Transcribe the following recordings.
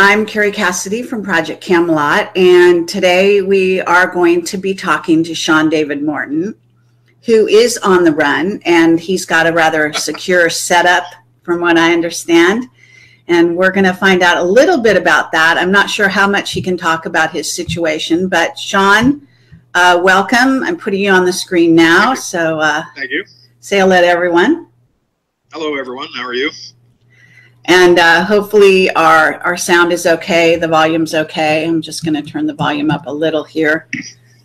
I'm Carrie Cassidy from Project Camelot, and today we are going to be talking to Sean David Morton, who is on the run, and he's got a rather secure setup from what I understand. And we're going to find out a little bit about that. I'm not sure how much he can talk about his situation, but Sean, welcome. I'm putting you on the screen now. So thank you. Say hello to everyone. Hello, everyone. How are you? And hopefully our sound is okay. The volume's okay. I'm just going to turn the volume up a little here.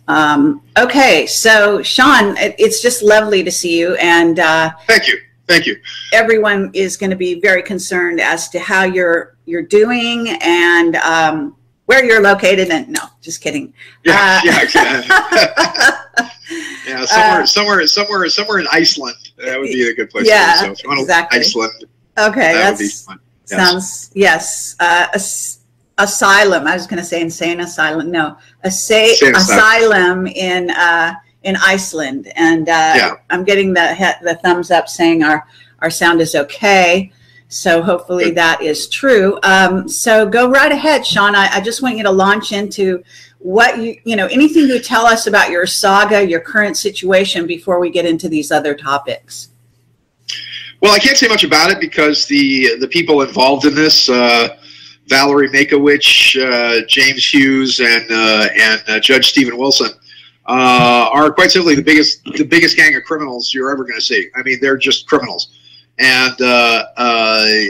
Okay, so Sean, it's just lovely to see you. And thank you. Thank you. Everyone is going to be very concerned as to how you're doing and where you're located. And no, just kidding. Yeah, yeah, somewhere in Iceland. That would be a good place. Yeah, so if you want exactly. Iceland. Okay, that would be fun. Yes. Sounds, yes. Asylum. I was going to say insane asylum. No, asylum in Iceland. And yeah. I'm getting the thumbs up saying our sound is okay. So hopefully that is true. So go right ahead, Sean. I just want you to launch into what anything you tell us about your saga, your current situation before we get into these other topics. Well, I can't say much about it because the people involved in this, Valerie Makowicz, James Hughes, and Judge Stephen Wilson, are quite simply the biggest gang of criminals you're ever going to see. I mean, they're just criminals. And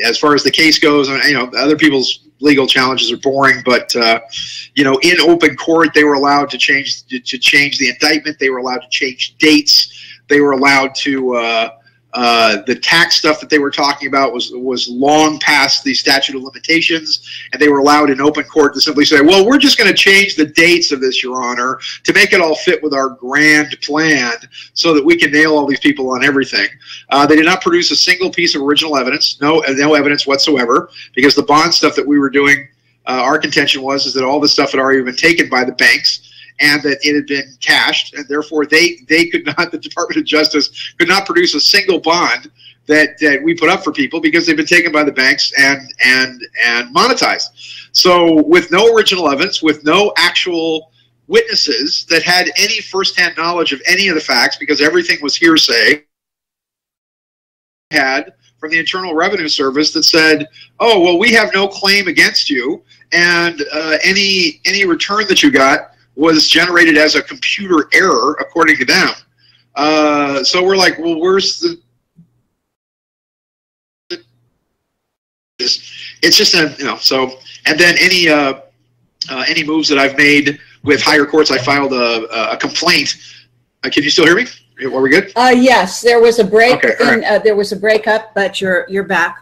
as far as the case goes, other people's legal challenges are boring, but in open court, they were allowed to change the indictment. They were allowed to change dates. They were allowed to the tax stuff that they were talking about was long past the statute of limitations, and they were allowed in open court to simply say, well, we're just going to change the dates of this, Your Honor, to make it all fit with our grand plan so that we can nail all these people on everything. They did not produce a single piece of original evidence, no evidence whatsoever, because the bond stuff that we were doing, our contention is that all the stuff had already been taken by the banks, and that it had been cashed, and therefore they could not, the Department of Justice could not produce a single bond that we put up for people because they've been taken by the banks and monetized. So with no original evidence, with no actual witnesses that had any firsthand knowledge of any of the facts, because everything was hearsay, had from the Internal Revenue Service that said, oh, well, we have no claim against you, and any return that you got was generated as a computer error, according to them. So we're like, well, where's the... It's just so, and then any moves that I've made with higher courts, I filed a complaint. Can you still hear me? Are we good? Yes, there was a break. Okay, right. There was a breakup, but you're back.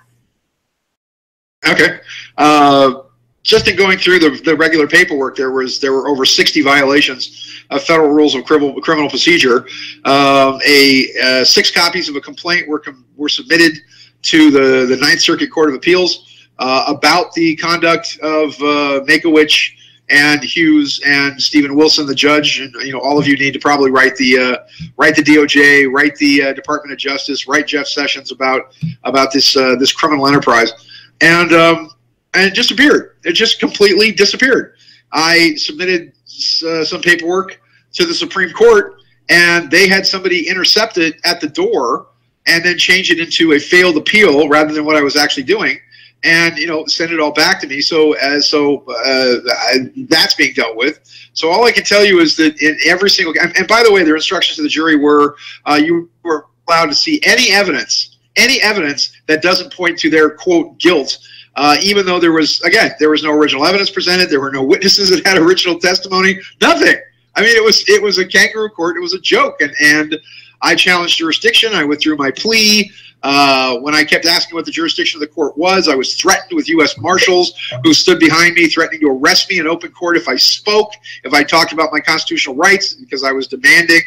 Okay. Just in going through the regular paperwork, there were over 60 violations of federal rules of criminal procedure. 6 copies of a complaint were submitted to the Ninth Circuit Court of Appeals about the conduct of Makowicz and Hughes and Stephen Wilson, the judge. And all of you need to probably write the DOJ, write the Department of Justice, write Jeff Sessions about this criminal enterprise. And it disappeared. It just completely disappeared. I submitted some paperwork to the Supreme Court, and they had somebody intercept it at the door and then change it into a failed appeal rather than what I was actually doing, and send it all back to me. So that's being dealt with. So all I can tell you is that in every single, and by the way, their instructions to the jury were you were allowed to see any evidence that doesn't point to their, quote, guilt. Even though there was no original evidence presented, there were no witnesses that had original testimony, nothing. I mean, it was a kangaroo court. It was a joke, and I challenged jurisdiction. I withdrew my plea. When I kept asking what the jurisdiction of the court was, I was threatened with U.S. Marshals who stood behind me, threatening to arrest me in open court if I spoke, if I talked about my constitutional rights, because I was demanding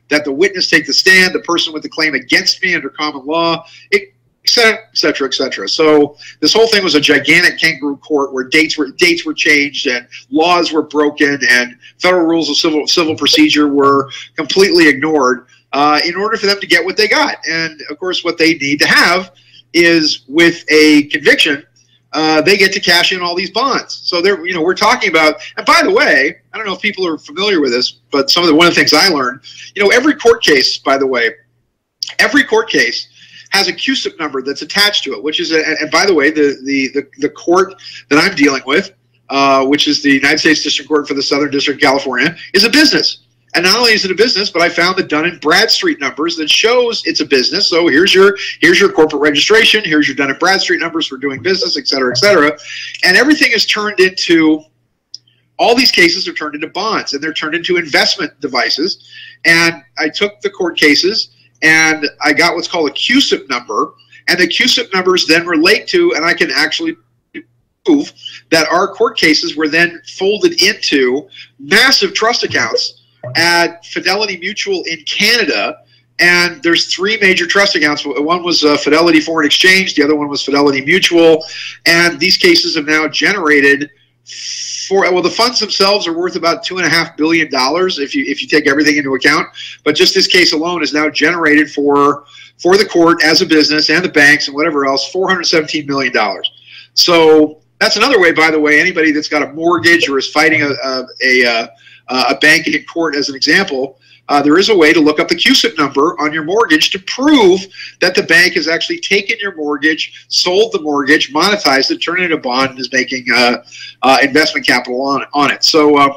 that the witness take the stand, the person with the claim against me under common law, et cetera, et cetera. So this whole thing was a gigantic kangaroo court where dates were changed and laws were broken and federal rules of civil procedure were completely ignored in order for them to get what they got. And of course, what they need to have is, with a conviction, they get to cash in all these bonds. So they're, you know, we're talking about, and by the way, I don't know if people are familiar with this, but one of the things I learned, you know, every court case, by the way, every court case has a CUSIP number that's attached to it, which is, and by the way, the court that I'm dealing with, which is the United States District Court for the Southern District of California, is a business. And not only is it a business, but I found the Dun & Bradstreet numbers that shows it's a business. So here's your corporate registration, here's your Dun & Bradstreet numbers for doing business, et cetera, et cetera. And everything is turned into, all these cases are turned into bonds, and they're turned into investment devices. And I took the court cases, and I got what's called a CUSIP number, and the CUSIP numbers then relate to, and I can actually prove that our court cases were then folded into massive trust accounts at Fidelity Mutual in Canada. And there's 3 major trust accounts. One was Fidelity Foreign Exchange, the other one was Fidelity Mutual, and these cases have now generated well, the funds themselves are worth about $2.5 billion if you take everything into account. But just this case alone has now generated for the court as a business and the banks and whatever else $417 million. So that's another way, by the way, anybody that's got a mortgage or is fighting a bank in court, as an example, there is a way to look up the CUSIP number on your mortgage to prove that the bank has actually taken your mortgage, sold the mortgage, monetized it, turned it into a bond, and is making investment capital on it. So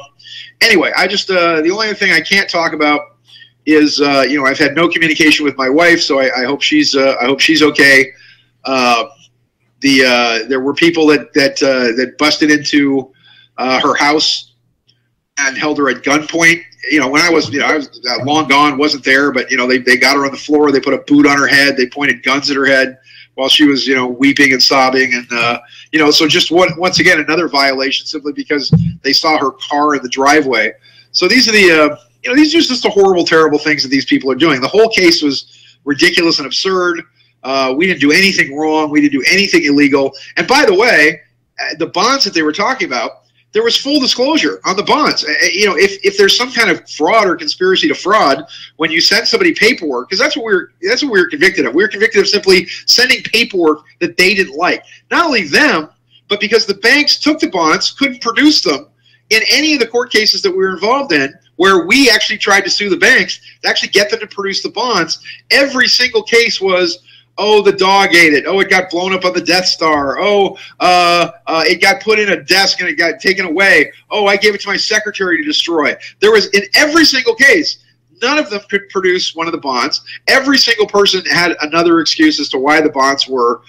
anyway, I just the only other thing I can't talk about is you know, I've had no communication with my wife, so I hope she's okay. There were people that busted into her house and held her at gunpoint. You know, when I was long gone, wasn't there, but you know, they got her on the floor, they put a boot on her head, they pointed guns at her head while she was, you know, weeping and sobbing, and you know, so just once again another violation simply because they saw her car in the driveway. So these are the you know, these are just the horrible, terrible things that these people are doing. The whole case was ridiculous and absurd. We didn't do anything wrong. We didn't do anything illegal. And by the way, the bonds that they were talking about, there was full disclosure on the bonds. You know, if there's some kind of fraud or conspiracy to fraud, when you send somebody paperwork, because that's what we were convicted of. We were convicted of simply sending paperwork that they didn't like. Not only them, but because the banks took the bonds, couldn't produce them in any of the court cases that we were involved in, where we actually tried to sue the banks to actually get them to produce the bonds. Every single case was, oh, the dog ate it. Oh, it got blown up on the Death Star. Oh, it got put in a desk and it got taken away. Oh, I gave it to my secretary to destroy. There was, in every single case, none of them could produce one of the bonds. Every single person had another excuse as to why the bonds were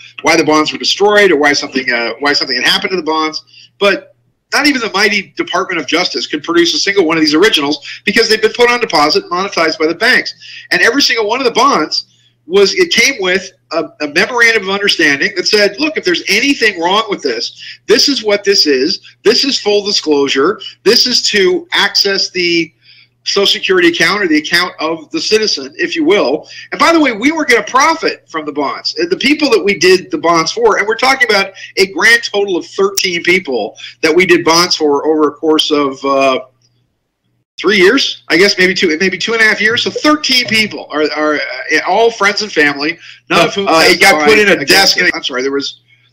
destroyed, or why something had happened to the bonds. But not even the mighty Department of Justice could produce a single one of these originals because they've been put on deposit, monetized by the banks. And every single one of the bonds it came with a memorandum of understanding that said, look, if there's anything wrong with this, this is what this is. This is full disclosure. This is to access the Social Security account, or the account of the citizen, if you will. And by the way, we were going to profit from the bonds. The people that we did the bonds for, and we're talking about a grand total of 13 people that we did bonds for over a course of 3 years, I guess, maybe 2.5 years. So 13 people are all friends and family. None of whom it got put in a desk. I'm sorry,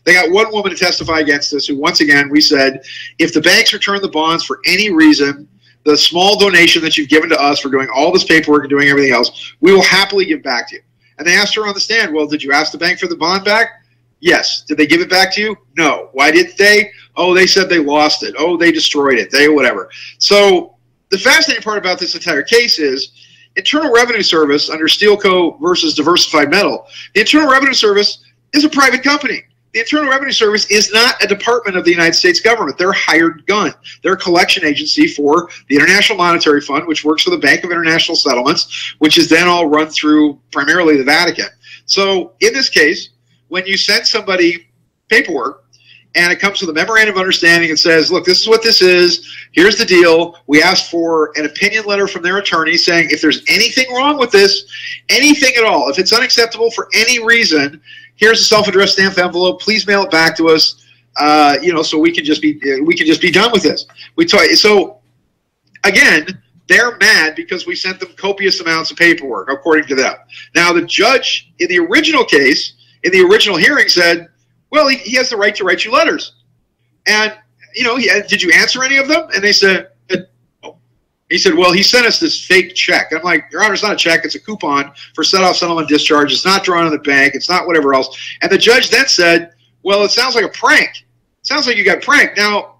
they got one woman to testify against us, who, once again, we said, if the banks return the bonds for any reason, the small donation that you've given to us for doing all this paperwork and doing everything else, we will happily give back to you. And they asked her on the stand, well, did you ask the bank for the bond back? Yes. Did they give it back to you? No. Why didn't they? Oh, they said they lost it. Oh, they destroyed it. They whatever. So the fascinating part about this entire case is Internal Revenue Service under Steelco versus Diversified Metal. The Internal Revenue Service is a private company. The Internal Revenue Service is not a department of the United States government. They're a hired gun. They're a collection agency for the International Monetary Fund, which works for the Bank of International Settlements, which is then all run through primarily the Vatican. So in this case, when you send somebody paperwork, and it comes with a memorandum of understanding and says, look, this is what this is. Here's the deal. We asked for an opinion letter from their attorney saying if there's anything wrong with this, anything at all, if it's unacceptable for any reason, here's a self-addressed stamped envelope. Please mail it back to us. You know, so we can just be done with this. So again, they're mad because we sent them copious amounts of paperwork, according to them. Now, the judge in the original case, in the original hearing, said, Well, he has the right to write you letters. And, you know, did you answer any of them? And they said, no. He said, well, he sent us this fake check. I'm like, Your Honor, it's not a check. It's a coupon for set-off settlement discharge. It's not drawn on the bank. It's not whatever else. And the judge then said, well, it sounds like a prank. It sounds like you got pranked. Now,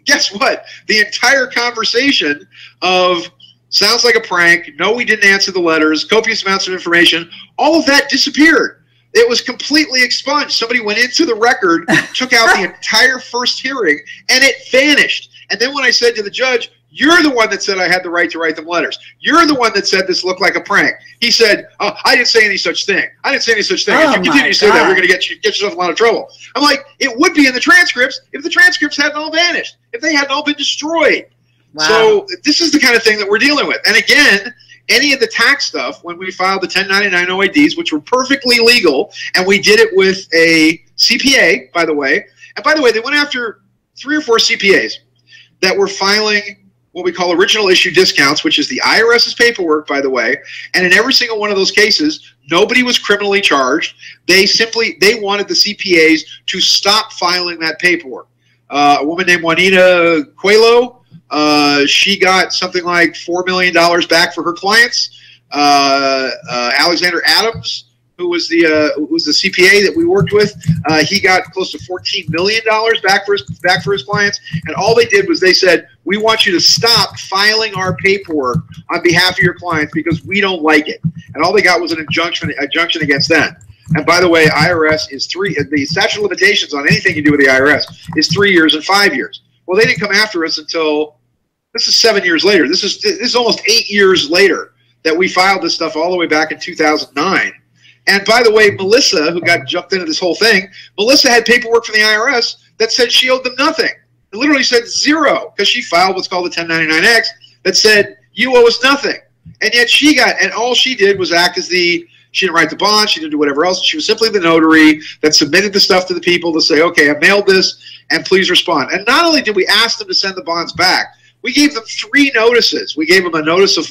guess what? The entire conversation of sounds like a prank, no, we didn't answer the letters, copious amounts of information, all of that disappeared. It was completely expunged. Somebody went into the record, took out the entire first hearing, and it vanished. And then when I said to the judge, you're the one that said I had the right to write them letters. You're the one that said this looked like a prank. He said, oh, I didn't say any such thing. I didn't say any such thing. If you continue to say that, we're going to get yourself in a lot of trouble. I'm like, it would be in the transcripts if the transcripts hadn't all vanished, if they hadn't all been destroyed. Wow. So this is the kind of thing that we're dealing with. And again, any of the tax stuff, when we filed the 1099 OIDs, which were perfectly legal, and we did it with a CPA, by the way. And by the way, they went after 3 or 4 CPAs that were filing what we call original issue discounts, which is the IRS's paperwork, by the way. And in every single one of those cases, nobody was criminally charged. They wanted the CPAs to stop filing that paperwork. A woman named Juanita Coelho, she got something like $4 million back for her clients. Alexander Adams, who was the CPA that we worked with, he got close to $14 million back for his clients. And all they did was they said, we want you to stop filing our paperwork on behalf of your clients because we don't like it. And all they got was an injunction against them. And by the way, IRS is the statute of limitations on anything you do with the IRS is 3 years and 5 years. Well, they didn't come after us until, this is 7 years later. This is almost 8 years later that we filed this stuff all the way back in 2009. And by the way, Melissa, who got jumped into this whole thing, Melissa had paperwork from the IRS that said she owed them nothing. It literally said zero because she filed what's called the 1099-X that said, you owe us nothing. And yet she got, and all she did was act as she didn't write the bond, she didn't do whatever else. She was simply the notary that submitted the stuff to the people to say, okay, I mailed this, and please respond. And not only did we ask them to send the bonds back, we gave them 3 notices. We gave them a notice of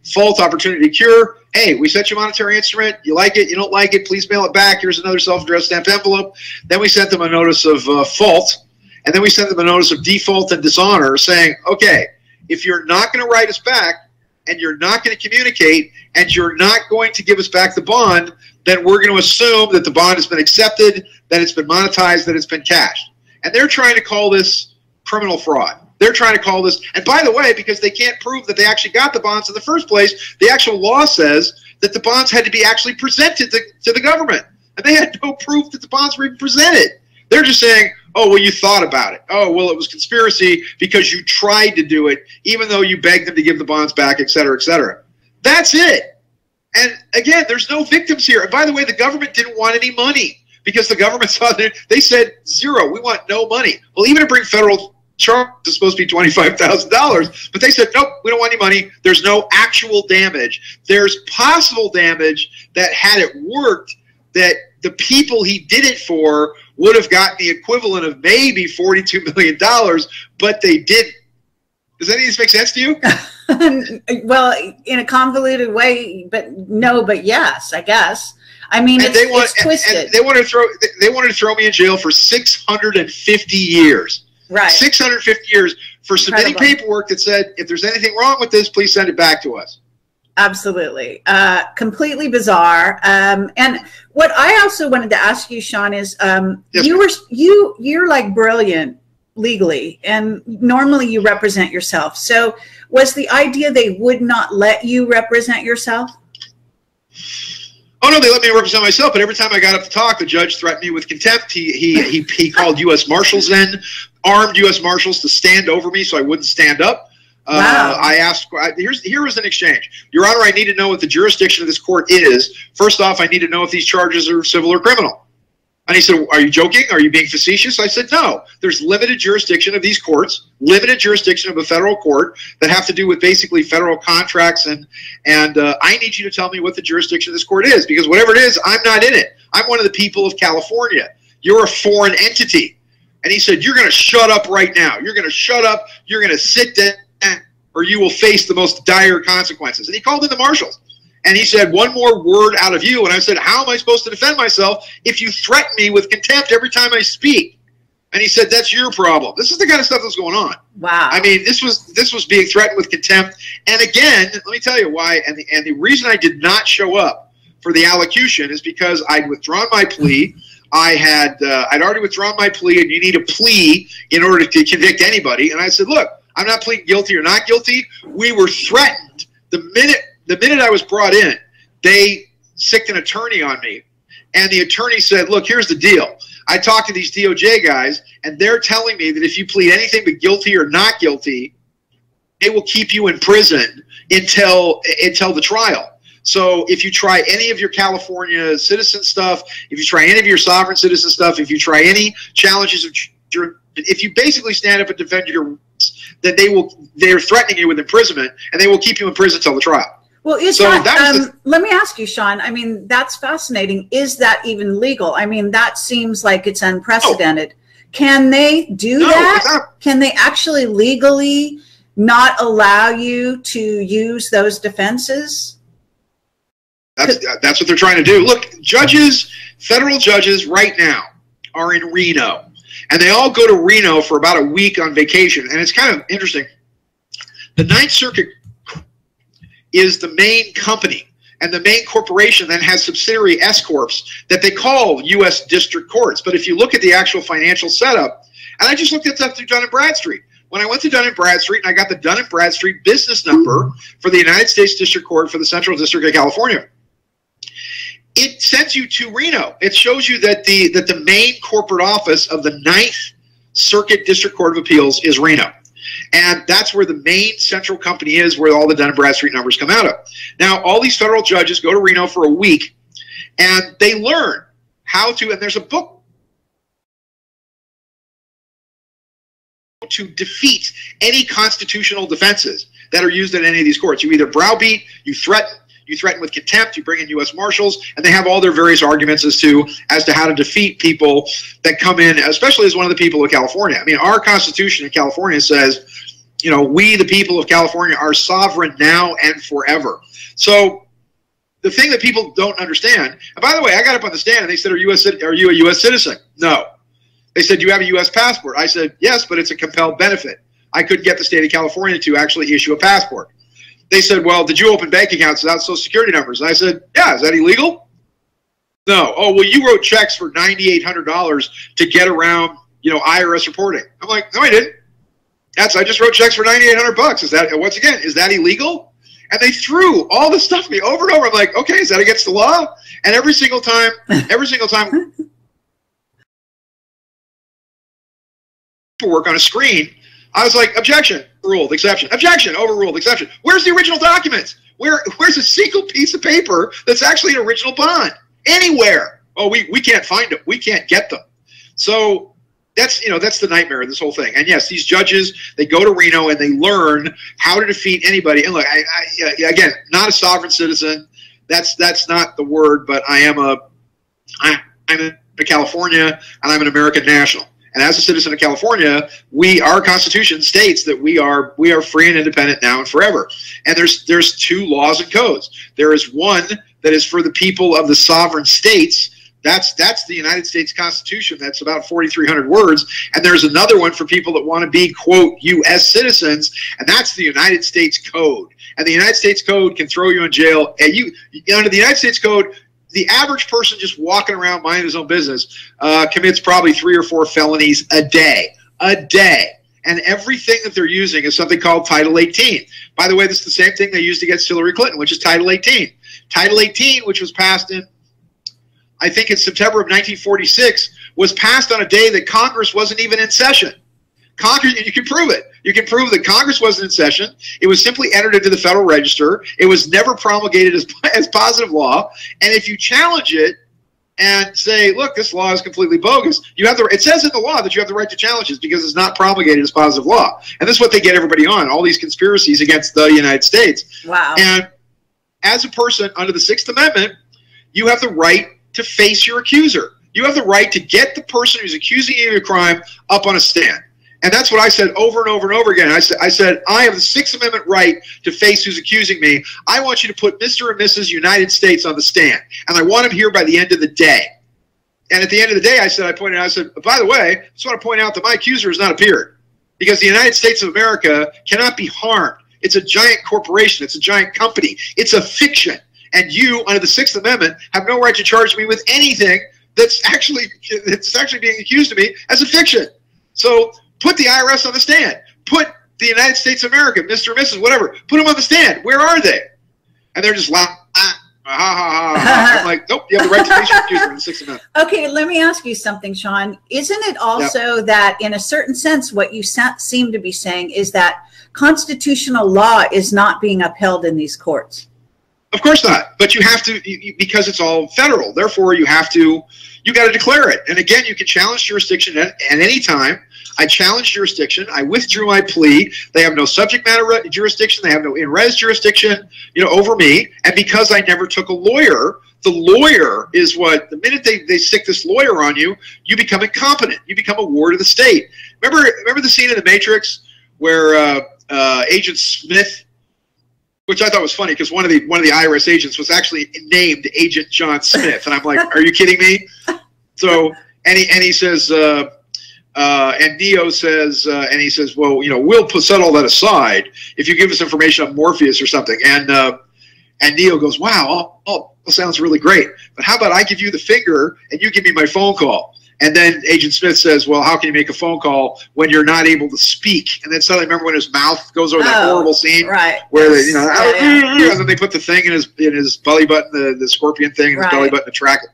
fault, opportunity to cure. Hey, we sent you a monetary instrument. You like it, you don't like it, please mail it back. Here's another self-addressed stamped envelope. Then we sent them a notice of fault. And then we sent them a notice of default and dishonor saying, okay, if you're not going to write us back, and you're not going to communicate, and you're not going to give us back the bond, then we're going to assume that the bond has been accepted, that it's been monetized, that it's been cashed. And they're trying to call this criminal fraud. They're trying to call this, and by the way, because they can't prove that they actually got the bonds in the first place, the actual law says that the bonds had to be actually presented to the government. And they had no proof that the bonds were even presented. They're just saying, oh, well, you thought about it. Oh, well, it was conspiracy because you tried to do it, even though you begged them to give the bonds back, et cetera, et cetera. That's it. And again, there's no victims here. And by the way, the government didn't want any money because the government saw that they said zero. We want no money. Well, even to bring federal charges is supposed to be $25,000, but they said, nope, we don't want any money. There's no actual damage. There's possible damage that had it worked, that the people he did it for would have gotten the equivalent of maybe $42 million, but they didn't. Does any of this make sense to you? Well, in a convoluted way, but no, but yes, I guess. I mean, it's twisted. And they wanted to throw me in jail for 650 years. Right. 650 years for submitting paperwork that said, if there's anything wrong with this, please send it back to us. Absolutely. Completely bizarre. And what I also wanted to ask you, Sean, is yes, you're like brilliant legally, and normally you represent yourself. So was the idea they would not let you represent yourself? Oh, no, they let me represent myself, but every time I got up to talk, the judge threatened me with contempt. He called U.S. Marshals in, armed U.S. Marshals to stand over me so I wouldn't stand up. Wow. I asked, here was an exchange. Your Honor, I need to know what the jurisdiction of this court is. First off, I need to know if these charges are civil or criminal. And he said, are you joking? Are you being facetious? I said, no. There's limited jurisdiction of these courts, limited jurisdiction of a federal court that have to do with basically federal contracts. And I need you to tell me what the jurisdiction of this court is, because whatever it is, I'm not in it. I'm one of the people of California. You're a foreign entity. And he said, you're going to shut up right now. You're going to shut up. You're going to sit down, or you will face the most dire consequences. And he called in the marshals. And he said, one more word out of you. And I said, how am I supposed to defend myself if you threaten me with contempt every time I speak? And he said, that's your problem. This is the kind of stuff that's going on. Wow. I mean, this was being threatened with contempt. And again, let me tell you why. And the reason I did not show up for the allocution is because I'd withdrawn my plea. I'd already withdrawn my plea, and you need a plea in order to convict anybody. And I said, look, I'm not pleading guilty or not guilty. We were threatened. The minute I was brought in, they sicked an attorney on me. And the attorney said, look, here's the deal. I talked to these DOJ guys, and they're telling me that if you plead anything but guilty or not guilty, they will keep you in prison until the trial. So if you try any of your California citizen stuff, if you try any of your sovereign citizen stuff, if you try any challenges of if you basically stand up and defend your rights, then they're threatening you with imprisonment, and they will keep you in prison until the trial. Well, let me ask you, Sean, I mean, that's fascinating. Is that even legal? I mean, that seems like it's unprecedented. Oh. Can they do that? Can they actually legally not allow you to use those defenses? That's what they're trying to do. Look, federal judges right now are in Reno, and they all go to Reno for about a week on vacation. And it's kind of interesting. The Ninth Circuit is the main company, and the main corporation then has subsidiary S-corps that they call U.S. district courts. But if you look at the actual financial setup, and I just looked at that through Dun & Bradstreet. When I went to Dun & Bradstreet and I got the Dun & Bradstreet business number for the United States District Court for the Central District of California, it sends you to Reno. It shows you that the main corporate office of the Ninth Circuit District Court of Appeals is Reno. And that's where the main central company is, where all the Dun & Bradstreet numbers come out of. Now, all these federal judges go to Reno for a week, and they learn how to, and there's a book to defeat any constitutional defenses that are used in any of these courts. You either browbeat, you threaten with contempt, you bring in U.S. Marshals, and they have all their various arguments as to how to defeat people that come in, especially as one of the people of California. I mean, our Constitution in California says, you know, we, the people of California, are sovereign now and forever. So the thing that people don't understand, and by the way, I got up on the stand and they said, are you a U.S. citizen? No. They said, do you have a U.S. passport? I said, yes, but it's a compelled benefit. I couldn't get the state of California to actually issue a passport. They said, well, did you open bank accounts without Social Security numbers? And I said, yeah, is that illegal? No. Oh, well, you wrote checks for $9,800 to get around, you know, IRS reporting. I'm like, no, I didn't. I just wrote checks for $9,800. Is that, once again, is that illegal? And they threw all this stuff at me over and over. I'm like, okay, is that against the law? And every single time, work on a screen, I was like, objection, overruled, exception, objection, overruled, exception. Where's the original documents? Where's a single piece of paper that's actually an original bond? Anywhere. Oh, we can't find them. We can't get them. So that's the nightmare of this whole thing. And yes, these judges, they go to Reno and they learn how to defeat anybody. And look, again, not a sovereign citizen. That's not the word, but I'm in California and I'm an American national. And as a citizen of California, our Constitution states that we are free and independent now and forever. And there's two laws and codes. There is one that is for the people of the sovereign states. That's the United States Constitution. That's about 4,300 words. And there's another one for people that want to be, quote, U.S. citizens, and that's the United States Code. And the United States Code can throw you in jail. And under the United States Code, the average person just walking around minding his own business commits probably 3 or 4 felonies a day. And everything that they're using is something called Title 18. By the way, this is the same thing they used against Hillary Clinton, which is Title 18. Title 18, which was passed in, I think in September of 1946, was passed on a day that Congress wasn't even in session. You can prove it. You can prove that Congress wasn't in session. It was simply entered into the Federal Register. It was never promulgated as positive law. And if you challenge it and say, look, this law is completely bogus, it says in the law that you have the right to challenge it because it's not promulgated as positive law. And this is what they get everybody on, all these conspiracies against the United States. Wow. And as a person under the 6th Amendment, you have the right to face your accuser. You have the right to get the person who's accusing you of a crime up on a stand. And that's what I said over and over and over again. I said, I have the Sixth Amendment right to face who's accusing me. I want you to put Mr. and Mrs. United States on the stand. And I want him here by the end of the day. And at the end of the day, I said, by the way, I just want to point out that my accuser has not appeared. Because the United States of America cannot be harmed. It's a giant corporation. It's a giant company. It's a fiction. And you, under the Sixth Amendment, have no right to charge me with anything that's actually being accused of me as a fiction. So put the IRS on the stand. Put the United States of America, Mr. or Mrs., whatever, put them on the stand. Where are they? And they're just laughing. I'm like, nope, you have the right to face your accuser in the Sixth Amendment. Okay, let me ask you something, Sean. Isn't it also that, in a certain sense, what you seem to be saying is that constitutional law is not being upheld in these courts? Of course not. But you have to, because it's all federal. Therefore, you got to declare it. And again, you can challenge jurisdiction at any time. I challenged jurisdiction. I withdrew my plea. They have no subject matter jurisdiction. They have no in-res jurisdiction, over me. And because I never took a lawyer, the lawyer is what, the minute they stick this lawyer on you, you become incompetent. You become a ward of the state. Remember the scene in The Matrix where Agent Smith, which I thought was funny because one of the IRS agents was actually named Agent John Smith, and I'm like, are you kidding me? So and he says, and Neo says, and he says, well, we'll set all that aside if you give us information on Morpheus or something. And Neo goes, wow, that sounds really great, but how about I give you the finger and you give me my phone call? And then Agent Smith says, well, how can you make a phone call when you're not able to speak? And then suddenly, remember when his mouth goes over that horrible scene? Right. Where they, and then they put the thing in his belly button, the scorpion thing in his belly button to track it.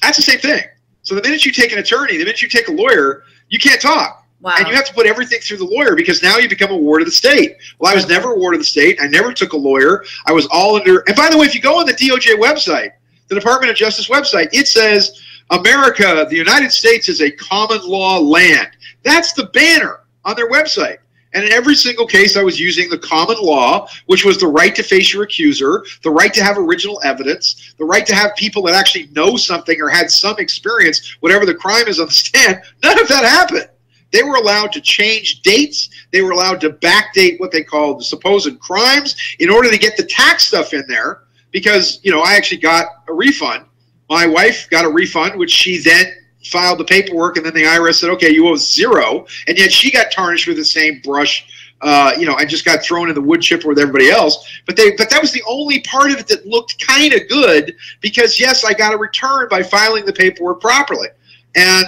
That's the same thing. So the minute you take an attorney, the minute you take a lawyer, you can't talk. Wow. And you have to put everything through the lawyer because now you become a ward of the state. Well, I was never a ward of the state. I never took a lawyer. I was all under. And by the way, if you go on the DOJ website, the Department of Justice website, it says, America, the United States is a common law land. That's the banner on their website. And in every single case, I was using the common law, which was the right to face your accuser, the right to have original evidence, the right to have people that actually know something or had some experience, whatever the crime is, on the stand. None of that happened. They were allowed to change dates. They were allowed to backdate what they called the supposed crimes in order to get the tax stuff in there because, I actually got a refund. My wife got a refund, which she then filed the paperwork, and then the IRS said, okay, you owe $0, and yet she got tarnished with the same brush. I just got thrown in the wood chipper with everybody else. But that was the only part of it that looked kind of good because, yes, I got a return by filing the paperwork properly. And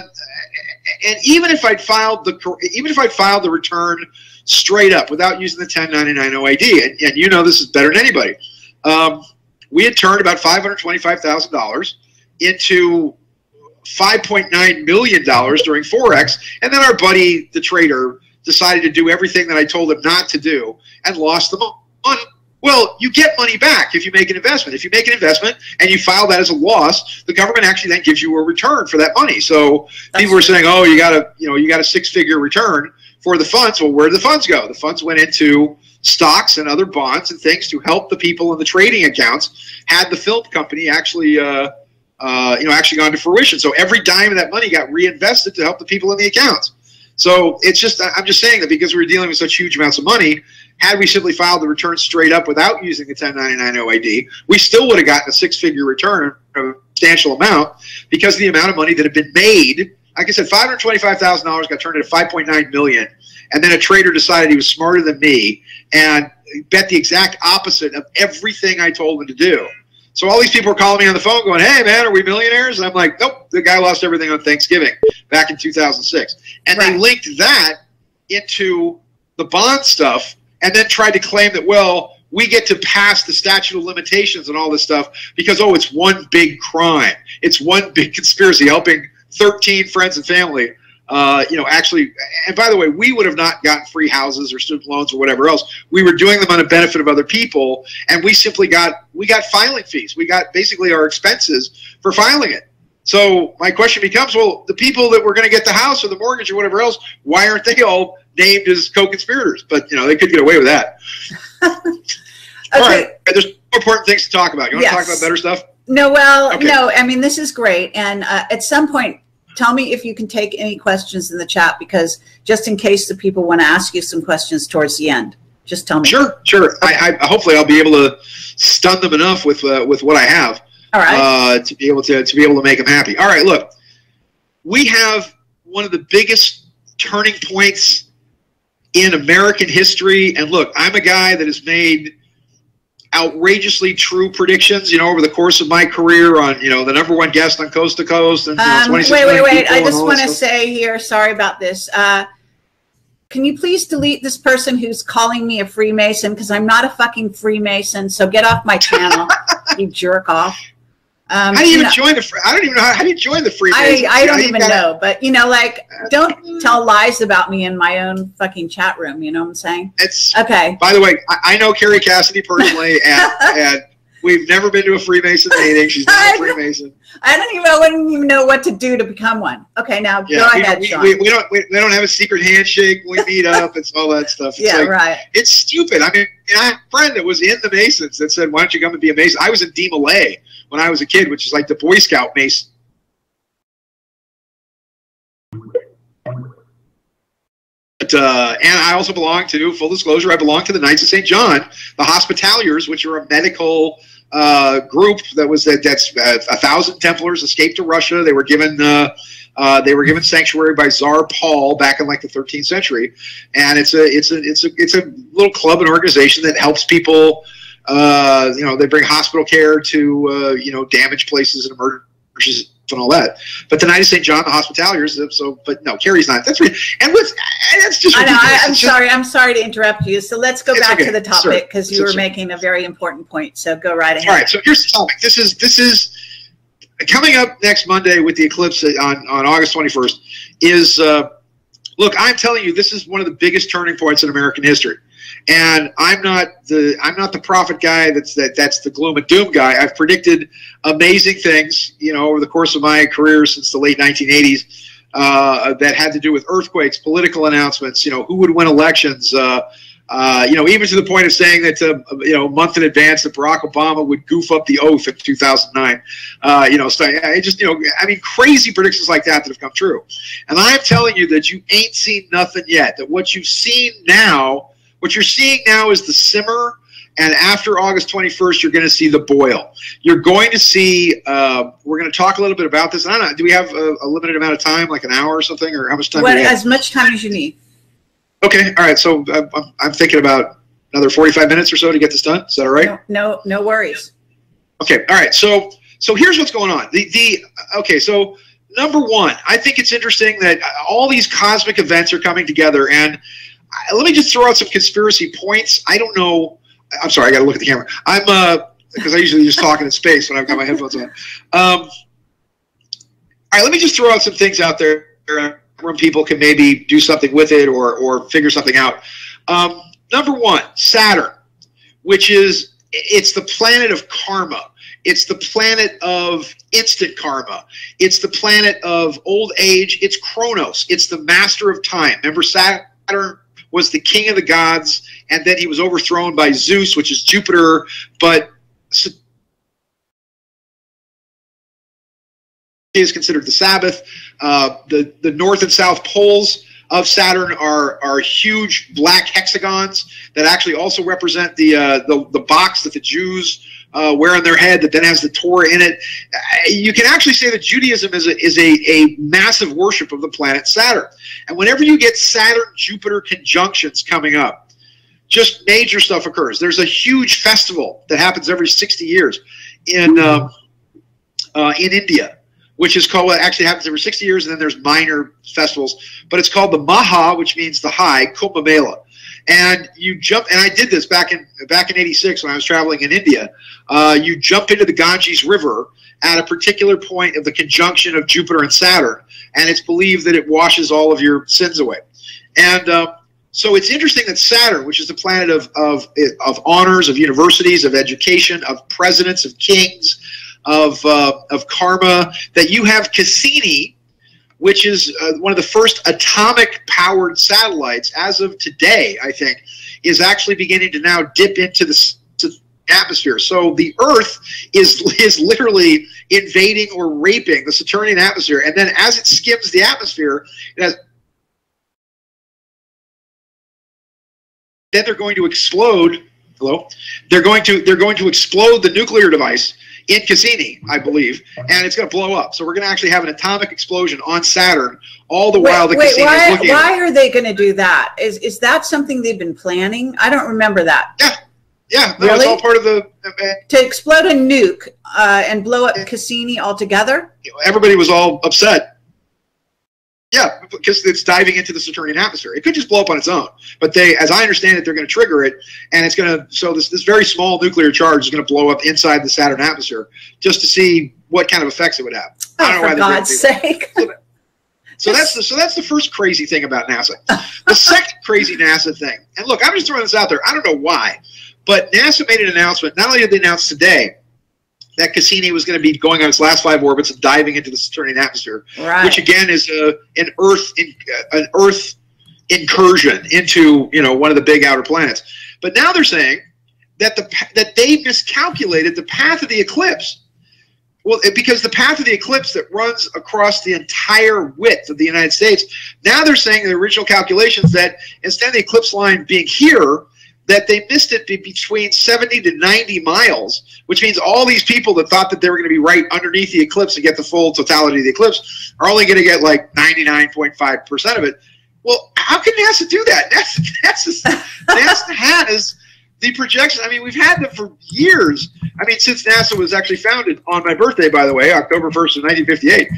even if I'd filed the return straight up without using the 1099 OID, and this is better than anybody, we had turned about $525,000 into $5.9 million during Forex, and then our buddy, the trader, decided to do everything that I told him not to do and lost the money. Well, you get money back if you make an investment. If you make an investment and you file that as a loss, the government actually then gives you a return for that money. So people were saying, "Oh, you got a six-figure return for the funds." Well, where did the funds go? The funds went into stocks and other bonds and things to help the people in the trading accounts. Had the film company actually gone to fruition. So every dime of that money got reinvested to help the people in the accounts. So it's just, I'm just saying that because we were dealing with such huge amounts of money, had we simply filed the return straight up without using the 1099 OID, we still would have gotten a six-figure return, a substantial amount, because of the amount of money that had been made. Like I said, $525,000 got turned into $5.9 million, and then a trader decided he was smarter than me and bet the exact opposite of everything I told him to do. So all these people were calling me on the phone going, hey, man, are we millionaires? And I'm like, nope, the guy lost everything on Thanksgiving back in 2006. And they linked that into the bond stuff and then tried to claim that, well, we get to pass the statute of limitations and all this stuff because, oh, it's one big crime. It's one big conspiracy helping 13 friends and family. Actually, and by the way, we would have not gotten free houses or student loans or whatever else. We were doing them on the benefit of other people, and we got filing fees. We got basically our expenses for filing it. So my question becomes, well, the people that were going to get the house or the mortgage or whatever else, why aren't they all named as co-conspirators? But, they could get away with that. Okay. All right, there's more important things to talk about. You want to talk about better stuff? No, well, no, I mean, this is great. And at some point, tell me if you can take any questions in the chat, because just in case the people want to ask you some questions towards the end, just tell me. Sure, sure. Okay. I hopefully I'll be able to stun them enough with what I have. All right. To be able to make them happy. All right. Look, we have one of the biggest turning points in American history, and look, I'm a guy that has made outrageously true predictions, over the course of my career on, the #1 guest on Coast to Coast. And, wait. I just want to say here, sorry about this. Can you please delete this person who's calling me a Freemason? Because I'm not a fucking Freemason, so get off my channel, you jerk off. How do you even join the? I don't even know how do you join the Freemasons. I don't even know, but like, don't tell lies about me in my own fucking chat room. You know what I'm saying? It's okay. By the way, I know Carrie Cassidy personally, and we've never been to a Freemason meeting. She's not a Freemason. I wouldn't even know what to do to become one. Okay, now go ahead, Sean. We don't have a secret handshake when we meet up. It's all that stuff. It's right. It's stupid. I mean, I have a friend that was in the Masons that said, "Why don't you come and be a Mason?" I was in D. Malay when I was a kid, which is like the Boy Scout Mason. But, and I also belong to, full disclosure, I belong to the Knights of St. John, the Hospitaliers, which are a medical group that's 1,000 Templars escaped to Russia. They were given sanctuary by Tsar Paul back in like the 13th century, and it's a little club and organization that helps people. They bring hospital care to damaged places and emergencies and all that. But the Knight of St. John, the Hospitaliers. But no, Carrie's not. That's just. I know. I'm sorry to interrupt you. So let's go back to the topic, because you were making a very important point. So go right ahead. All right. So here's the topic. This is coming up next Monday with the eclipse on August 21st. Is look, I'm telling you, this is one of the biggest turning points in American history. And I'm not the prophet guy. That's the gloom and doom guy. I've predicted amazing things, over the course of my career since the late 1980s, that had to do with earthquakes, political announcements, who would win elections, even to the point of saying that a month in advance that Barack Obama would goof up the oath in 2009. Crazy predictions like that have come true. And I'm telling you that you ain't seen nothing yet. That what you're seeing now is the simmer, and after August 21st, you're going to see the boil. You're going to see, we're going to talk a little bit about this. I don't know, do we have a limited amount of time, like an hour or something, or how much time do we have? As much time as you need. Okay, all right, so I'm thinking about another 45 minutes or so to get this done. Is that all right? No worries. Okay, all right, so here's what's going on. Okay, so number one, I think it's interesting that all these cosmic events are coming together, and let me just throw out some conspiracy points. I don't know. I'm sorry, I got to look at the camera. Because I usually just talking in space when I've got my headphones on. All right, let me just throw out some things out there where people can maybe do something with it or figure something out. Number one, Saturn, it's the planet of karma. It's the planet of instant karma. It's the planet of old age. It's Kronos. It's the master of time. Remember, Saturn was the king of the gods, and then he was overthrown by Zeus, which is Jupiter, but is considered the Sabbath. The north and south poles of Saturn are huge black hexagons that actually also represent the box that the Jews wear on their head that then has the Torah in it. You can actually say that Judaism is a massive worship of the planet Saturn. And whenever you get Saturn-Jupiter conjunctions coming up, just major stuff occurs. There's a huge festival that happens every 60 years in India, which is called, actually happens every 60 years, and then there's minor festivals. But it's called the Maha, which means the high, Kumbh Mela. And you jump, and I did this back in '86 when I was traveling in India. You jump into the Ganges River at a particular point of the conjunction of Jupiter and Saturn, and it's believed that it washes all of your sins away. And so it's interesting that Saturn, which is the planet of honors, of universities, of education, of presidents, of kings, of karma, that you have Cassini, which is one of the first atomic-powered satellites, as of today, I think, is actually beginning to now dip into the atmosphere. So the Earth is literally invading or raping the Saturnian atmosphere, and then as it skims the atmosphere, then they're going to explode. Hello, they're going to explode the nuclear device in Cassini, I believe, and it's going to blow up. So we're going to actually have an atomic explosion on Saturn, all the while the Cassini is looking. Why are they going to do that? Is that something they've been planning? I don't remember that. Yeah. Yeah, that really? was all part of the... to explode a nuke and blow up Cassini altogether? Everybody was all upset. Yeah, because it's diving into the Saturnian atmosphere. It could just blow up on its own. But they, as I understand it, they're going to trigger it, and it's going to... So this very small nuclear charge is going to blow up inside the Saturn atmosphere just to see what kind of effects it would have. Oh, I don't know for God's sake. So that's the first crazy thing about NASA. The second crazy NASA thing, and look, I'm just throwing this out there. I don't know why. But NASA made an announcement. Not only did they announce today that Cassini was going to be going on its last 5 orbits and diving into the Saturnian atmosphere, right, which again is an Earth incursion into one of the big outer planets. But now they're saying that that they miscalculated the path of the eclipse. Well, because the path of the eclipse that runs across the entire width of the United States, now they're saying in the original calculations that instead of the eclipse line being here, that they missed it between 70 to 90 miles, which means all these people that thought that they were going to be right underneath the eclipse and get the full totality of the eclipse are only going to get like 99.5% of it. Well, how can NASA do that? NASA has the projection. I mean, we've had them for years. I mean, since NASA was actually founded on my birthday, by the way, October 1st of 1958.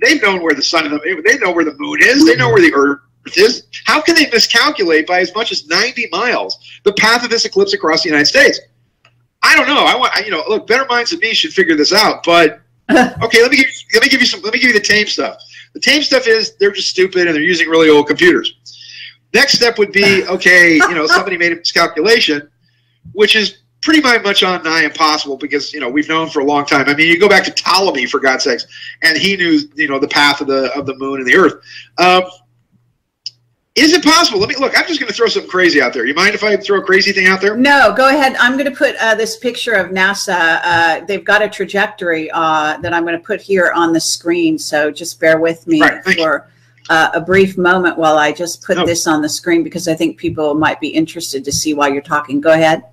They've known where the sun, they know where the moon is, they know where the Earth is. How can they miscalculate by as much as 90 miles the path of this eclipse across the United States? I don't know. Look, better minds than me should figure this out. But okay, let me give you the tame stuff. The tame stuff is they're just stupid and they're using really old computers. Next step would be, okay, somebody made a miscalculation, which is pretty much on nigh impossible because we've known for a long time. I mean, you go back to Ptolemy, for God's sakes, and he knew the path of the moon and the Earth. Is it possible? Look, I'm just going to throw something crazy out there. You mind if I throw a crazy thing out there? No, go ahead. I'm going to put this picture of NASA. They've got a trajectory that I'm going to put here on the screen. So just bear with me for a brief moment while I just put this on the screen because I think people might be interested to see while you're talking. Go ahead.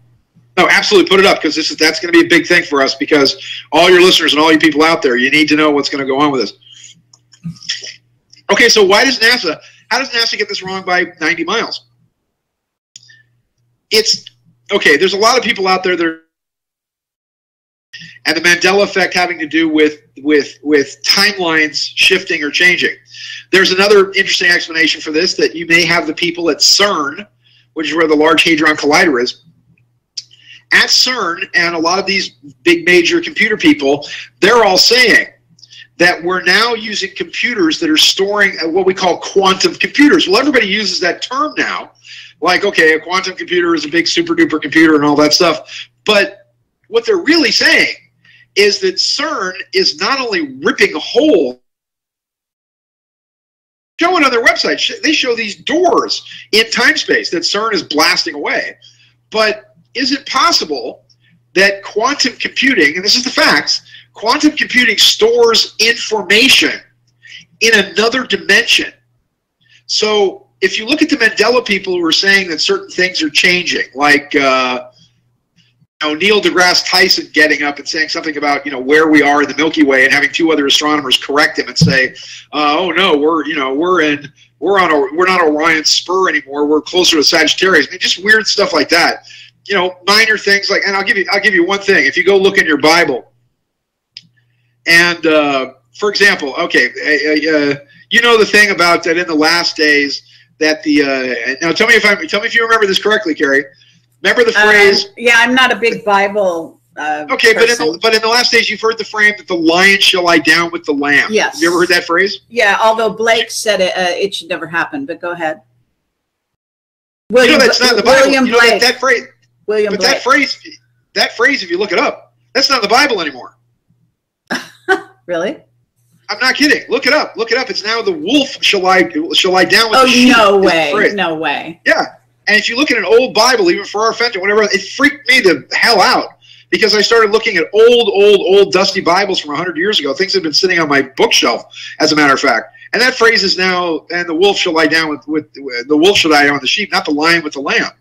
No, absolutely. Put it up because that's going to be a big thing for us because all your listeners and all you people out there, you need to know what's going to go on with this. Okay, so how does NASA get this wrong by 90 miles? Okay, there's a lot of people out there that are, and the Mandela effect having to do with timelines shifting or changing. There's another interesting explanation for this, that you may have the people at CERN, which is where the Large Hadron Collider is. At CERN, and a lot of these big major computer people, they're all saying that we're now using computers that are storing what we call quantum computers. Well, everybody uses that term now. Like, okay, a quantum computer is a big super duper computer and all that stuff. But what they're really saying is that CERN is not only ripping a hole, show it on their website. They show these doors in time space that CERN is blasting away. But is it possible that quantum computing, and this is the facts, quantum computing stores information in another dimension? So if you look at the Mandela people who are saying that certain things are changing, like Neil deGrasse Tyson getting up and saying something about where we are in the Milky Way and having 2 other astronomers correct him and say, oh no, we're not Orion's spur anymore, we're closer to Sagittarius. I mean, just weird stuff like that. Minor things like, and I'll give you one thing. If you go look in your Bible, and for example, okay, the thing about that in the last days that now tell me if you remember this correctly, Carrie. Remember the phrase? Yeah, I'm not a big Bible. Okay, but in the last days, you've heard the phrase that the lion shall lie down with the lamb. Yes. Have you ever heard that phrase? Yeah, although Blake said it should never happen. But go ahead. That's not in the Bible. William Blake. That phrase. William Blake. That phrase, if you look it up, that's not in the Bible anymore. Really? I'm not kidding. Look it up. Look it up. It's now the wolf shall lie down with the sheep. Oh, no way. No way. Yeah. And if you look at an old Bible, even for our Fenton, whatever, it freaked me the hell out because I started looking at old dusty Bibles from 100 years ago. Things have been sitting on my bookshelf, as a matter of fact. And that phrase is now, and the wolf shall lie down with the wolf shall lie down with the sheep, not the lion with the lamb.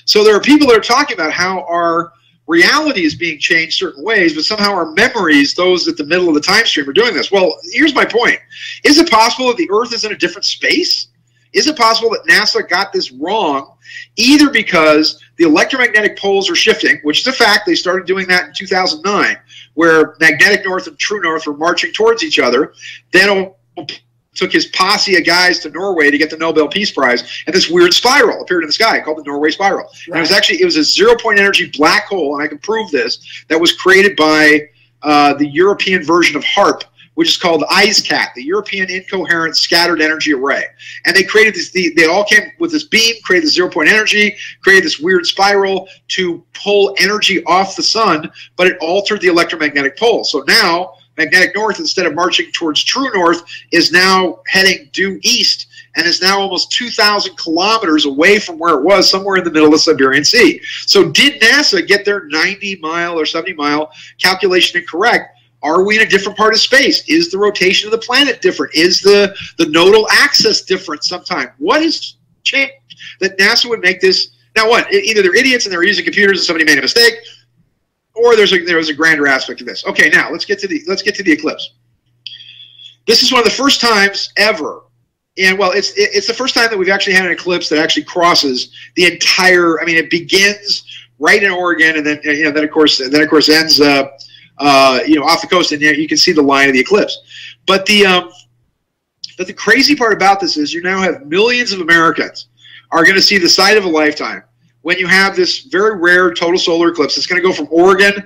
So there are people that are talking about how our reality is being changed certain ways, but somehow our memories, those at the middle of the time stream, are doing this. Well, here's my point. Is it possible that the Earth is in a different space? Is it possible that NASA got this wrong, either because the electromagnetic poles are shifting, which is a fact, they started doing that in 2009, where magnetic north and true north were marching towards each other, then took his posse of guys to Norway to get the Nobel Peace Prize, and this weird spiral appeared in the sky called the Norway Spiral. Right. And it was a zero-point energy black hole, and I can prove this, that was created by the European version of HARP, which is called ISCAT, the European Incoherent Scattered Energy Array. And they created this, they all came with this beam, created this zero-point energy, created this weird spiral to pull energy off the sun, but it altered the electromagnetic pole. So now, magnetic north, instead of marching towards true north, is now heading due east and is now almost 2,000 kilometers away from where it was, somewhere in the middle of the Siberian Sea. So did NASA get their 90-mile or 70-mile calculation incorrect? Are we in a different part of space? Is the rotation of the planet different? Is the nodal axis different sometime? What has changed that NASA would make this? Now what? Either they're idiots and they're using computers and somebody made a mistake, or there was a grander aspect of this. Okay, now let's get to the eclipse. This is one of the first times ever, and well, it's the first time that we've actually had an eclipse that actually crosses the entire. I mean, it begins right in Oregon, and then then of course ends off the coast, and you can see the line of the eclipse. But the crazy part about this is you now have millions of Americans are going to see the sight of a lifetime when you have this very rare total solar eclipse. It's going to go from Oregon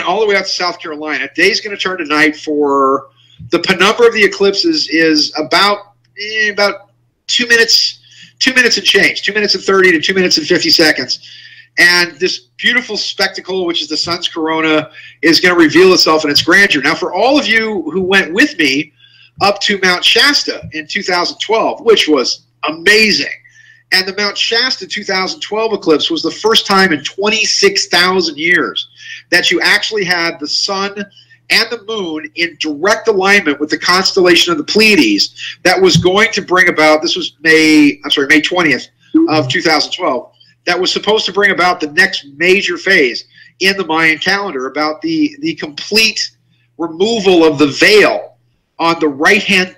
all the way out to South Carolina. Day's going to turn to night. For the penumbra of the eclipse is about 2 minutes and change, 2 minutes and 30 to 2 minutes and 50 seconds. And this beautiful spectacle, which is the sun's corona, is going to reveal itself in its grandeur. Now, for all of you who went with me up to Mount Shasta in 2012, which was amazing, and the Mount Shasta 2012 eclipse was the first time in 26,000 years that you actually had the sun and the moon in direct alignment with the constellation of the Pleiades. That was going to bring about, this was May 20th of 2012, that was supposed to bring about the next major phase in the Mayan calendar, about the complete removal of the veil on the right hand,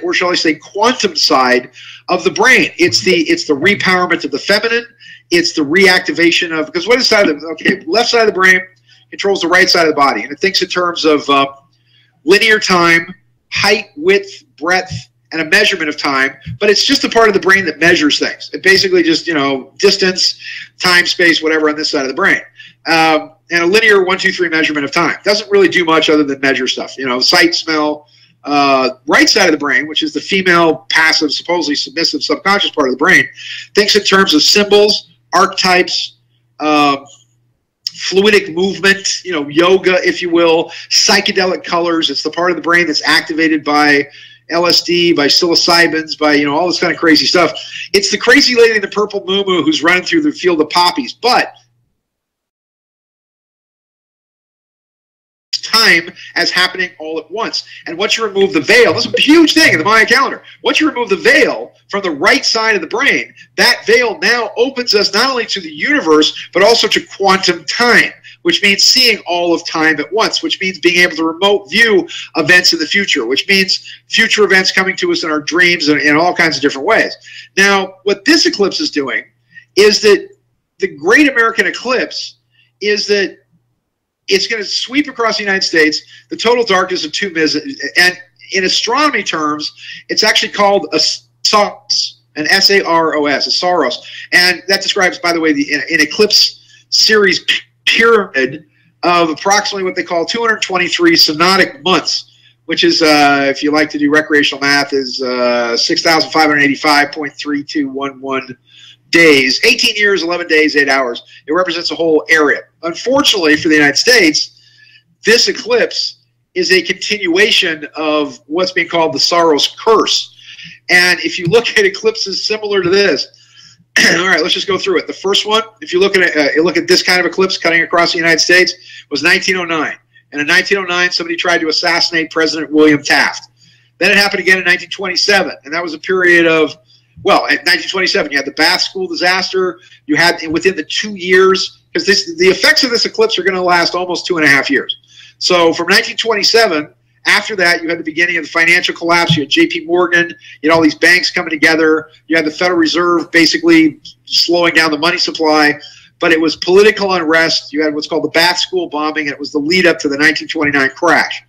or shall I say, quantum side of the brain. It's the repowerment of the feminine. It's the reactivation of, because what is side of the, left side of the brain controls the right side of the body, and it thinks in terms of linear time, height, width, breadth, and a measurement of time, but it's just a part of the brain that measures things. It basically just, distance, time, space, whatever on this side of the brain. And a linear 1, 2, 3 measurement of time. Doesn't really do much other than measure stuff. Sight, smell. Right side of the brain, which is the female, passive, supposedly submissive, subconscious part of the brain, thinks in terms of symbols, archetypes, fluidic movement, yoga, if you will, psychedelic colors. It's the part of the brain that's activated by LSD, by psilocybins, by all this kind of crazy stuff. It's the crazy lady in the purple muumuu who's running through the field of poppies. But time as happening all at once. And once you remove the veil, this is a huge thing in the Mayan calendar. Once you remove the veil from the right side of the brain, that veil now opens us not only to the universe, but also to quantum time, which means seeing all of time at once, which means being able to remote view events in the future, which means future events coming to us in our dreams and in all kinds of different ways. Now, what this eclipse is doing is that the great American eclipse is that it's going to sweep across the United States, the total darkness of 2 minutes, and in astronomy terms, it's actually called a Saros, an S-A-R-O-S, a Saros, and that describes, by the way, an eclipse series pyramid of approximately what they call 223 synodic months, which is, if you like to do recreational math, is 6,585.3211 days, 18 years, 11 days, 8 hours. It represents a whole area. Unfortunately for the United States, this eclipse is a continuation of what's being called the Saros curse. And if you look at eclipses similar to this, All right, let's just go through it. The first one, if you look at it, you look at this kind of eclipse cutting across the United States, was 1909. And in 1909, somebody tried to assassinate President William Taft. Then it happened again in 1927, and that was a period of, well, in 1927, you had the Bath School disaster. You had, within the 2 years, because the effects of this eclipse are going to last almost 2.5 years. So from 1927, after that, you had the beginning of the financial collapse. You had J.P. Morgan. You had all these banks coming together. You had the Federal Reserve basically slowing down the money supply. But it was political unrest. You had what's called the Bath School bombing, and it was the lead up to the 1929 crash.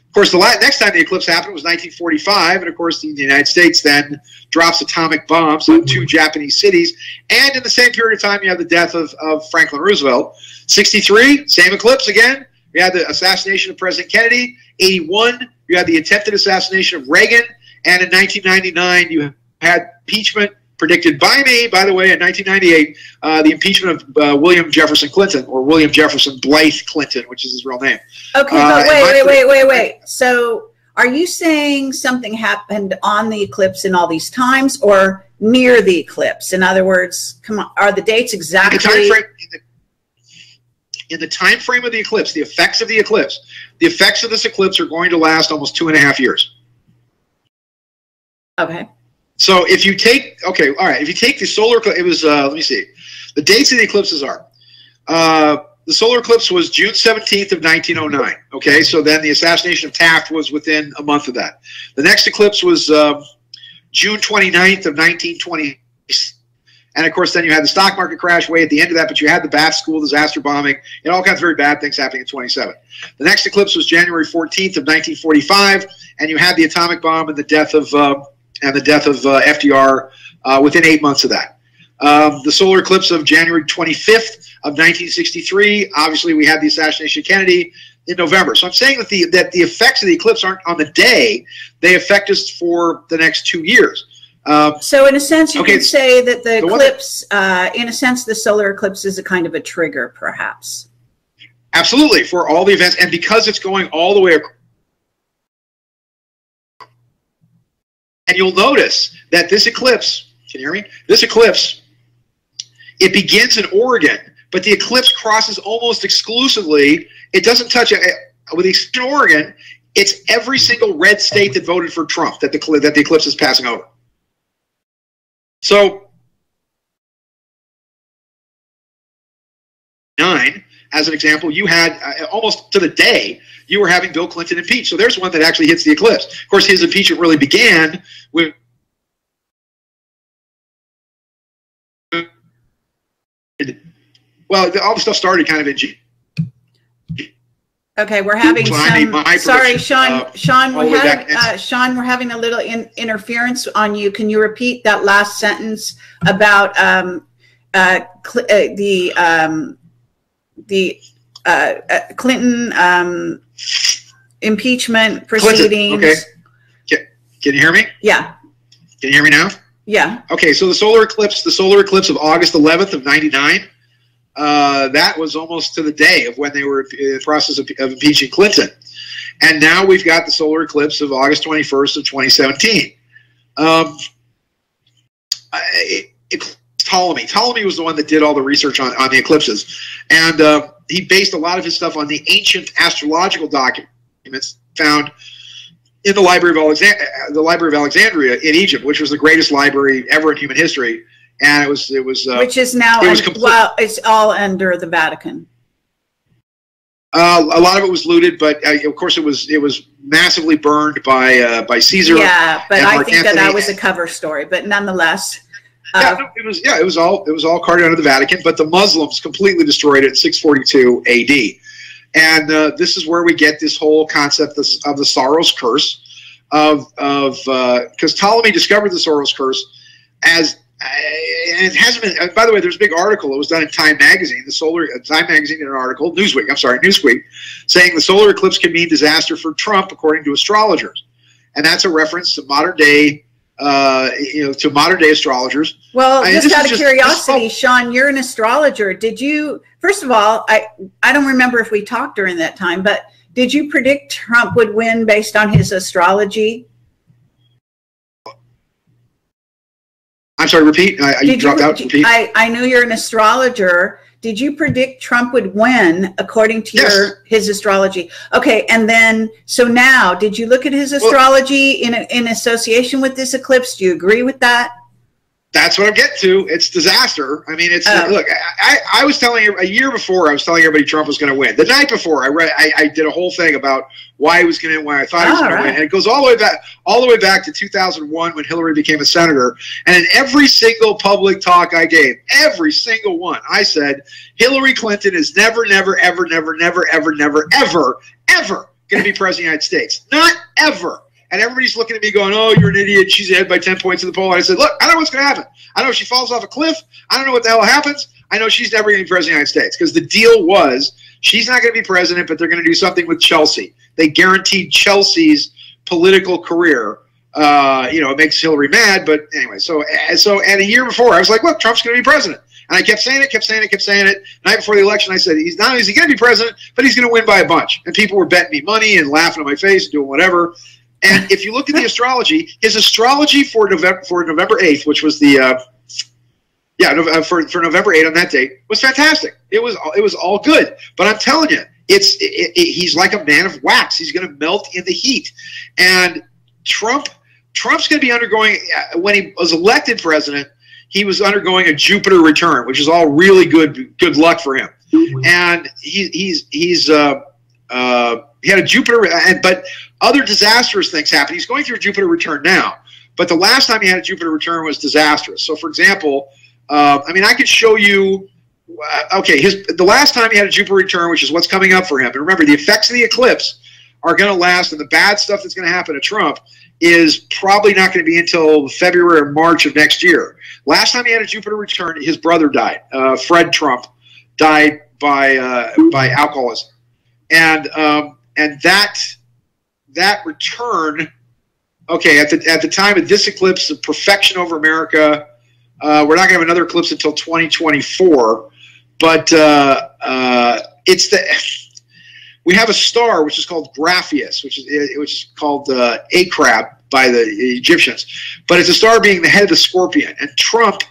Of course, the next time the eclipse happened was 1945, and of course, the United States then drops atomic bombs on 2 Japanese cities. And in the same period of time, you have the death of Franklin Roosevelt. 63, same eclipse again. You had the assassination of President Kennedy. 81, you had the attempted assassination of Reagan. And in 1999, you had impeachment predicted by me, by the way, in 1998, the impeachment of William Jefferson Clinton, or William Jefferson Blythe Clinton, which is his real name. Okay, but wait. So are you saying something happened on the eclipse in all these times or near the eclipse? In other words, come on, are the dates exactly... In the time frame of the eclipse, the effects of this eclipse are going to last almost 2.5 years. Okay. So if you take, okay, all right, if you take the solar eclipse, it was, let me see. The dates of the eclipses are, the solar eclipse was June 17th of 1909. Okay, so then the assassination of Taft was within a month of that. The next eclipse was June 29th of 1920. And of course, then you had the stock market crash way at the end of that, but you had the Bath School disaster bombing and all kinds of very bad things happening in 27. The next eclipse was January 14th of 1945, and you had the atomic bomb and the death of FDR within 8 months of that. The solar eclipse of January 25th of 1963, obviously we had the assassination of Kennedy in November. So I'm saying that the effects of the eclipse aren't on the day; they affect us for the next 2 years. So in a sense, you could say that the eclipse, in a sense, the solar eclipse is a kind of a trigger, perhaps. Absolutely, for all the events, and because it's going all the way across. And you'll notice that this eclipse, can you hear me? This eclipse, it begins in Oregon, but the eclipse crosses almost exclusively, it doesn't touch, with the exception of Oregon, it's every single red state that voted for Trump that the eclipse is passing over. So, 9, as an example, you had almost to the day, you were having Bill Clinton impeached. So there's one that actually hits the eclipse. Of course, his impeachment really began with... Well, all the stuff started kind of in June. Okay, we're having some... Sorry, Sean. Sean, we're having a little interference on you. Can you repeat that last sentence about Clinton impeachment proceedings? Clinton, okay. Can you hear me? Yeah. Can you hear me now? Yeah. Okay, so the solar eclipse of August 11th of 99. That was almost to the day of when they were in the process of impeaching Clinton. And now we've got the solar eclipse of August 21st of 2017. Ptolemy was the one that did all the research on the eclipses. And he based a lot of his stuff on the ancient astrological documents found in the Library of Alexandria in Egypt, which was the greatest library ever in human history. And it was which is now, well, it's all under the Vatican. A lot of it was looted, but of course it was massively burned by Caesar. Yeah, but I think that was a cover story. But nonetheless, it was all carted under the Vatican. But the Muslims completely destroyed it in 642 A.D. And this is where we get this whole concept of the Saros curse, because Ptolemy discovered the Saros curse as. And it hasn't been. By the way, there's a big article. It was done in Time Magazine. Time Magazine, in an article, Newsweek, saying the solar eclipse can mean disaster for Trump, according to astrologers, and that's a reference to modern day, to modern day astrologers. Well, just out of curiosity, Sean, you're an astrologer. Did you? First of all, I don't remember if we talked during that time, but did you predict Trump would win based on his astrology? I'm sorry, repeat. You dropped out. Repeat. I knew you're an astrologer. Did you predict Trump would win according to his astrology? Okay, and then, so now, did you look at his astrology in association with this eclipse? Do you agree with that? That's what I'm getting to. It's disaster. I mean, it's look. I was telling you a year before. I was telling everybody Trump was going to win. The night before, I did a whole thing about why he was going to, why I thought he was going to win, and it goes all the way back to 2001 when Hillary became a senator. And in every single public talk I gave, every single one, I said Hillary Clinton is never, never, ever, never, never, ever, never, ever, ever going to be president of the United States. Not ever. And everybody's looking at me going, oh, you're an idiot. She's ahead by 10 points in the poll. And I said, look, I don't know what's going to happen. I know if she falls off a cliff. I don't know what the hell happens. I know she's never going to be president of the United States. Because the deal was she's not going to be president, but they're going to do something with Chelsea. They guaranteed Chelsea's political career. You know, it makes Hillary mad. But anyway, so and a year before, I was like, look, Trump's going to be president. And I kept saying it, kept saying it, kept saying it. The night before the election, I said, he's not only is he going to be president, but he's going to win by a bunch. And people were betting me money and laughing in my face and doing whatever. And if you look at the astrology, his astrology for November 8th, which was the for November 8th on that date, was fantastic. It was all good. But I'm telling you, he's like a man of wax. He's going to melt in the heat. And Trump's going to be undergoing, when he was elected president, he was undergoing a Jupiter return, which is all really good luck for him. And he had a Jupiter, but other disastrous things happen. He's going through a Jupiter return now, but the last time he had a Jupiter return was disastrous. So, for example, I mean, I could show you. Okay, the last time he had a Jupiter return, which is what's coming up for him. And remember, the effects of the eclipse are going to last, and the bad stuff that's going to happen to Trump is probably not going to be until February or March of next year. Last time he had a Jupiter return, his brother died. Fred Trump died by alcoholism, and that return, okay, at the time of this eclipse, the perfection over America, we're not going to have another eclipse until 2024, but we have a star which is called Grapheus, which is called Acrab by the Egyptians, but it's a star being the head of the scorpion. And Trump,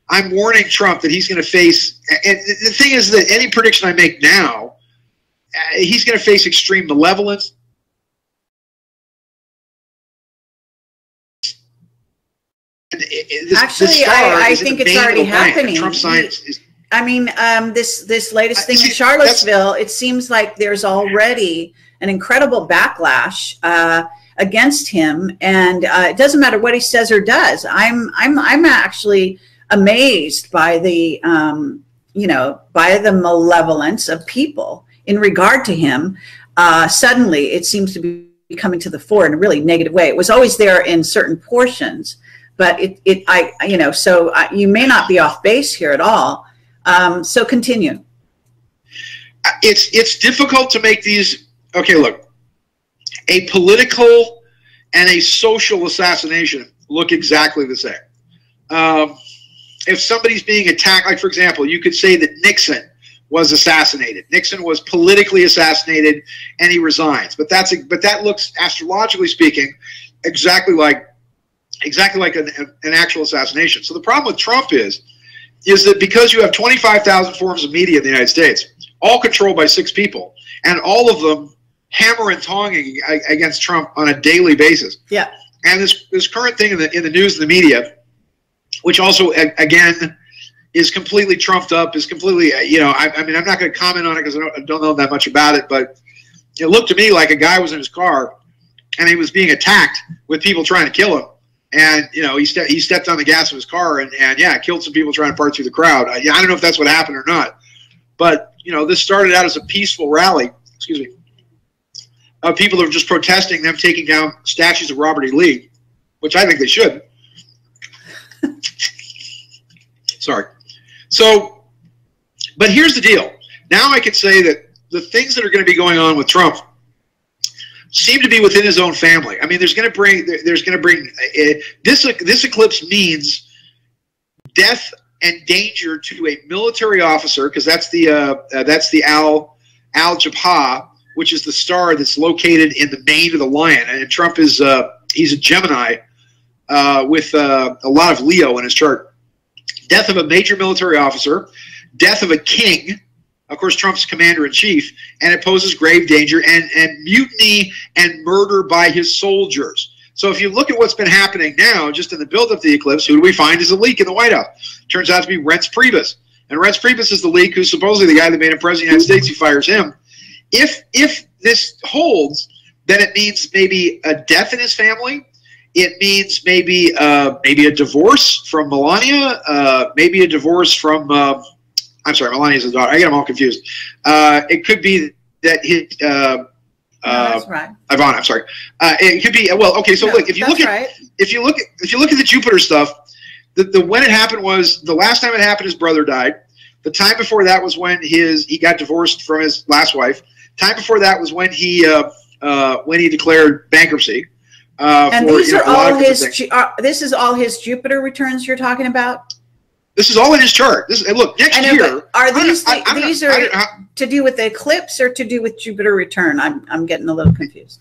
I'm warning Trump that he's going to face, and the thing is that any prediction I make now, he's going to face extreme malevolence. Actually, I think it's already happening. Trump science is. I mean, this latest thing in Charlottesville, it seems like there's already an incredible backlash against him, and it doesn't matter what he says or does. I'm actually amazed by the by the malevolence of people in regard to him. Suddenly, it seems to be coming to the fore in a really negative way. It was always there in certain portions, but you may not be off base here at all. So continue. It's difficult to make these. Okay, look, a political and a social assassination look exactly the same. If somebody's being attacked, like for example, you could say that Nixon was assassinated. Nixon was politically assassinated, and he resigns. But that looks, astrologically speaking, exactly like an actual assassination. So the problem with Trump is that because you have 25,000 forms of media in the United States, all controlled by 6 people, and all of them hammer and tonging against Trump on a daily basis. Yeah. And this current thing in the news and the media, which also again is completely trumped up, is completely I mean, I'm not going to comment on it because I don't know that much about it, but it looked to me like a guy was in his car and he was being attacked with people trying to kill him. And, he stepped on the gas of his car and yeah, killed some people trying to part through the crowd. I don't know if that's what happened or not. But, this started out as a peaceful rally, excuse me, of people that were just protesting them taking down statues of Robert E. Lee, which I think they should. Sorry. So, but here's the deal. Now I could say that the things that are going to be going on with Trump seem to be within his own family. I mean, this eclipse means death and danger to a military officer, because that's the Al-Jabha, which is the star that's located in the mane of the lion. And Trump is he's a Gemini, with a lot of Leo in his chart. Death of a major military officer, death of a king, of course Trump's commander-in-chief, and it poses grave danger, and mutiny and murder by his soldiers. So if you look at what's been happening now, just in the build-up to the eclipse, who do we find as a leak in the White House? Turns out to be Reince Priebus. And Reince Priebus is the leak who's supposedly the guy that made him president of the United States. He fires him. If this holds, then it means maybe a death in his family. It means maybe a divorce from Melania, maybe a divorce from I'm sorry, Melania's his daughter. I get them all confused. It could be that his no, that's right. Ivana, I'm sorry. It could be well. Okay, so no, look, if you look at the Jupiter stuff, the when it happened was the last time it happened, his brother died. The time before that was when he got divorced from his last wife. Time before that was when he declared bankruptcy. And these are all his. This is all his Jupiter returns you're talking about. This is all in his chart. Look, next year. Are these to do with the eclipse or to do with Jupiter return? I'm getting a little confused.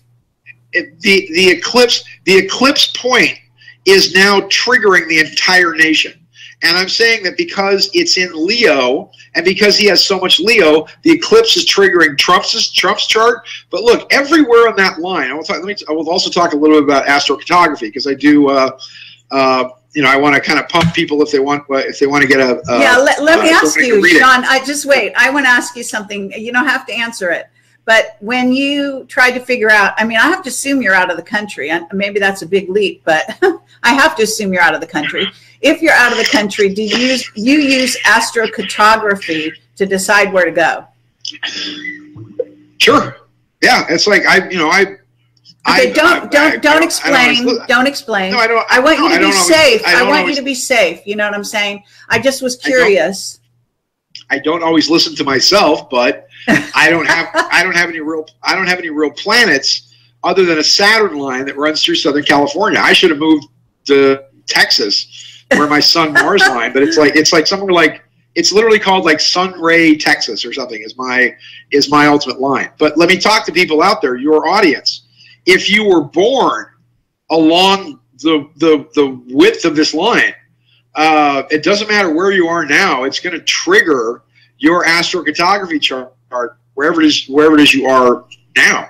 The eclipse point is now triggering the entire nation. And I'm saying that because it's in Leo and because he has so much Leo, the eclipse is triggering Trump's chart. But look, everywhere on that line, I will also talk a little bit about astrophotography because I do. I want to kind of pump people if they want to get a. Yeah, let me ask you, Sean. Wait. I want to ask you something. You don't have to answer it. But when you try to figure out, I mean, I have to assume you're out of the country. And maybe that's a big leap, but I have to assume you're out of the country. If you're out of the country, do you use astrophotography to decide where to go? Sure. Yeah, it's like Okay, don't explain. Don't explain. No, I don't. I want you to be safe. I want you to be safe. You know what I'm saying? I just was curious. I don't always listen to myself, but I don't have any real planets other than a Saturn line that runs through Southern California. I should have moved to Texas, where my Sun Mars line, but it's like somewhere like it's literally called like Sunray, Texas, or something is my ultimate line. But let me talk to people out there, your audience. If you were born along the width of this line, it doesn't matter where you are now. It's going to trigger your astrophotography chart wherever it is you are now.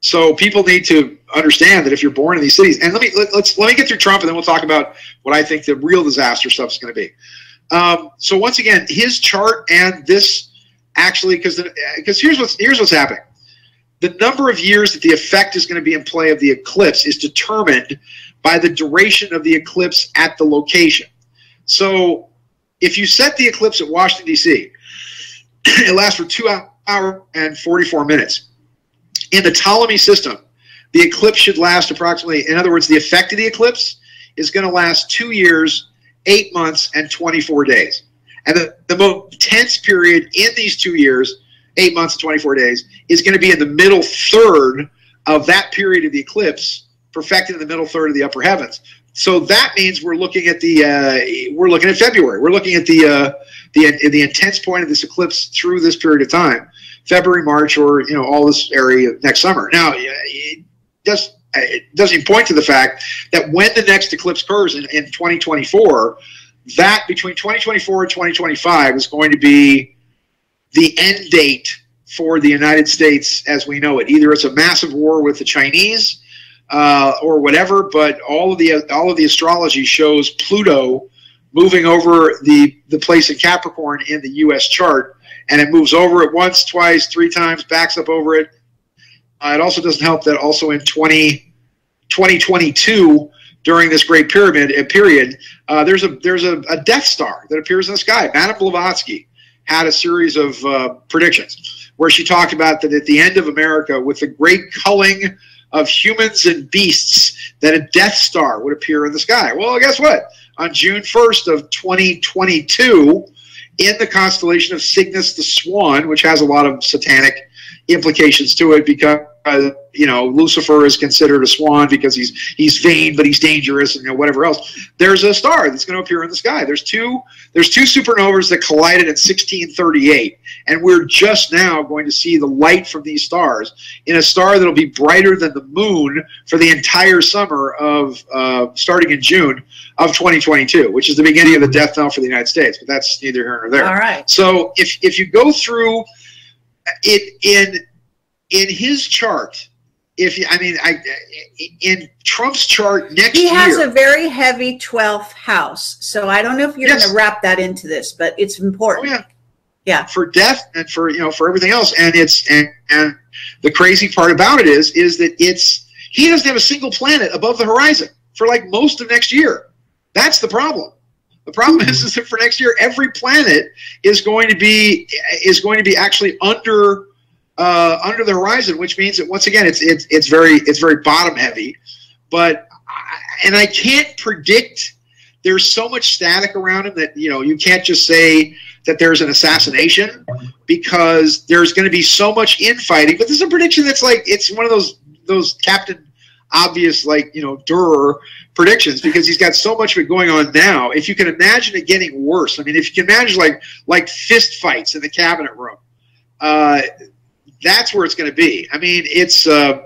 So people need to understand that if you're born in these cities, and let me get through Trump, and then we'll talk about what I think the real disaster stuff is going to be. So once again, his chart and this actually, because here's what's happening. The number of years that the effect is going to be in play of the eclipse is determined by the duration of the eclipse at the location. So if you set the eclipse at Washington, D.C., it lasts for 2 hours and 44 minutes. In the Ptolemy system, the eclipse should last approximately, in other words, the effect of the eclipse is going to last 2 years, 8 months, and 24 days. And the most tense period in these 2 years, 8 months and 24 days, is going to be in the middle third of that period of the eclipse, perfected in the middle third of the upper heavens. So that means we're looking at February. We're looking at the intense point of this eclipse through this period of time, February, March, or all this area next summer. Now, it doesn't point to the fact that when the next eclipse occurs in 2024, that between 2024 and 2025 is going to be the end date for the United States as we know it. Either it's a massive war with the Chinese or whatever, but all of the astrology shows Pluto moving over the place in Capricorn in the U.S. chart, and it moves over it once, twice, 3 times, backs up over it. It also doesn't help that also in 2022, during this Great Pyramid period, there's a Death Star that appears in the sky. Madame Blavatsky had a series of predictions where she talked about that at the end of America, with the great culling of humans and beasts, that a Death Star would appear in the sky. Well, guess what? On June 1st of 2022, in the constellation of Cygnus the Swan, which has a lot of satanic implications to it because you know, Lucifer is considered a swan because he's vain, but he's dangerous, and, you know, whatever else. There's a star that's going to appear in the sky. There's two supernovas that collided in 1638, and we're just now going to see the light from these stars in a star that'll be brighter than the moon for the entire summer of starting in June of 2022, which is the beginning of the death knell for the United States. But that's neither here nor there. All right. So if you go through it in his chart, in Trump's chart next year, he has a very heavy 12th house. So I don't know if you're going to wrap that into this, but it's important. Oh, yeah. Yeah. For death and for, you know, for everything else. And and the crazy part about it is that he doesn't have a single planet above the horizon for like most of next year. That's the problem. The problem is that for next year, every planet is going to be actually under the horizon, which means that once again it's very bottom heavy. But I can't predict. There's so much static around him that, you know, you can't just say that there's an assassination, because there's going to be so much infighting. But this is a prediction that's like, it's one of those Captain Obvious, like, you know, Durr predictions, because he's got so much of it going on now. If you can imagine it getting worse, I mean, if you can imagine like fist fights in the cabinet room, that's where it's going to be. I mean, it's and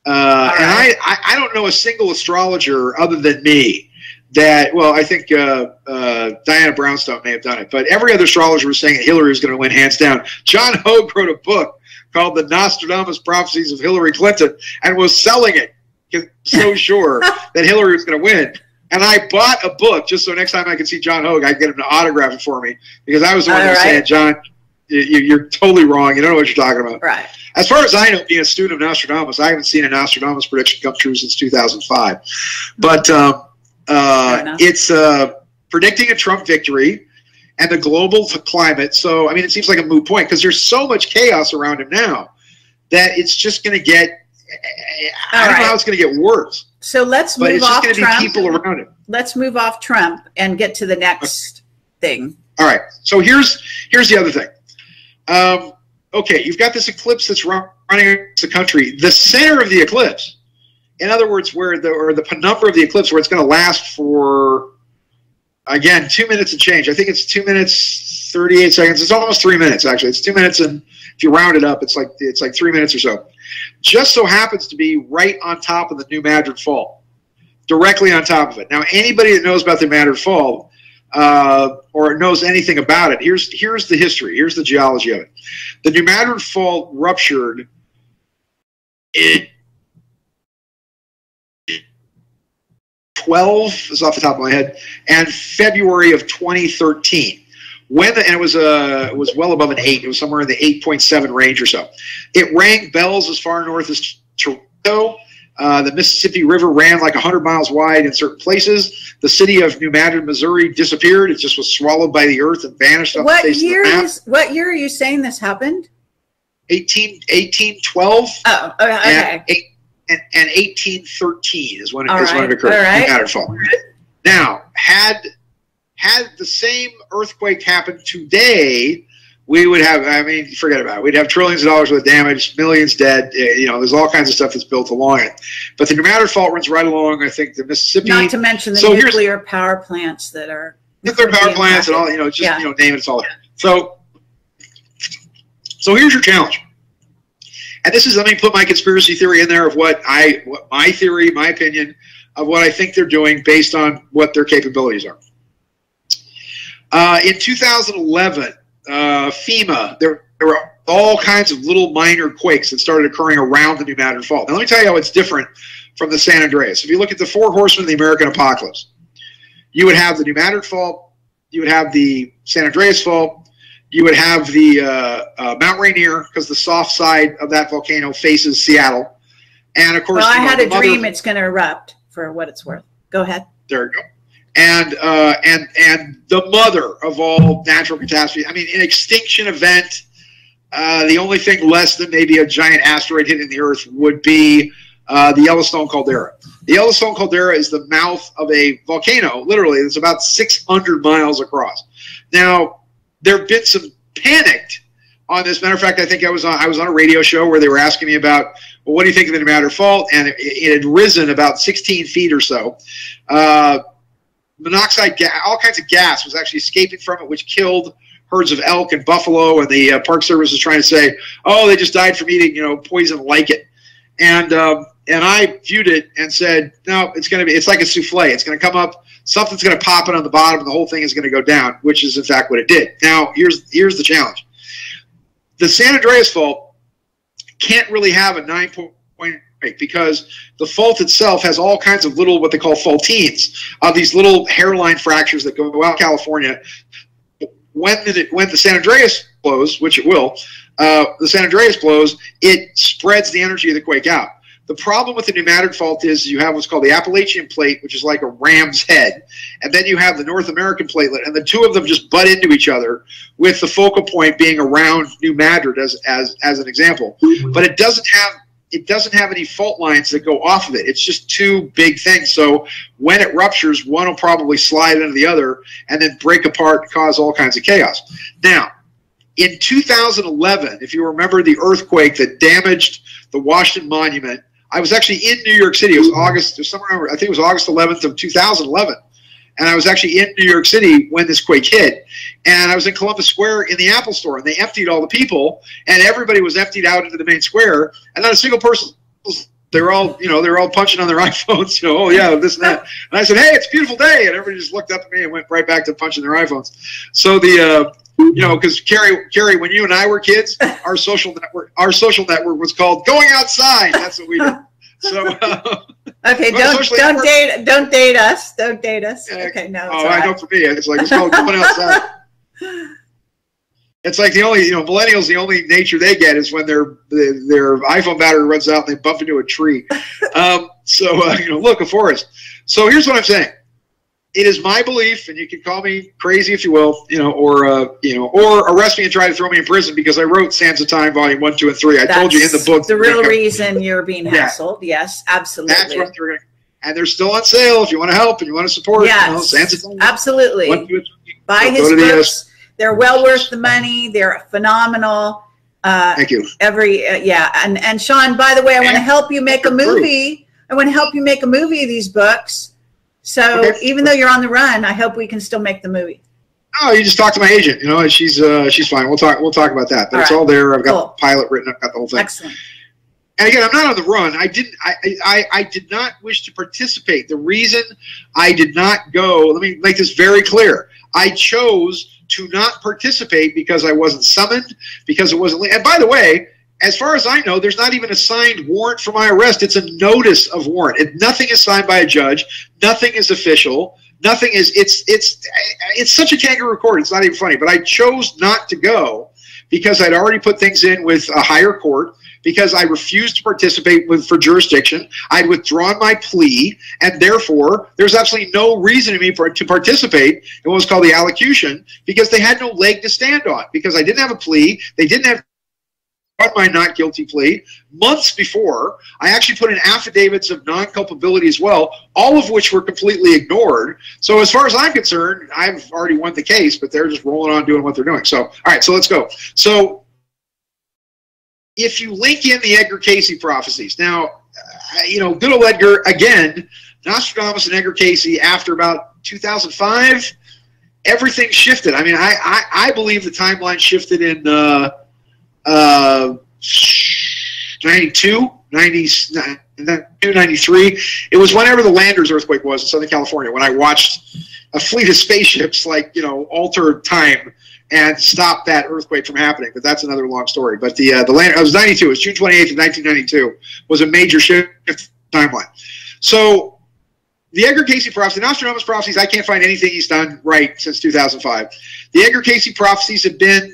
I don't know a single astrologer other than me that, well, I think Diana Brownstone may have done it, but every other astrologer was saying that Hillary was going to win hands down. John Hogue wrote a book called The Nostradamus Prophecies of Hillary Clinton and was selling it because he was so sure that Hillary was going to win. And I bought a book just so next time I could see John Hogue, I'd get him to autograph it for me, because I was the one who was saying, John, you're totally wrong. You don't know what you're talking about. Right. As far as I know, being a student of Nostradamus, I haven't seen a Nostradamus prediction come true since 2005. But it's predicting a Trump victory and the global climate. So, I mean, it seems like a moot point because there's so much chaos around him now that it's just going to get, I don't know how it's going to get worse. So let's move off Trump. But it's just going to be people around him. Let's move off Trump and get to the next thing. All right. So here's the other thing. Okay, you've got this eclipse that's running across the country. The center of the eclipse, in other words, or the penumbra of the eclipse, where it's going to last for, again, 2 minutes and change. I think it's 2 minutes 38 seconds. It's almost 3 minutes, actually. It's 2 minutes, and if you round it up, it's like 3 minutes or so. Just so happens to be right on top of the New Madrid Fault, directly on top of it. Now, anybody that knows about the Madrid Fault or knows anything about it, here's the history. Here's the geology of it. The New Madrid Fault ruptured in 12 is off the top of my head, and February of 2013. And it was well above an 8. It was somewhere in the 8.7 range or so. It rang bells as far north as Toronto. The Mississippi River ran like 100 miles wide in certain places. The city of New Madrid, Missouri disappeared. It just was swallowed by the earth and vanished off the face of the map. What year are you saying this happened? 1812. Oh, okay. And 1813 is when it occurred. New Madrid Fault. Now, had the same earthquake happened today, we would have, I mean, forget about it. We'd have trillions of dollars worth of damage, millions dead. You know, there's all kinds of stuff that's built along it. But the New Madrid Fault runs right along, I think, the Mississippi. Not to mention the nuclear power plants that are. Nuclear power plants and all, you know, just, you know, name it, it's all there. So here's your challenge. And this is, let me put my conspiracy theory in there of what my theory, my opinion of what I think they're doing based on what their capabilities are. In 2011, FEMA, there were all kinds of little minor quakes that started occurring around the New Madrid Fault. Now, let me tell you how it's different from the San Andreas. If you look at the four horsemen of the American apocalypse, you would have the New Madrid Fault, you would have the San Andreas Fault, you would have the Mount Rainier, because the soft side of that volcano faces Seattle. And, of course, well, I had a dream it's going to erupt, for what it's worth. Go ahead. There you go. And the mother of all natural catastrophes. I mean, an extinction event, the only thing less than maybe a giant asteroid hitting the Earth would be the Yellowstone caldera. The Yellowstone caldera is the mouth of a volcano, literally. It's about 600 miles across. Now, there have been some panicked on this. Matter of fact, I think I was on a radio show where they were asking me about, well, what do you think of the New Matter fault? And it had risen about 16 feet or so. Monoxide gas, all kinds of gas was actually escaping from it, which killed herds of elk and buffalo. And the Park Service was trying to say, oh, they just died from eating, poison like it. And I viewed it and said, no, it's like a souffle. It's going to come up, something's going to pop it on the bottom, and the whole thing is going to go down, which is in fact what it did. Now, here's the challenge. The San Andreas fault can't really have a 9-point rate because the fault itself has all kinds of little, what they call faultines, these little hairline fractures that go out California. When the San Andreas blows, which it will, the San Andreas blows, it spreads the energy of the quake out. The problem with the pneumatic fault is you have what's called the Appalachian plate, which is like a ram's head, and then you have the North American platelet, and the two of them just butt into each other, with the focal point being around New Madrid as an example. But it doesn't have any fault lines that go off of it. It's just two big things. So when it ruptures, one will probably slide into the other and then break apart and cause all kinds of chaos. Now, in 2011, if you remember the earthquake that damaged the Washington Monument, I was actually in New York City. It was August, somewhere, I think it was August 11th of 2011. And I was actually in New York City when this quake hit. And I was in Columbus Square in the Apple store, and they emptied all the people, and everybody was emptied out into the main square, and not a single person. They were all, they were all punching on their iPhones, oh yeah, this and that. And I said, hey, it's a beautiful day, and everybody just looked up at me and went right back to punching their iPhones. So because Carrie, when you and I were kids, our social network was called Going Outside. That's what we did. So okay, don't date us. Don't date us. Okay, no. Oh, I know for me, it's called Going Outside. It's like the only, millennials, the only nature they get is when their iPhone battery runs out and they bump into a tree. Look, a forest. So here's what I'm saying. It is my belief, and you can call me crazy if you will, or arrest me and try to throw me in prison because I wrote Sands of Time, Volume 1, 2, and 3. I told you in the book. The real reason you're being hassled. Yes, absolutely. That's what they're going to. And they're still on sale if you want to help and you want to support. Yes, Sands of Time, absolutely. 1, 2, and 3. Buy his books. They're well worth the money. They're phenomenal. Thank you. And Sean, by the way, I want to help you make a movie. I want to help you make a movie of these books. So even though you're on the run, I hope we can still make the movie. Oh, you just talk to my agent. She's fine. We'll talk about that. But it's all there. I've got the pilot written. I've got the whole thing. Excellent. And again, I'm not on the run. I did not wish to participate. The reason I did not go, let me make this very clear. I chose to not participate because I wasn't summoned, because it wasn't. And by the way, as far as I know, there's not even a signed warrant for my arrest. It's a notice of warrant. Nothing is signed by a judge. Nothing is official. Nothing is. It's such a kangaroo court. It's not even funny. But I chose not to go because I'd already put things in with a higher court, because I refused to participate for jurisdiction. I'd withdrawn my plea, and therefore there's absolutely no reason to me to participate in what was called the allocution, because they had no leg to stand on, because I didn't have a plea. They didn't have my not guilty plea. Months before, I actually put in affidavits of non-culpability as well, all of which were completely ignored. So as far as I'm concerned, I've already won the case, but they're just rolling on doing what they're doing. So, all right, so let's go. So if you link in the Edgar Cayce prophecies, now, good old Edgar, again, Nostradamus and Edgar Cayce, after about 2005, everything shifted. I mean, I believe the timeline shifted in 92, 93. It was whenever the Landers earthquake was in Southern California, when I watched a fleet of spaceships, alter time and stop that earthquake from happening. But that's another long story. But the land, it was 92. It was June 28th of 1992. Was a major shift timeline. So the Edgar Cayce prophecy, Nostradamus prophecies, I can't find anything he's done right since 2005. The Edgar Cayce prophecies have been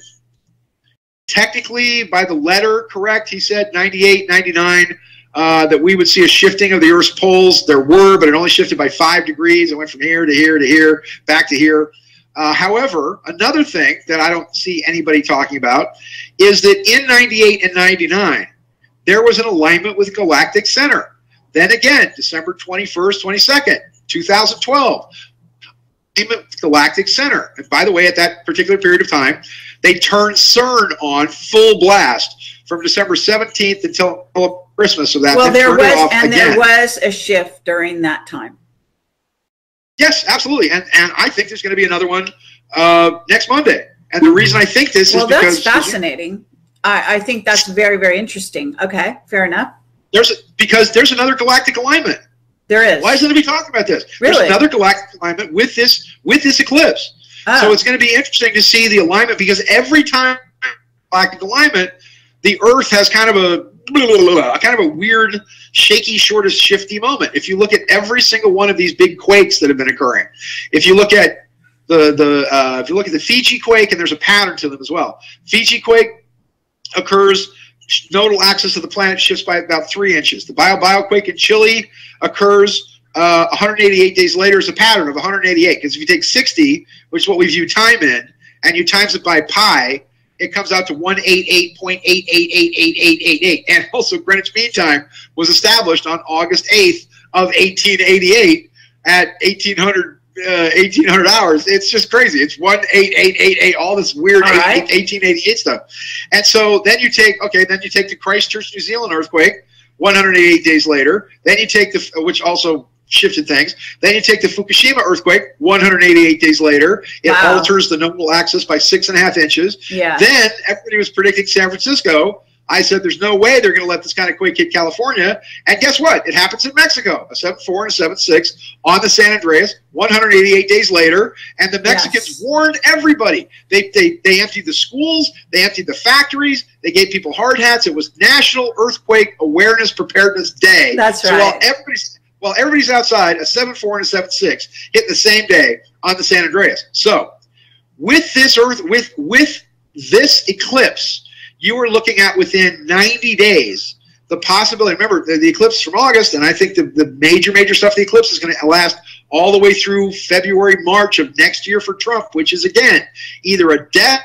technically by the letter correct. He said 98, 99, that we would see a shifting of the Earth's poles. There were, but it only shifted by 5 degrees. It went from here to here to here, back to here. However, another thing that I don't see anybody talking about is that in 98 and 99, there was an alignment with galactic center. Then again, December 21st, 22nd, 2012. galactic center. And by the way, at that particular period of time, they turned CERN on full blast from December 17th until Christmas of that. Well, there was a shift during that time. Yes, absolutely. And I think there's going to be another one next Monday. And the reason I think this is because... Well, that's fascinating. I think that's very, very interesting. Okay, fair enough. Because there's another galactic alignment. There is. Why isn't anybody talking about this? Really? There's another galactic alignment with this eclipse. Oh. So it's going to be interesting to see the alignment, because every time galactic alignment, the Earth has kind of a weird, shaky, shifty moment. If you look at every single one of these big quakes that have been occurring, if you look at the Fiji quake, and there's a pattern to them as well. Fiji quake occurs, nodal axis of the planet shifts by about 3 inches. The bioquake in Chile occurs 188 days later as a pattern of 188. Because if you take 60, which is what we view time in, and you times it by pi, it comes out to 188.888888. And also Greenwich Mean Time was established on August 8th of 1888 at 1800 hours. It's just crazy. It's 18888, all this weird 1888 stuff. And so then you take the Christchurch, New Zealand earthquake 188 days later. Then you take which also shifted things. Then you take the Fukushima earthquake 188 days later. It alters the nodal axis by 6.5 inches. Yeah. Then everybody was predicting San Francisco. I said, there's no way they're going to let this kind of quake hit California. And guess what? It happens in Mexico. A 7.4 and a 7.6 on the San Andreas 188 days later. And the Mexicans warned everybody. They emptied the schools. They emptied the factories. They gave people hard hats. It was National Earthquake Awareness Preparedness Day. That's right. So while everybody's outside, a 7.4 and a 7.6 hit the same day on the San Andreas. So with this this eclipse, you are looking at within 90 days the possibility. Remember, the eclipse from August, and I think the major stuff of the eclipse is going to last all the way through February, March of next year for Trump, which is, again, either a death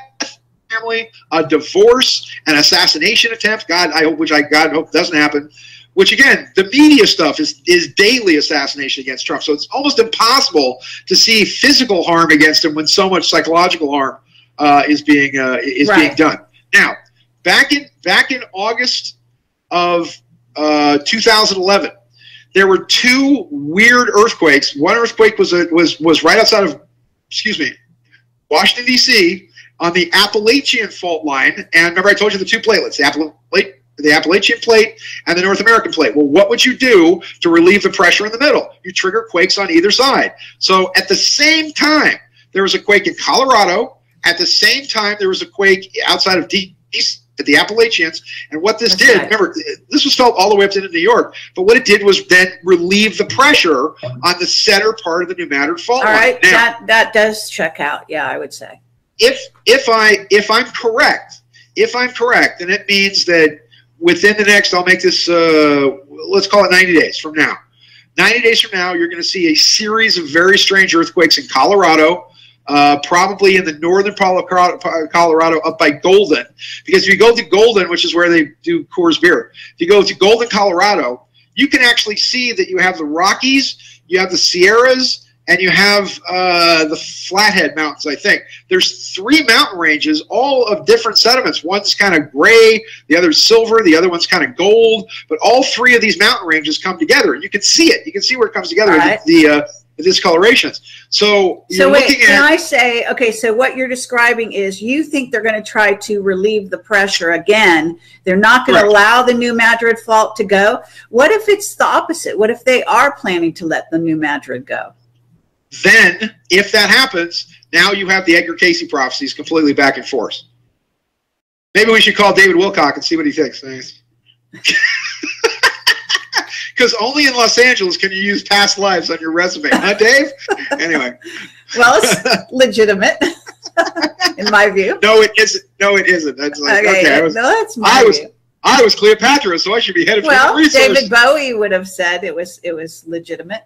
family, a divorce, an assassination attempt, God hope doesn't happen, which, again, the media stuff is daily assassination against Trump. So it's almost impossible to see physical harm against him when so much psychological harm is being done. Now, back in August of 2011, there were 2 weird earthquakes. One earthquake was right outside of, Washington D.C. on the Appalachian fault line. And remember, I told you the 2 platelets, the Appalachian plate and the North American plate. Well, what would you do to relieve the pressure in the middle? You trigger quakes on either side. So at the same time, there was a quake in Colorado. At the same time, there was a quake outside of D.C. at the Appalachians. And what this did, remember, this was felt all the way up to New York, but what it did was then relieve the pressure on the center part of the New Madrid fault line. All right, now, that does check out, yeah, I would say. If I'm correct, then it means that within the next, I'll make this, let's call it 90 days from now. 90 days from now, you're going to see a series of very strange earthquakes in Colorado, probably in the northern part of Colorado up by Golden. Because if you go to Golden, which is where they do Coors beer, if you go to Golden, Colorado, you can actually see that you have the Rockies, you have the Sierras, and you have the Flathead Mountains, I think. There's 3 mountain ranges, all of different sediments. One's kind of gray, the other's silver, the other one's kind of gold. But all 3 of these mountain ranges come together, and you can see it. You can see where it comes together with the discolorations. So wait, can I say, okay, so what you're describing is you think they're going to try to relieve the pressure again. They're not going to allow the New Madrid fault to go. What if it's the opposite? What if they are planning to let the New Madrid go? Then, if that happens, now you have the Edgar Casey prophecies completely back and forth. Maybe we should call David Wilcock and see what he thinks. Because only in Los Angeles can you use past lives on your resume, huh, Dave? Anyway. Well, it's legitimate, in my view. No, it isn't. No, it isn't. That's like, okay, that's my view. I was Cleopatra, so I should be headed for the resource. David Bowie would have said it was legitimate.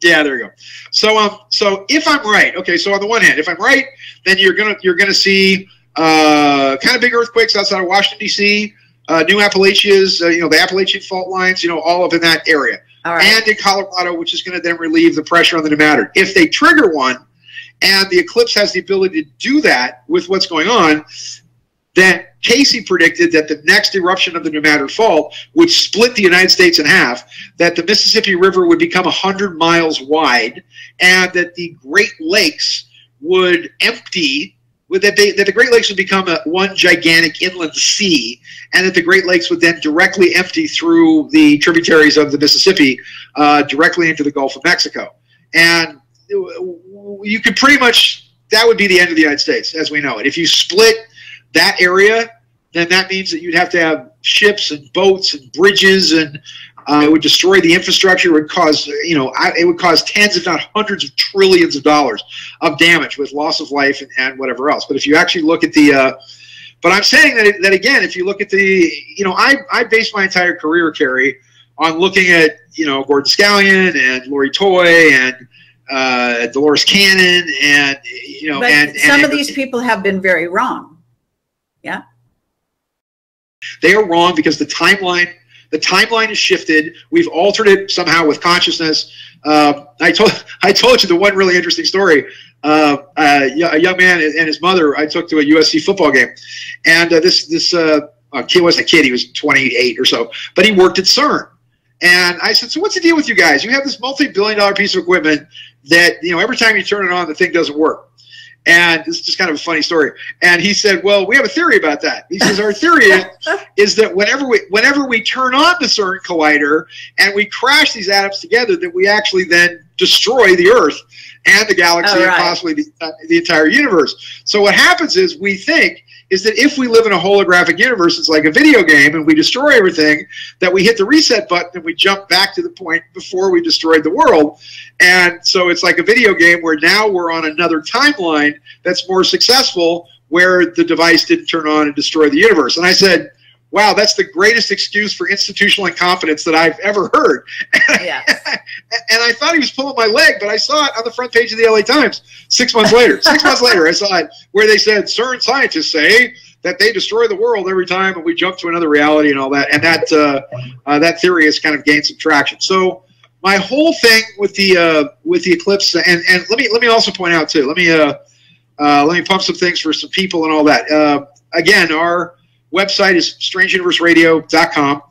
Yeah, there you go. So if I'm right, okay. So on the one hand, if I'm right, then you're gonna see kind of big earthquakes outside of Washington D.C., New Appalachias, the Appalachian fault lines, all up in that area, and in Colorado, which is going to then relieve the pressure on the New Madrid. If they trigger one, and the eclipse has the ability to do that with what's going on, then Casey predicted that the next eruption of the New Matter Fault would split the United States in half, that the Mississippi River would become 100 miles wide, and that the Great Lakes would empty, that the Great Lakes would become one gigantic inland sea, and that the Great Lakes would then directly empty through the tributaries of the Mississippi directly into the Gulf of Mexico. And you could pretty much, that would be the end of the United States as we know it. If you split that area, then that means that you'd have to have ships and boats and bridges, and it would destroy the infrastructure. It would cause, it would cause tens, if not hundreds of trillions of dollars of damage with loss of life and whatever else. But if you actually look at the, but I'm saying that again, if you look at the, I based my entire career, Carrie, on looking at, Gordon Scallion and Lori Toy and Dolores Cannon and, But some of these people have been very wrong. Yeah. They are wrong because the timeline is shifted. We've altered it somehow with consciousness. I told you the one really interesting story. A young man and his mother I took to a USC football game, and this kid wasn't a kid. He was 28 or so, but he worked at CERN. And I said, so what's the deal with you guys? You have this multi-billion-dollar piece of equipment that every time you turn it on, the thing doesn't work. And this is just kind of a funny story. And he said, well, we have a theory about that. He says, our theory is that whenever we turn on the CERN collider and we crash these atoms together, that we actually then destroy the Earth and the galaxy and possibly the entire universe. So what happens is we think is that if we live in a holographic universe, it's like a video game, and we destroy everything, that we hit the reset button and we jump back to the point before we destroyed the world. And so it's like a video game where now we're on another timeline that's more successful, where the device didn't turn on and destroy the universe. And I said, wow, that's the greatest excuse for institutional incompetence that I've ever heard. Yes. And I thought he was pulling my leg, but I saw it on the front page of the LA Times 6 months later. 6 months later, I saw it where they said, CERN scientists say that they destroy the world every time and we jump to another reality and all that. And that theory has kind of gained some traction. So my whole thing with the eclipse, and let me also point out too, let me pump some things for some people and all that. Again, our website is strangeuniverseradio.com.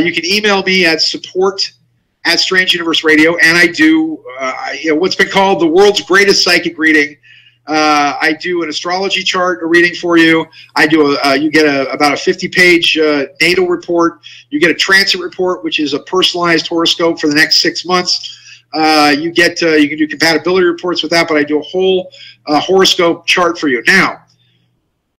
You can email me at support@strangeuniverseradio, and I do what's been called the world's greatest psychic reading. I do an astrology chart, a reading for you. I do you get about a 50-page natal report. You get a transit report, which is a personalized horoscope for the next 6 months. You can do compatibility reports with that, but I do a whole horoscope chart for you. Now,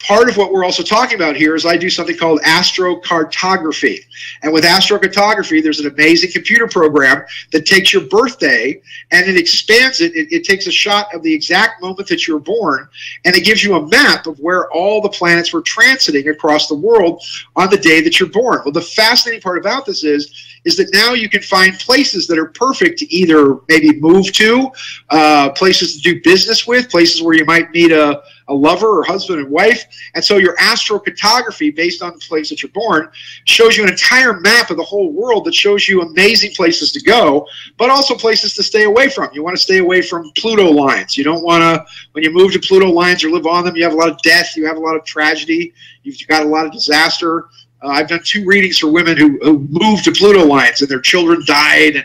part of what we're also talking about here is I do something called astrocartography. And with astrocartography, there's an amazing computer program that takes your birthday and it expands it. It takes a shot of the exact moment that you were born, and it gives you a map of where all the planets were transiting across the world on the day that you're born. Well, the fascinating part about this is that now you can find places that are perfect to either maybe move to, places to do business with, places where you might meet a lover or husband and wife. And so your astrocartography, based on the place that you're born, shows you an entire map of the whole world that shows you amazing places to go, but also places to stay away from. You want to stay away from Pluto lines. You don't want to, when you move to Pluto lines or live on them, you have a lot of death, you have a lot of tragedy, you've got a lot of disaster. I've done 2 readings for women who moved to Pluto lines and their children died and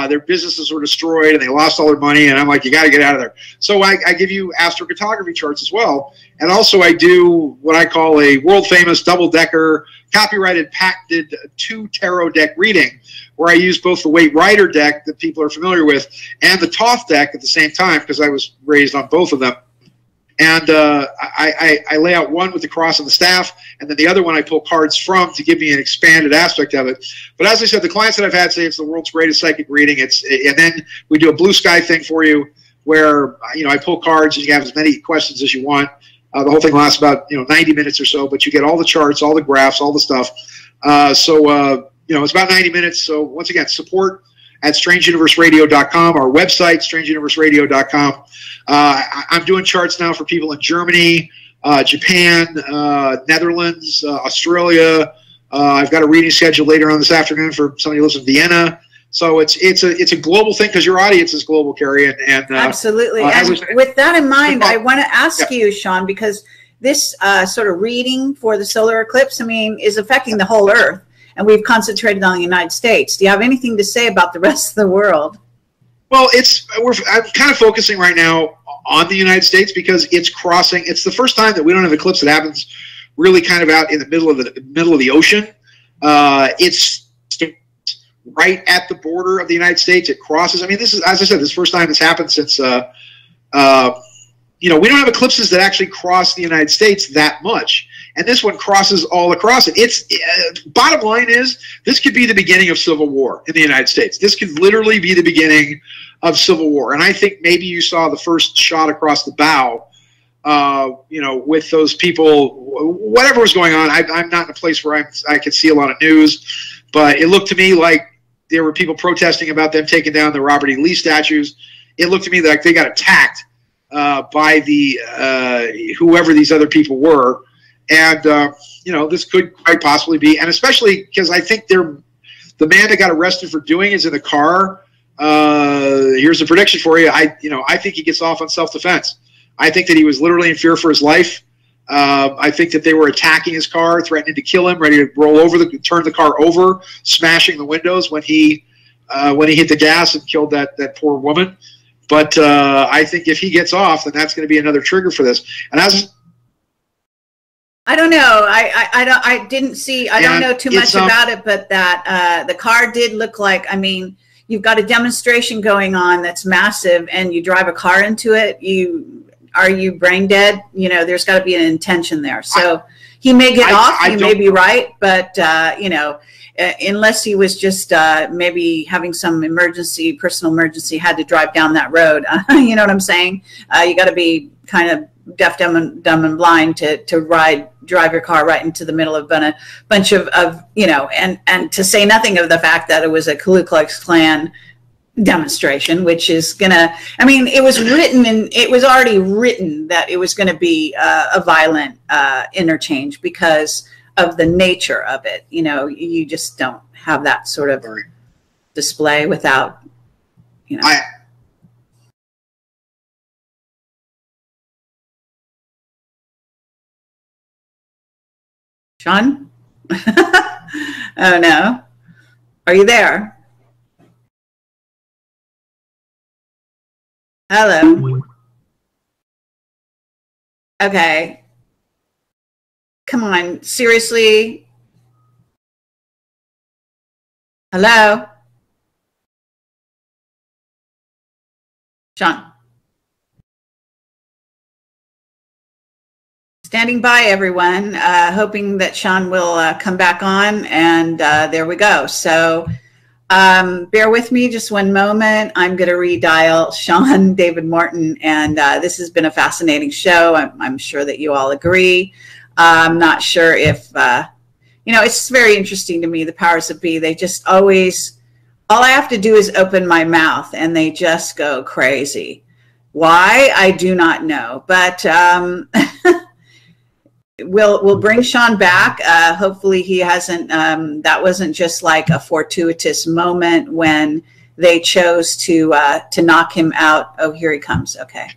their businesses were destroyed and they lost all their money, and I'm like, you got to get out of there. So I give you astrocartography charts as well, and also I do what I call a world-famous double-decker, copyrighted, patented 2 tarot deck reading, where I use both the Waite Rider deck that people are familiar with and the Thoth deck at the same time, because I was raised on both of them. And I lay out one with the cross and the staff, and then the other one I pull cards from to give me an expanded aspect of it. But as I said, the clients that I've had say it's the world's greatest psychic reading. And then we do a blue sky thing for you where I pull cards and you have as many questions as you want. The whole thing lasts about 90 minutes or so, but you get all the charts, all the graphs, all the stuff. It's about 90 minutes. So once again, support@strangeuniverseradio.com, our website, strangeuniverseradio.com. I'm doing charts now for people in Germany, Japan, Netherlands, Australia. I've got a reading scheduled later on this afternoon for somebody who lives in Vienna. So it's a global thing because your audience is global, Carrie. And absolutely. And with that in mind, I want to ask you, Sean, because this sort of reading for the solar eclipse, I mean, is affecting the whole Earth, and we've concentrated on the United States. Do you have anything to say about the rest of the world? Well, I'm kind of focusing right now on the United States because it's crossing. It's the first time that we don't have eclipse that happens really kind of out in the middle of the ocean. It's right at the border of the United States. It crosses. I mean, this is, as I said, this is the first time it's happened since, you know, we don't have eclipses that actually cross the United States that much. And this one crosses all across it. It's bottom line is this could be the beginning of civil war in the United States. This could literally be the beginning of civil war. And I think maybe you saw the first shot across the bow, you know, with those people, whatever was going on. I'm not in a place where I could see a lot of news, but it looked to me like there were people protesting about them taking down the Robert E. Lee statues. It looked to me like they got attacked by the whoever these other people were. And, you know, this could quite possibly be, and especially because I think the man that got arrested for doing is in the car. Here's a prediction for you. I think he gets off on self-defense. I think that he was literally in fear for his life. I think that they were attacking his car, threatening to kill him, ready to roll over turn the car over, smashing the windows when he hit the gas and killed that poor woman. But I think if he gets off, then that's going to be another trigger for this. And I don't know. I didn't see. I don't know too much about it, but that the car did look like. I mean, you've got a demonstration going on that's massive, and you drive a car into it. Are you brain dead? You know, there's got to be an intention there. So he may get off. He may be right, but you know, unless he was just maybe having some personal emergency, had to drive down that road. You know what I'm saying? You got to be kind of deaf, dumb, and blind to drive your car right into the middle of a bunch of you know, and to say nothing of the fact that it was a Ku Klux Klan demonstration, which is gonna, I mean, it was already written that it was gonna be a violent interchange because of the nature of it. You know, you just don't have that sort of display without, you know. Sean? Oh no. Are you there? Hello. Okay. Come on, seriously? Hello? Sean? Standing by, everyone, hoping that Sean will come back on, and there we go. So bear with me just one moment. I'm going to redial Sean David Morton, and this has been a fascinating show. I'm sure that you all agree. I'm not sure if, you know, it's very interesting to me, the powers that be. They just always, all I have to do is open my mouth, and they just go crazy. Why? I do not know, but we'll bring Sean back. Hopefully he hasn't, that wasn't just like a fortuitous moment when they chose to knock him out. Oh, here he comes. Okay.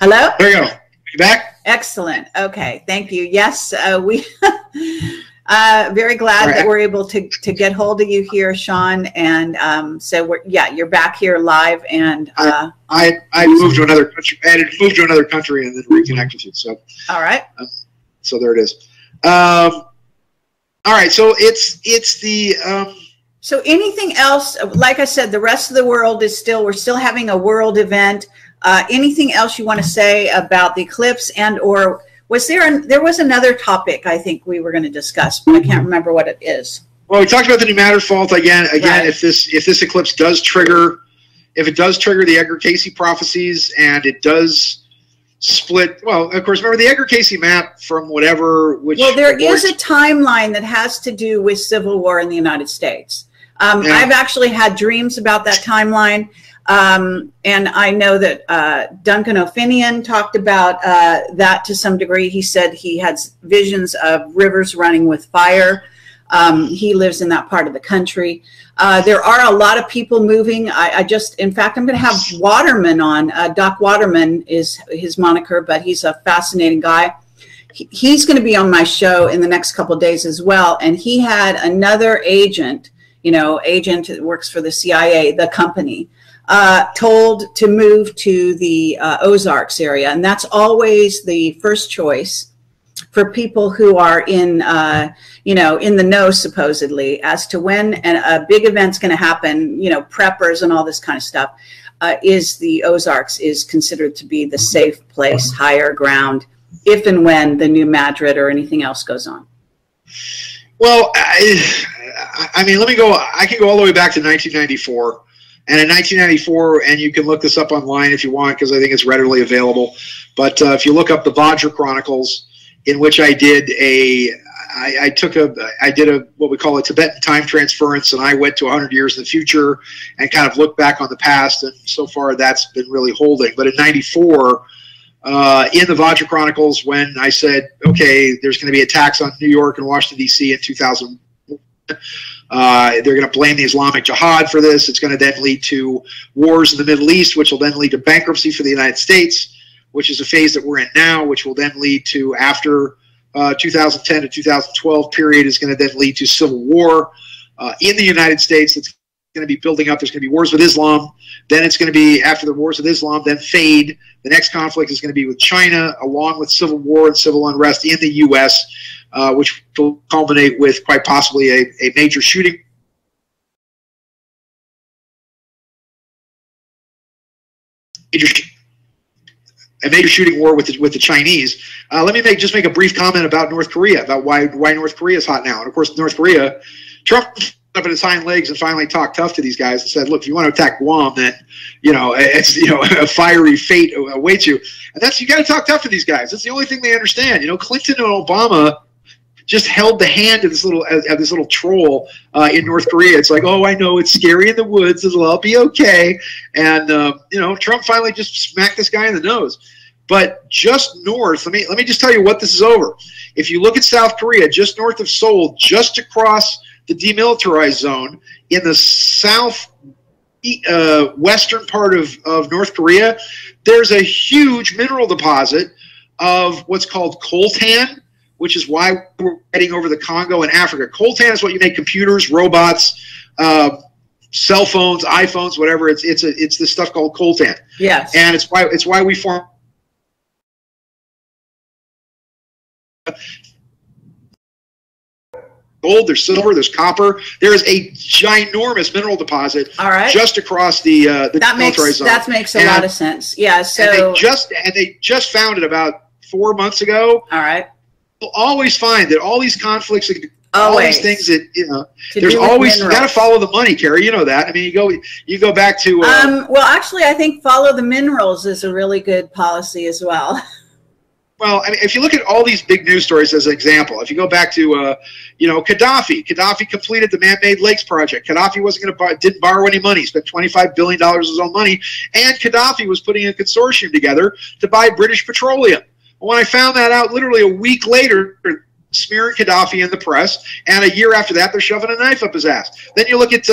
Hello? There you go. You back? Excellent. Okay. Thank you. Yes, we very glad that we're able to get hold of you here, Sean. And so you're back here live. And I moved to another country. I had to move to another country and then reconnect with you. So all right. So there it is. All right. So it's the. So anything else? Like I said, the rest of the world is still. We're still having a world event. Anything else you want to say about the eclipse, and or was there was another topic I think we were going to discuss, but I can't remember what it is. Well, we talked about the new matter fault again. Right. If this eclipse does trigger, the Edgar Cayce prophecies, and it does split. Well, of course, remember the Edgar Cayce map from whatever. Well, there is a timeline that has to do with civil war in the United States. I've actually had dreams about that timeline. And I know that Duncan O'Finian talked about that to some degree. He said he had visions of rivers running with fire. He lives in that part of the country. There are a lot of people moving. In fact, I'm going to have Waterman on. Doc Waterman is his moniker, but he's a fascinating guy. He's going to be on my show in the next couple of days as well. And he had another agent, agent that works for the CIA, the company, told to move to the Ozarks area. And that's always the first choice for people who are in, in the know, supposedly, as to when a big event's going to happen, preppers and all this kind of stuff, is the Ozarks is considered to be the safe place, higher ground, if and when the new Madrid or anything else goes on. Well, I mean, I can go all the way back to 1994. And in 1994, and you can look this up online if you want, because I think it's readily available. But if you look up the Vajra Chronicles, in which I did what we call a Tibetan time transference, and I went to 100 years in the future and kind of looked back on the past, and so far that's been really holding. But in 94, in the Vajra Chronicles, when I said, okay, there's going to be attacks on New York and Washington, D.C. in 2000, they're going to blame the Islamic Jihad for this. It's going to then lead to wars in the Middle East, which will then lead to bankruptcy for the United States, which is a phase that we're in now, which will then lead to, after 2010 to 2012 period, is going to then lead to civil war in the United States. It's going to be building up. There's going to be wars with Islam. Then it's going to be, after the wars with Islam, then fade. The next conflict is going to be with China, along with civil war and civil unrest in the U.S., which will culminate with quite possibly a major shooting. A major shooting war with the Chinese. Let me just make a brief comment about North Korea, about why North Korea is hot now. And of course, North Korea, Trump up in his hind legs and finally talked tough to these guys and said, look, if you want to attack Guam, then it's a fiery fate awaits you. And you got to talk tough to these guys. That's the only thing they understand. Clinton and Obama just held the hand of this little troll in North Korea. It's like, oh, I know it's scary in the woods. It'll all be okay. And Trump finally just smacked this guy in the nose. But just north, let me just tell you what this is over. If you look at South Korea, just north of Seoul, just across the demilitarized zone, in the western part of North Korea, there's a huge mineral deposit of what's called coltan, which is why we're heading over the Congo and Africa. Coltan is what you make computers, robots, cell phones, iPhones, whatever. It's this stuff called coltan. Yes. And it's why we form gold, there's silver, there's copper. There is a ginormous mineral deposit just across the demilitarized zone. That makes a lot of sense. Yeah. So they just found it about 4 months ago. All right. You'll always find that all these conflicts, all these things that there's always, you got to follow the money, Carrie. You know that. I mean, you go back to. Well, actually, I think follow the minerals is a really good policy as well. Well, I mean, if you look at all these big news stories as an example, if you go back to, Gaddafi completed the man-made lakes project. Gaddafi didn't borrow any money, spent $25 billion of his own money, and Gaddafi was putting a consortium together to buy British petroleum. When I found that out literally a week later, smearing Gaddafi in the press, and a year after that, they're shoving a knife up his ass. Then you look at,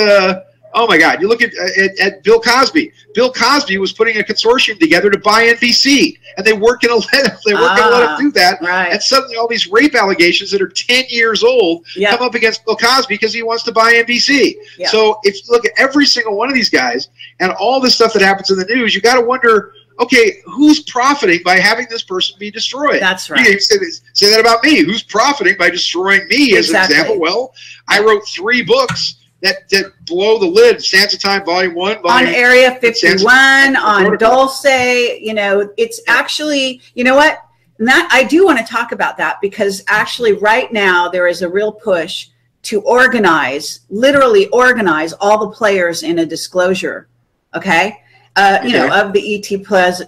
oh my God, you look at Bill Cosby. Bill Cosby was putting a consortium together to buy NBC, and they weren't going to let him do that. Right. And suddenly all these rape allegations that are 10 years old come up against Bill Cosby because he wants to buy NBC. Yep. So if you look at every single one of these guys and all the stuff that happens in the news, you got to wonder, okay, who's profiting by having this person be destroyed? That's right. You say that about me. Who's profiting by destroying me as an example? Well, I wrote 3 books that blow the lid. Sands of Time, Volume 1. On Area 51, on Dulce. It's actually, you know what? And that, I do want to talk about that, because actually right now there is a real push to organize, literally organize all the players in a disclosure, okay? Of the ET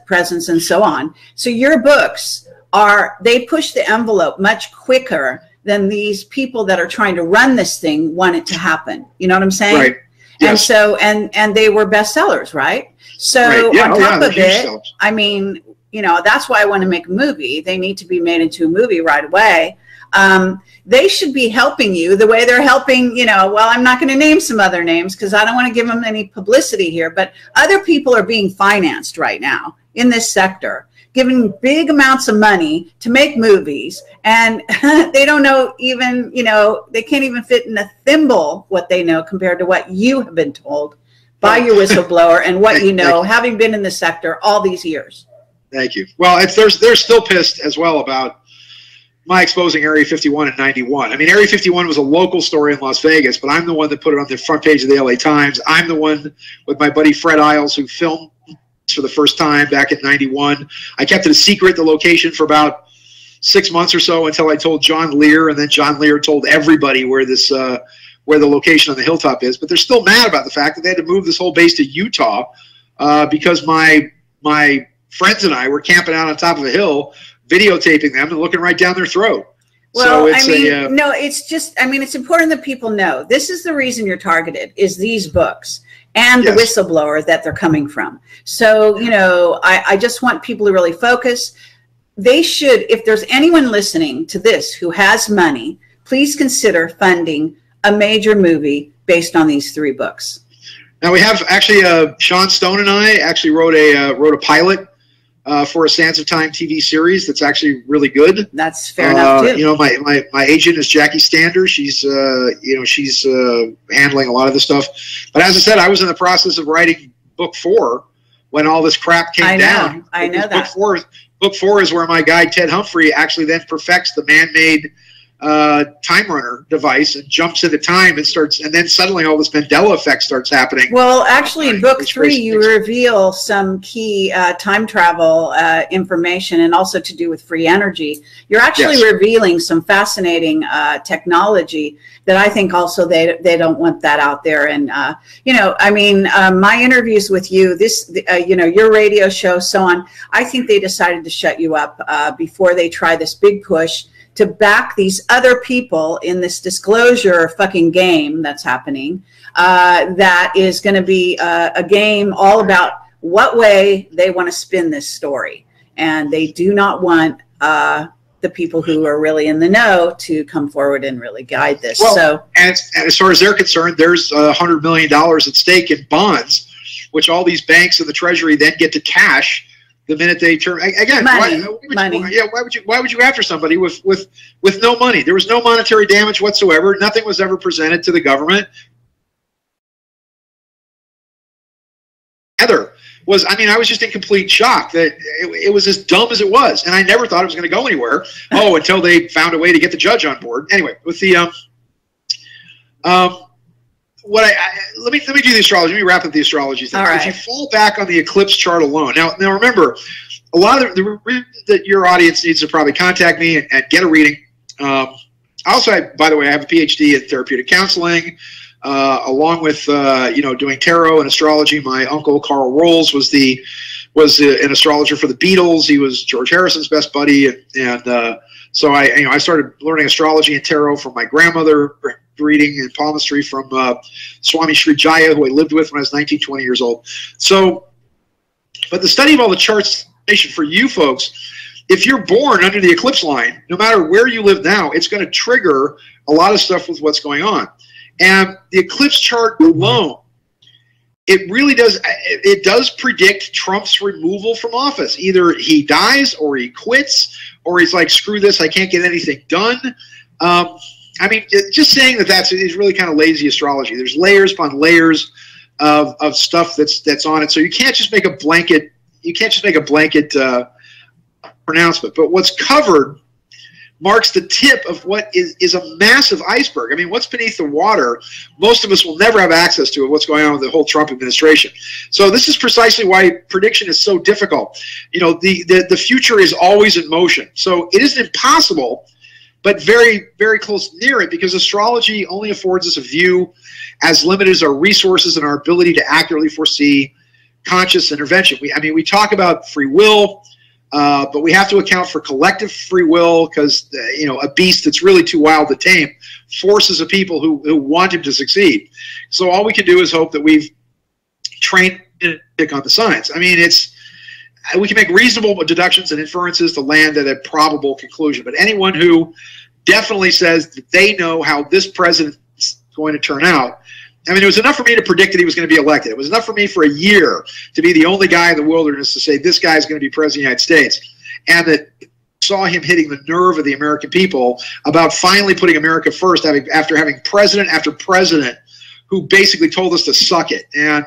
presence and so on. So your books they push the envelope much quicker than these people that are trying to run this thing want it to happen. You know what I'm saying? Right. And so, and they were bestsellers, right? So on top of it, I mean, you know, that's why I want to make a movie. They need to be made into a movie right away. They should be helping you the way they're helping, you know, well, I'm not going to name some other names because I don't want to give them any publicity here, but other people are being financed right now in this sector, giving big amounts of money to make movies, and they don't know even, you know, they can't even fit in a thimble what they know compared to what you have been told by your whistleblower and what you know, having been in the sector all these years. Thank you. Well, they're still pissed as well about my exposing Area 51 in '91. I mean, Area 51 was a local story in Las Vegas, but I'm the one that put it on the front page of the LA Times. I'm the one with my buddy Fred Isles who filmed for the first time back in '91. I kept it a secret, the location, for about 6 months or so until I told John Lear, and then John Lear told everybody where this where the location on the hilltop is. But they're still mad about the fact that they had to move this whole base to Utah because my friends and I were camping out on top of a hill, videotaping them and looking right down their throat. Well, so it's, I mean, no, it's just, I mean, it's important that people know this is the reason you're targeted, is these books and the whistleblower that they're coming from. So, you know, I just want people to really focus. They should, if there's anyone listening to this who has money, please consider funding a major movie based on these 3 books. Now we have actually, Sean Stone and I actually wrote a pilot for a Sands of Time TV series that's actually really good. That's fair enough too. You know, my agent is Jackie Stander. She's you know, she's handling a lot of this stuff. But as I said, I was in the process of writing book 4 when all this crap came down. I know that. Book 4 is where my guy Ted Humphrey actually then perfects the man-made time runner device and jumps into time and starts, and then suddenly all this Mandela effect starts happening. Well, actually in book 3 you reveal some key time travel information, and also to do with free energy. You're actually revealing some fascinating technology that I think also they don't want that out there. And you know, I mean, my interviews with you, you know, your radio show, so on, I think they decided to shut you up before they try this big push to back these other people in this disclosure fucking game that's happening, that is going to be a game all about what way they want to spin this story. And they do not want the people who are really in the know to come forward and really guide this. Well, so, and as far as they're concerned, there's $100 million at stake in bonds, which all these banks and the Treasury then get to cash the minute they turn again. Why would you after somebody with no money? There was no monetary damage whatsoever. Nothing was ever presented to the government. Heather was, I mean, I was just in complete shock that it was as dumb as it was, and I never thought it was going to go anywhere. Oh, until they found a way to get the judge on board. Anyway, with the let me do the astrology. Let me wrap up the astrology thing. Right. If you fall back on the eclipse chart alone, now remember, a lot of that your audience needs to probably contact me and get a reading. Also, by the way, I have a PhD in therapeutic counseling, along with you know, doing tarot and astrology. My uncle Carl Rolls was an astrologer for the Beatles. He was George Harrison's best buddy, and so I started learning astrology and tarot from my grandmother, reading and palmistry from Swami Sri Jaya, who I lived with when I was 19, 20 years old. So, but the study of all the charts for you folks, if you're born under the eclipse line, no matter where you live now, it's going to trigger a lot of stuff with what's going on. And the eclipse chart alone, it really does, it does predict Trump's removal from office. Either he dies or he quits, or he's like, screw this, I can't get anything done. I mean, just saying that is really kind of lazy astrology. There's layers upon layers of stuff that's on it. So you can't just make a blanket. You can't just make a blanket pronouncement. But what's covered marks the tip of what is a massive iceberg. I mean, what's beneath the water, most of us will never have access to what's going on with the whole Trump administration. So this is precisely why prediction is so difficult. You know, the future is always in motion. So it isn't impossible, but very, very close near it, because astrology only affords us a view as limited as our resources and our ability to accurately foresee conscious intervention. I mean, we talk about free will. But we have to account for collective free will, because you know, a beast that's really too wild to tame forces a people who want him to succeed. So all we can do is hope that we've trained to pick on the signs. I mean, we can make reasonable deductions and inferences to land at a probable conclusion. But anyone who definitely says that they know how this president is going to turn out. I mean, it was enough for me to predict that he was going to be elected. It was enough for me for a year to be the only guy in the wilderness to say this guy is going to be president of the United States. And that saw him hitting the nerve of the American people about finally putting America first, after having president after president who basically told us to suck it. And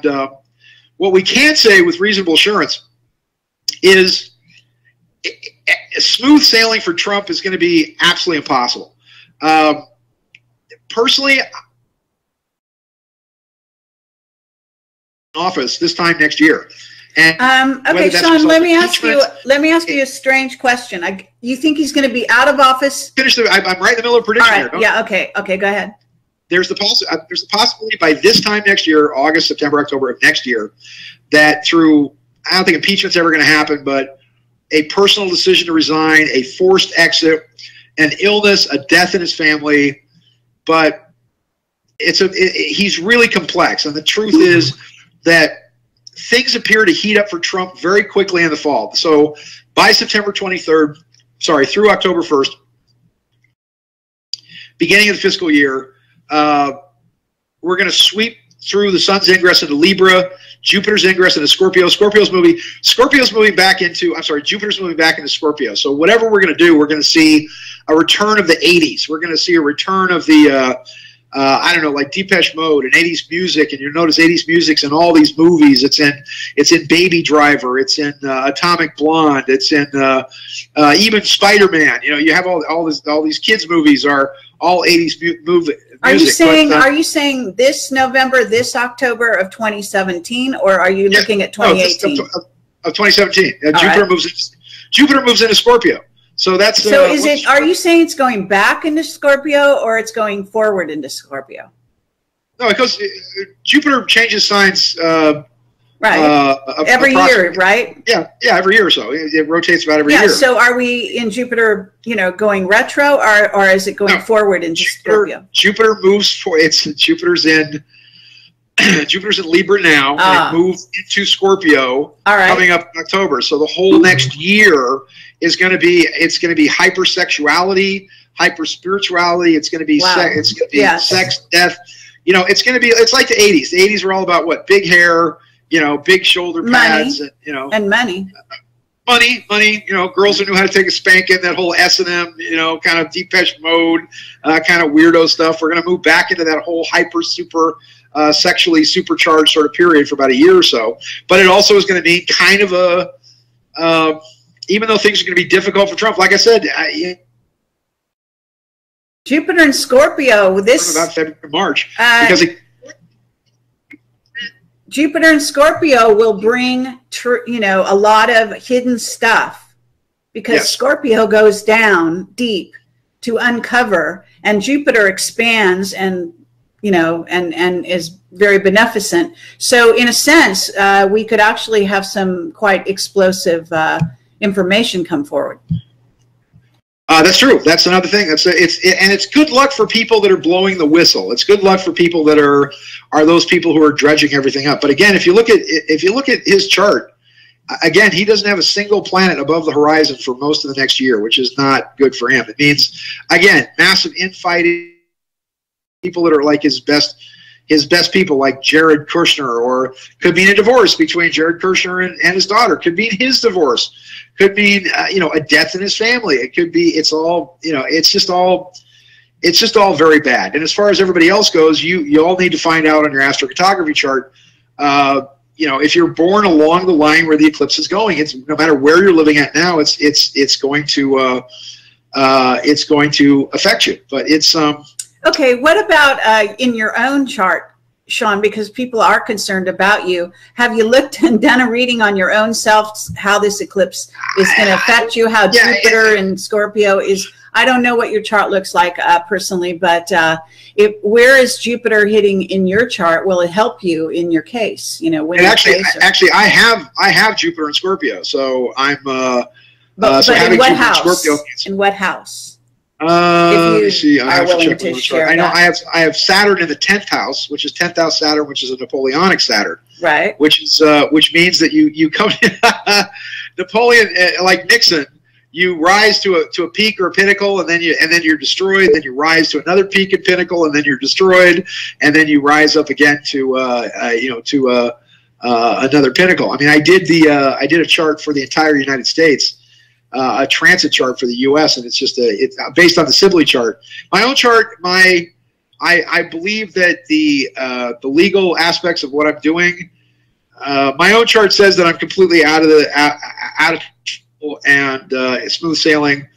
what we can say with reasonable assurance is smooth sailing for Trump is going to be absolutely impossible. Personally, office this time next year. And okay, Sean, let me ask you a strange question. You think he's going to be out of office? I'm right in the middle of a prediction here. Yeah, okay, go ahead. There's the possibility by this time next year, August, September, October of next year, that through, I don't think impeachment's ever going to happen, but a personal decision to resign, a forced exit, an illness, a death in his family, but he's really complex. And the truth is that things appear to heat up for Trump very quickly in the fall. So by September 23rd, sorry, through October 1st, beginning of the fiscal year, we're going to sweep through the sun's ingress into Libra, Jupiter's ingress into Scorpio. Jupiter's moving back into Scorpio. So whatever we're going to do, we're going to see a return of the 80s. We're going to see a return of the, I don't know, like Depeche Mode and 80s music. And you'll notice 80s music's in all these movies. It's in Baby Driver. It's in Atomic Blonde. It's in even Spider-Man. You know, you have all these kids movies are all 80s music. Are you saying this November, this October of 2017, or are you looking at 2018? No, of 2017. Jupiter moves into Scorpio. So that's are you saying it's going back into Scorpio or it's going forward into Scorpio? No, because Jupiter changes signs right. Every year, right? Yeah, every year or so. It rotates about every year. Yeah, so are we in Jupiter, going retro, or is it going forward into Scorpio? Jupiter moves Jupiter's in Libra now, and it moves into Scorpio coming up in October. So the whole next year is going to be hypersexuality, hyperspirituality. It's going to be sex, death. It's like the 80s. The 80s were all about what? Big hair, big shoulder pads, and money. Money, girls who knew how to take a spanking, that whole S&M, kind of Depeche Mode, kind of weirdo stuff. We're going to move back into that whole super sexually supercharged sort of period for about a year or so. But it also is going to be kind of a, even though things are going to be difficult for Trump, like I said, Jupiter and Scorpio, about February, March, because Jupiter and Scorpio will bring, a lot of hidden stuff, because Scorpio goes down deep to uncover, and Jupiter expands and is very beneficent. So in a sense, we could actually have some quite explosive information come forward. That's true. That's another thing. And it's good luck for people that are blowing the whistle. It's good luck for people that are those people who are dredging everything up. But again, if you look at his chart, again, he doesn't have a single planet above the horizon for most of the next year, which is not good for him. It means, again, massive infighting, people that are like his best people, like Jared Kushner, or could mean a divorce between Jared Kushner and his daughter. Could mean his divorce. Could mean a death in his family. It could be. It's all. It's just all very bad. And as far as everybody else goes, you all need to find out on your astrophotography chart. If you're born along the line where the eclipse is going, it's no matter where you're living at now, it's going to affect you. But it's Okay, what about in your own chart, Sean, because people are concerned about you? Have you looked and done a reading on your own self, how this eclipse is going to affect you, how Jupiter and Scorpio is? I don't know what your chart looks like personally, but where is Jupiter hitting in your chart? Will it help you in your case? Actually, I have Jupiter and Scorpio, so I'm But in what house? In what house? Let me see. I have to check to share I know I have Saturn in the 10th house, which is 10th house Saturn, which is a Napoleonic Saturn. Right. Which means that you come Napoleon, like Nixon, you rise to a peak or a pinnacle, and then you're destroyed. Then you rise to another peak and pinnacle, and then you're destroyed, and then you rise up again to another pinnacle. I mean, I did a chart for the entire United States, a transit chart for the U.S., and it's based on the Sibley chart. My own chart, I believe that the legal aspects of what I'm doing, my own chart says that I'm completely out of and smooth sailing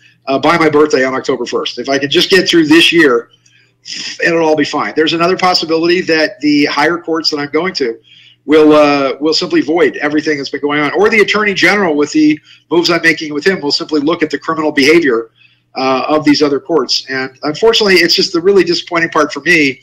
by my birthday on October 1st. If I can just get through this year, it'll all be fine. There's another possibility that the higher courts that I'm going to will simply void everything that's been going on, or the Attorney General, with the moves I'm making with him, will simply look at the criminal behavior of these other courts. And unfortunately, it's just the really disappointing part for me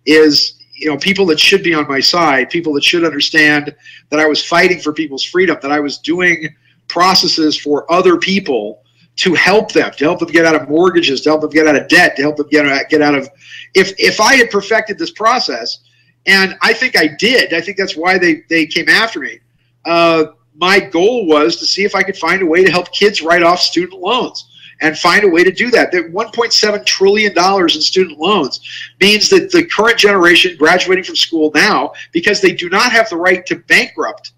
is, people that should be on my side, people that should understand that I was fighting for people's freedom, that I was doing processes for other people to help them get out of mortgages, to help them get out of debt, to help them get out of, if I had perfected this process, and I think I did, I think that's why they came after me. My goal was to see if I could find a way to help kids write off student loans, and find a way to do that. That $1.7 trillion in student loans means that the current generation graduating from school now, because they do not have the right to bankrupt,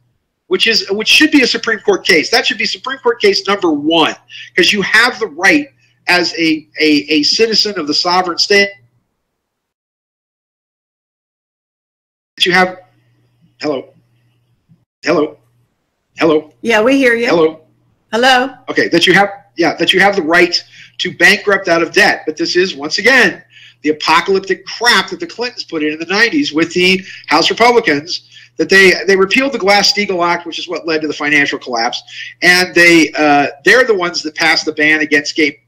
which should be a Supreme Court case. That should be Supreme Court case number 1, because you have the right as a citizen of the sovereign state. You have, hello. Yeah, we hear you. Hello. Okay, that you have the right to bankrupt out of debt. But this is, once again, the apocalyptic crap that the Clintons put in the 90s with the House Republicans, that they repealed the Glass-Steagall Act, which is what led to the financial collapse, and they're the ones that passed the ban against gay.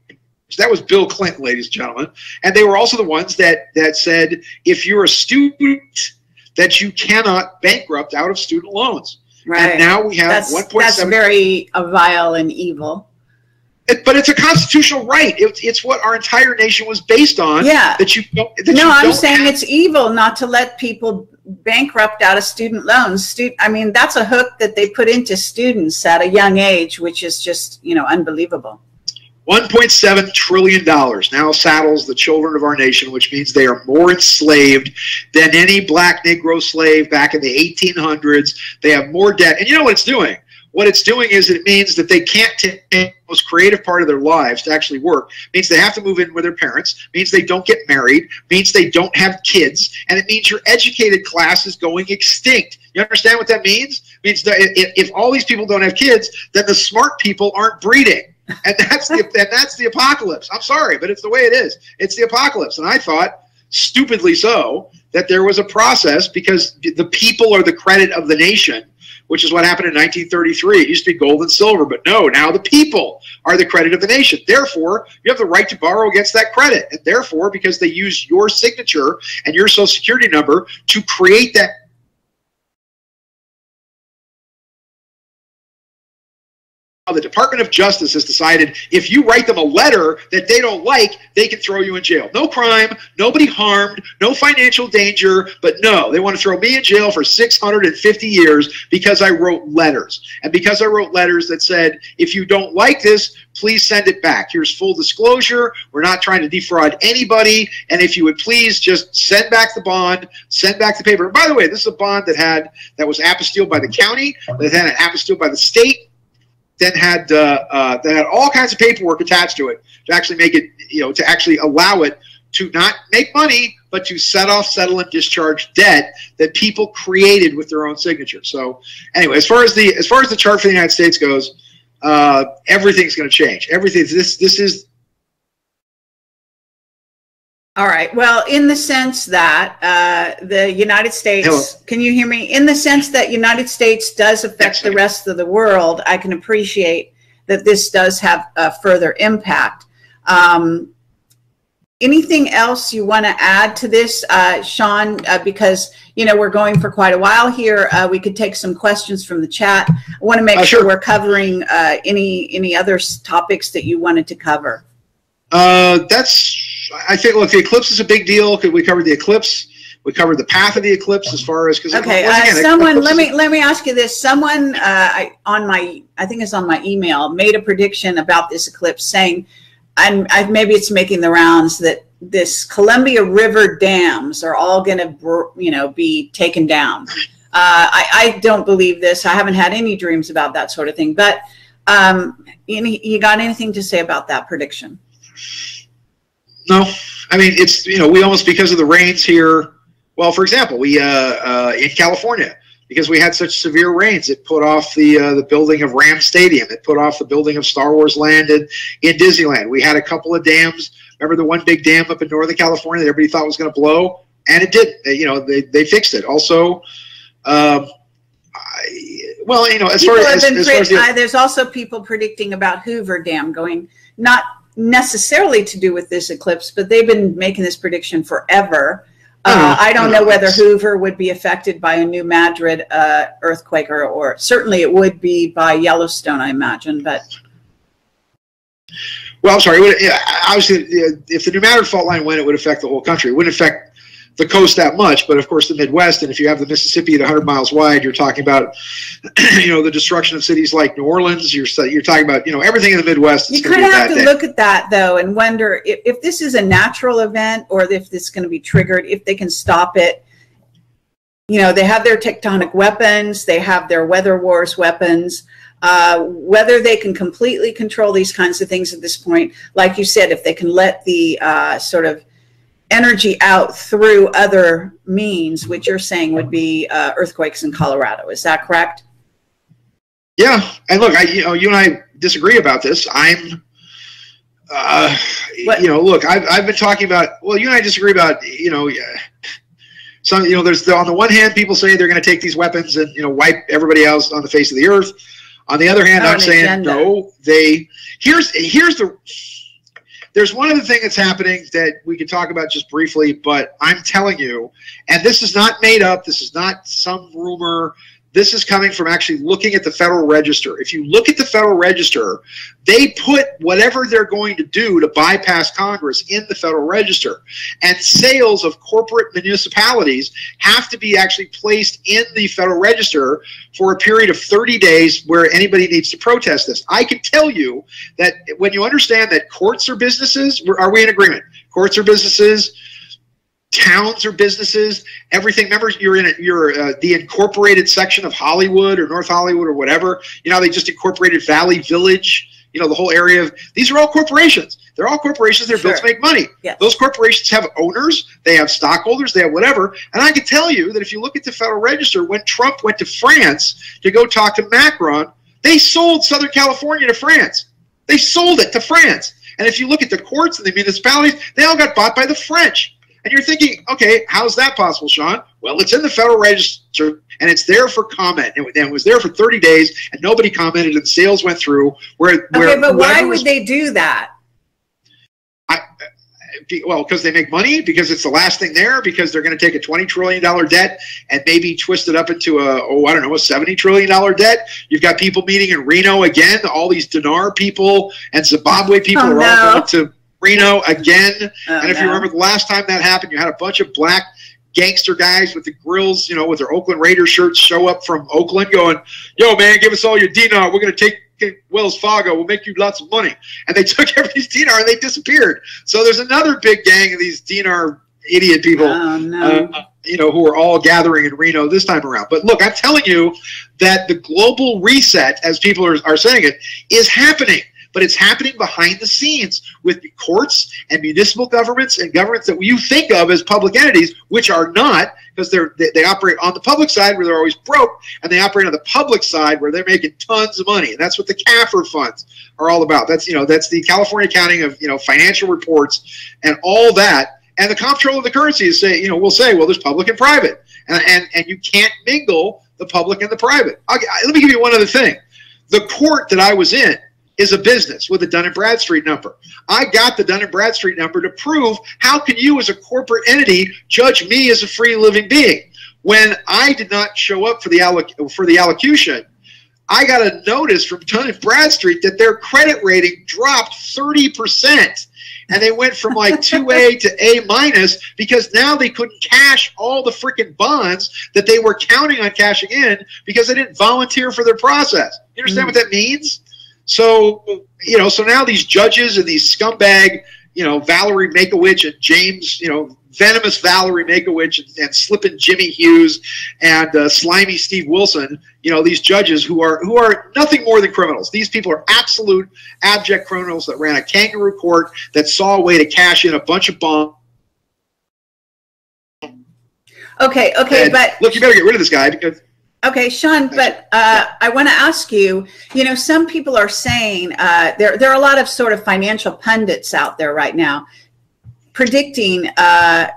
So that was Bill Clinton, ladies and gentlemen, and they were also the ones that said if you're a student, that you cannot bankrupt out of student loans. Right. And now we have 1.7. That's very vile and evil. But it's a constitutional right. It's what our entire nation was based on. Yeah. I'm saying it's evil not to let people bankrupt out of student loans. I mean, that's a hook that they put into students at a young age, which is just, unbelievable. $1.7 trillion now saddles the children of our nation, which means they are more enslaved than any black Negro slave back in the 1800s. They have more debt. And you know what it's doing? What it's doing is it means that they can't take the most creative part of their lives to actually work. It means they have to move in with their parents. It means they don't get married. It means they don't have kids. And it means your educated class is going extinct. You understand what that means? It means that if all these people don't have kids, then the smart people aren't breeding. And that's the apocalypse. I'm sorry, but it's the way it is. It's the apocalypse. And I thought, stupidly so, that there was a process, because the people are the credit of the nation, which is what happened in 1933. It used to be gold and silver, but no, now the people are the credit of the nation. Therefore, you have the right to borrow against that credit. And therefore, because they use your signature and your social security number to create that, the Department of Justice has decided if you write them a letter that they don't like, they can throw you in jail. No crime, nobody harmed, no financial danger, but no, they want to throw me in jail for 650 years because I wrote letters. And because I wrote letters that said, if you don't like this, please send it back. Here's full disclosure. We're not trying to defraud anybody. And if you would please just send back the bond, send back the paper. And by the way, this is a bond that was apostilled by the county, that had an apostille by the state, that had all kinds of paperwork attached to it to actually make it, to actually allow it to not make money, but to set off, settle, and discharge debt that people created with their own signature. So anyway, as far as the chart for the United States goes, everything's going to change. Everything. This is. All right. Well, in the sense that the United States, Hello. Can you hear me? In the sense that United States does affect the rest of the world, I can appreciate that this does have a further impact. anything else you want to add to this, Sean? Because, you know, we're going for quite a while here. We could take some questions from the chat. I want to make sure we're covering any other topics that you wanted to cover. I think, look, the eclipse is a big deal because we covered the eclipse. We covered the path of the eclipse as far as, because okay, someone, let me ask you this. Someone I think it's on my email, made a prediction about this eclipse, saying, and maybe it's making the rounds, that this Columbia River dams are all going to, you know, be taken down. I don't believe this. I haven't had any dreams about that sort of thing. But you got anything to say about that prediction? No, I mean, it's, you know, we almost, because of the rains here. Well, for example, we in California, because we had such severe rains, it put off the building of Ram Stadium. It put off the building of Star Wars Land in Disneyland. We had a couple of dams. Remember the one big dam up in Northern California that everybody thought was going to blow, and it did. You know, they fixed it. Also, well, you know, as far as there's also people predicting about Hoover Dam going, not necessarily to do with this eclipse, but they've been making this prediction forever. I don't know whether Hoover would be affected by a New Madrid earthquake, or certainly it would be by Yellowstone, I imagine. But well, I'm sorry. Obviously, if the New Madrid fault line went, it would affect the whole country. It wouldn't affect the coast that much, but of course the Midwest, and if you have the Mississippi at 100 miles wide, you're talking about, you know, the destruction of cities like New Orleans. You're talking about, you know, everything in the Midwest. You kind of have to look at that though and wonder if this is a natural event, or if this is going to be triggered, if they can stop it. You know, they have their tectonic weapons, they have their weather wars weapons. Whether they can completely control these kinds of things at this point, like you said, if they can let the sort of energy out through other means, which you're saying would be earthquakes in Colorado. Is that correct? Yeah, and look, you know, you and I disagree about this. I'm, you know, look, I've been talking about. Well, you and I disagree about, you know, some, you know, there's on the one hand, people say they're going to take these weapons and, you know, wipe everybody else on the face of the earth. On the other hand, I'm saying no. There's one other thing that's happening that we can talk about just briefly, but I'm telling you, and this is not made up, this is not some rumor, this is coming from actually looking at the Federal Register. If you look at the Federal Register, they put whatever they're going to do to bypass Congress in the Federal Register. And sales of corporate municipalities have to be actually placed in the Federal Register for a period of 30 days where anybody needs to protest this. I can tell you that when you understand that courts are businesses, are we in agreement? Courts are businesses, towns or businesses, everything. Remember, you're the incorporated section of Hollywood or North Hollywood or whatever. You know, they just incorporated Valley Village. You know, the whole area of, these are all corporations. They're all corporations. They're built to make money. Yes. Those corporations have owners. They have stockholders. They have whatever. And I can tell you that if you look at the Federal Register, when Trump went to France to go talk to Macron, they sold Southern California to France. They sold it to France. And if you look at the courts and the municipalities, they all got bought by the French. And you're thinking, okay, how's that possible, Sean? Well, it's in the Federal Register, and it's there for comment. And it was there for 30 days, and nobody commented, and sales went through. Okay, but why would they do that? Well, because they make money, because it's the last thing there, because they're going to take a $20 trillion debt and maybe twist it up into a $70 trillion debt. You've got people meeting in Reno again, all these dinar people and Zimbabwe people are all going to Reno again. And if you remember the last time that happened, you had a bunch of black gangster guys with the grills, you know, with their Oakland Raiders shirts show up from Oakland going, yo, man, give us all your dinar. We're going to take Wells Fargo. We'll make you lots of money. And they took everybody's dinar and they disappeared. So there's another big gang of these dinar idiot people, you know, who are all gathering in Reno this time around. But look, I'm telling you that the global reset, as people are saying it, is happening. But it's happening behind the scenes with courts and municipal governments and governments that you think of as public entities, which are not, because they operate on the public side where they're always broke, and they operate on the public side where they're making tons of money. And that's what the CAFR funds are all about. That's, you know, that's the California Accounting of, you know, Financial Reports and all that. And the comptroller of the currency is say, you know, will say, well, there's public and private, and you can't mingle the public and the private. Let me give you one other thing. The court that I was in is a business with a Dun & Bradstreet number. I got the Dun & Bradstreet number to prove how can you as a corporate entity judge me as a free living being. When I did not show up for the allocution, I got a notice from Dun & Bradstreet that their credit rating dropped 30%. And they went from like 2A to A- because now they couldn't cash all the freaking bonds that they were counting on cashing in because they didn't volunteer for their process. You understand what that means? So, you know, so now these judges and these scumbag, you know, Valerie Makowicz and James, you know, venomous Valerie Makowicz and slipping Jimmy Hughes and slimy Steve Wilson, you know, these judges who are nothing more than criminals. These people are absolute abject criminals that ran a kangaroo court that saw a way to cash in a bunch of bonds. Okay, and but look, you better get rid of this guy because. Okay, Sean, but I want to ask you, you know, some people are saying there are a lot of sort of financial pundits out there right now predicting an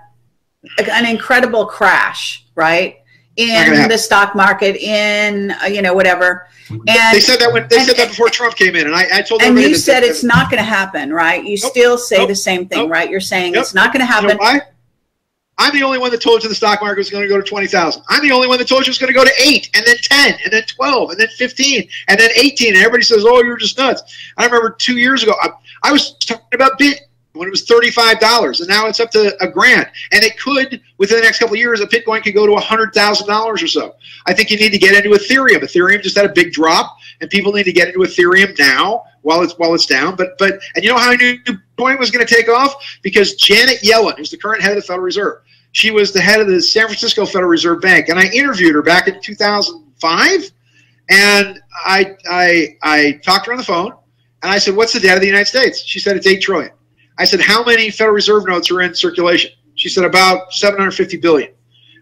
incredible crash, right, in the stock market, in, you know, whatever. And they said that that before Trump came in, and I told them. And you said it's not going to happen, right? You still say the same thing, right? You're saying it's not going to happen. You know why? I'm the only one that told you the stock market was going to go to 20,000. I'm the only one that told you it was going to go to 8, and then 10, and then 12, and then 15, and then 18. And everybody says, "Oh, you're just nuts." I remember 2 years ago, I was talking about Bitcoin when it was $35, and now it's up to $1,000. And it could, within the next couple of years, a Bitcoin could go to $100,000 or so. I think you need to get into Ethereum. Ethereum just had a big drop, and people need to get into Ethereum now while it's down. But and you know how I knew Bitcoin was going to take off? Because Janet Yellen, who's the current head of the Federal Reserve, she was the head of the San Francisco Federal Reserve Bank, and I interviewed her back in 2005, and I talked to her on the phone, and I said, "What's the debt of the United States?" She said, "It's $8 trillion." I said, "How many Federal Reserve notes are in circulation?" She said, "About 750 billion.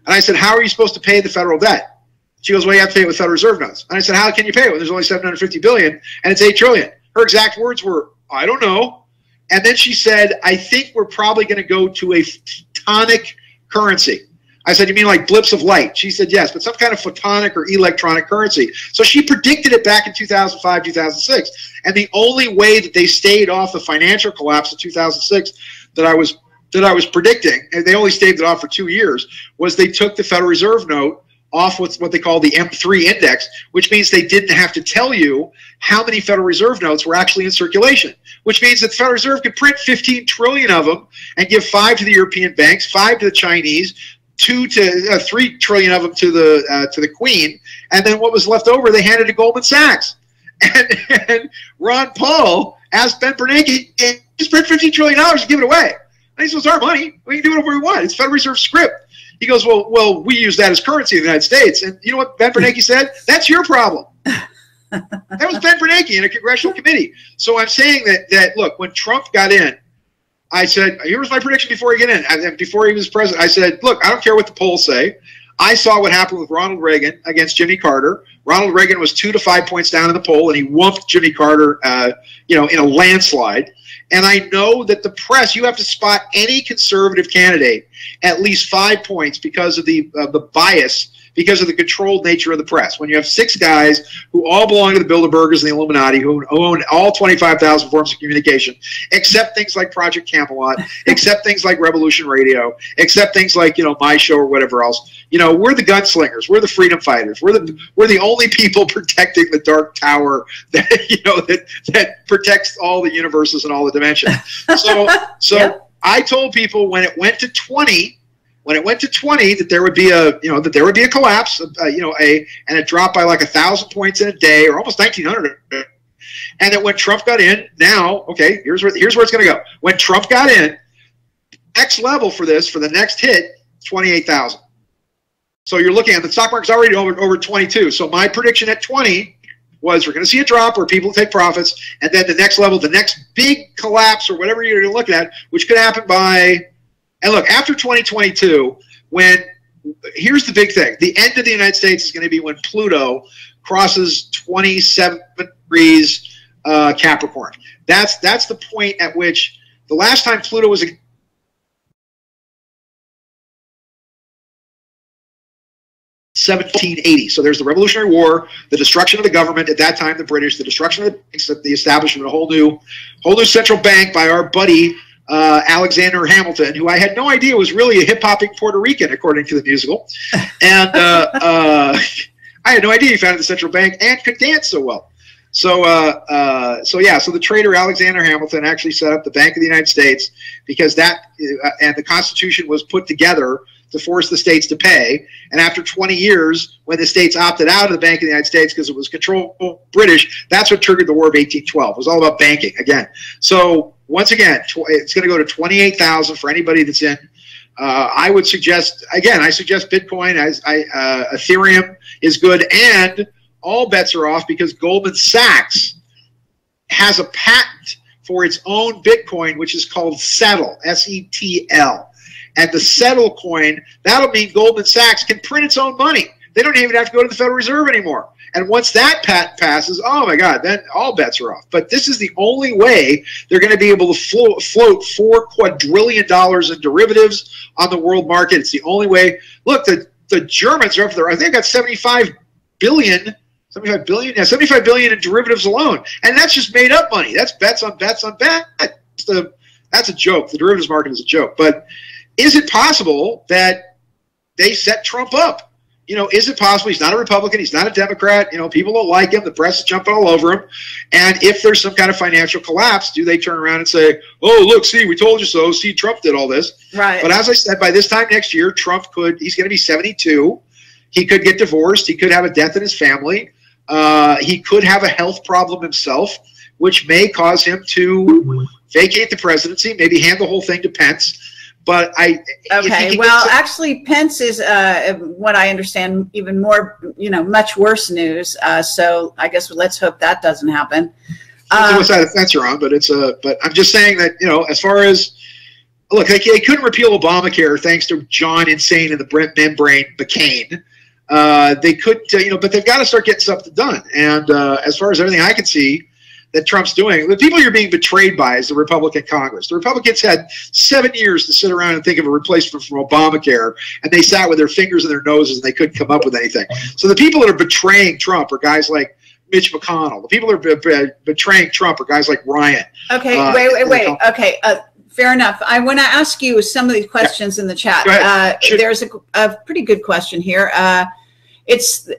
And I said, "How are you supposed to pay the federal debt?" She goes, "Well, you have to pay it with Federal Reserve notes." And I said, "How can you pay it when there's only 750 billion and it's $8 trillion? Her exact words were, "I don't know." And then she said, "I think we're probably going to go to a photonic currency." I said, "You mean like blips of light?" She said, "Yes, but some kind of photonic or electronic currency." So she predicted it back in 2005, 2006. And the only way that they stayed off the financial collapse of 2006 that I was predicting, and they only staved it off for 2 years, was they took the Federal Reserve note off what they call the M3 index, which means they didn't have to tell you how many Federal Reserve notes were actually in circulation, which means that the Federal Reserve could print 15 trillion of them and give 5 to the European banks, 5 to the Chinese, 3 trillion of them to the Queen, and then what was left over they handed to Goldman Sachs. And Ron Paul asked Ben Bernanke, "Just print $15 trillion and give it away." And he says, "It's our money. We can do whatever we want. It's Federal Reserve script." He goes, well, we use that as currency in the United States. And you know what Ben Bernanke said? "That's your problem." That was Ben Bernanke in a congressional committee. So I'm saying that look, when Trump got in, I said, here was my prediction before he got in. And before he was president, I said, look, I don't care what the polls say. I saw what happened with Ronald Reagan against Jimmy Carter. Ronald Reagan was 2 to 5 points down in the poll, and he whumped Jimmy Carter, you know, in a landslide. And I know that the press, you have to spot any conservative candidate at least 5 points because of the bias, because of the controlled nature of the press. When you have 6 guys who all belong to the Bilderbergers and the Illuminati, who own all 25,000 forms of communication, except things like Project Camelot, except things like Revolution Radio, except things like, you know, my show or whatever else. You know, we're the gunslingers, we're the freedom fighters, we're the only people protecting the dark tower that, you know, that protects all the universes and all the dimensions. So yep. I told people when it went to 20. When it went to 20, that there would be a collapse, and it dropped by like 1,000 points in a day, or almost 1,900. And that when Trump got in, now, okay, here's where it's going to go. When Trump got in, next level for the next hit, 28,000. So you're looking at the stock market's already over 22. So my prediction at 20 was we're going to see a drop where people take profits, and then the next level, the next big collapse or whatever you're looking at, which could happen by. And look, after 2022, here's the big thing. The end of the United States is going to be when Pluto crosses 27 degrees Capricorn. That's the point at which the last time Pluto was 1780. So there's the Revolutionary War, the destruction of the government at that time, the British, the destruction of the banks, the establishment of a whole new central bank by our buddy Alexander Hamilton, who I had no idea was really a hip-hopping Puerto Rican, according to the musical. And I had no idea he founded the central bank and could dance so well. So the traitor Alexander Hamilton actually set up the Bank of the United States because and the Constitution was put together to force the states to pay. And after 20 years, when the states opted out of the Bank of the United States because it was controlled British, that's what triggered the War of 1812. It was all about banking again. So once again, it's going to go to 28,000 for anybody that's in. I would suggest, again, I suggest Bitcoin. Ethereum is good, and all bets are off because Goldman Sachs has a patent for its own Bitcoin, which is called Settle, S-E-T-L. And the Settle coin, that'll mean Goldman Sachs can print its own money. They don't even have to go to the Federal Reserve anymore. And once that patent passes, oh my God, then all bets are off. But this is the only way they're going to be able to float $4 quadrillion in derivatives on the world market. It's the only way. Look, the Germans are up there. I think got 75 billion in derivatives alone. And that's just made up money. That's bets on bets on bets. That's a joke. The derivatives market is a joke. But is it possible that they set Trump up? You know, is it possible? He's not a Republican. He's not a Democrat. You know, people don't like him. The press is jumping all over him. And if there's some kind of financial collapse, do they turn around and say, oh, look, see, we told you so. See, Trump did all this. Right. But as I said, by this time next year, Trump he's going to be 72. He could get divorced. He could have a death in his family. He could have a health problem himself, which may cause him to vacate the presidency, maybe hand the whole thing to Pence. But actually, Pence is, what I understand, even more, much worse news. So I guess let's hope that doesn't happen. What side of the fence you're on, but but I'm just saying that, as far as, look, they couldn't repeal Obamacare thanks to John Insane and the membrane McCain. They couldn't, but they've got to start getting something done. And as far as everything I can see that Trump's doing, the people you're being betrayed by is the Republican Congress. The Republicans had 7 years to sit around and think of a replacement from Obamacare, and they sat with their fingers in their noses and they couldn't come up with anything. So the people that are betraying Trump are guys like Mitch McConnell. The people that are betraying Trump are guys like Ryan. Okay, wait. Okay, fair enough. I want to ask you some of these questions in the chat. There's a pretty good question here.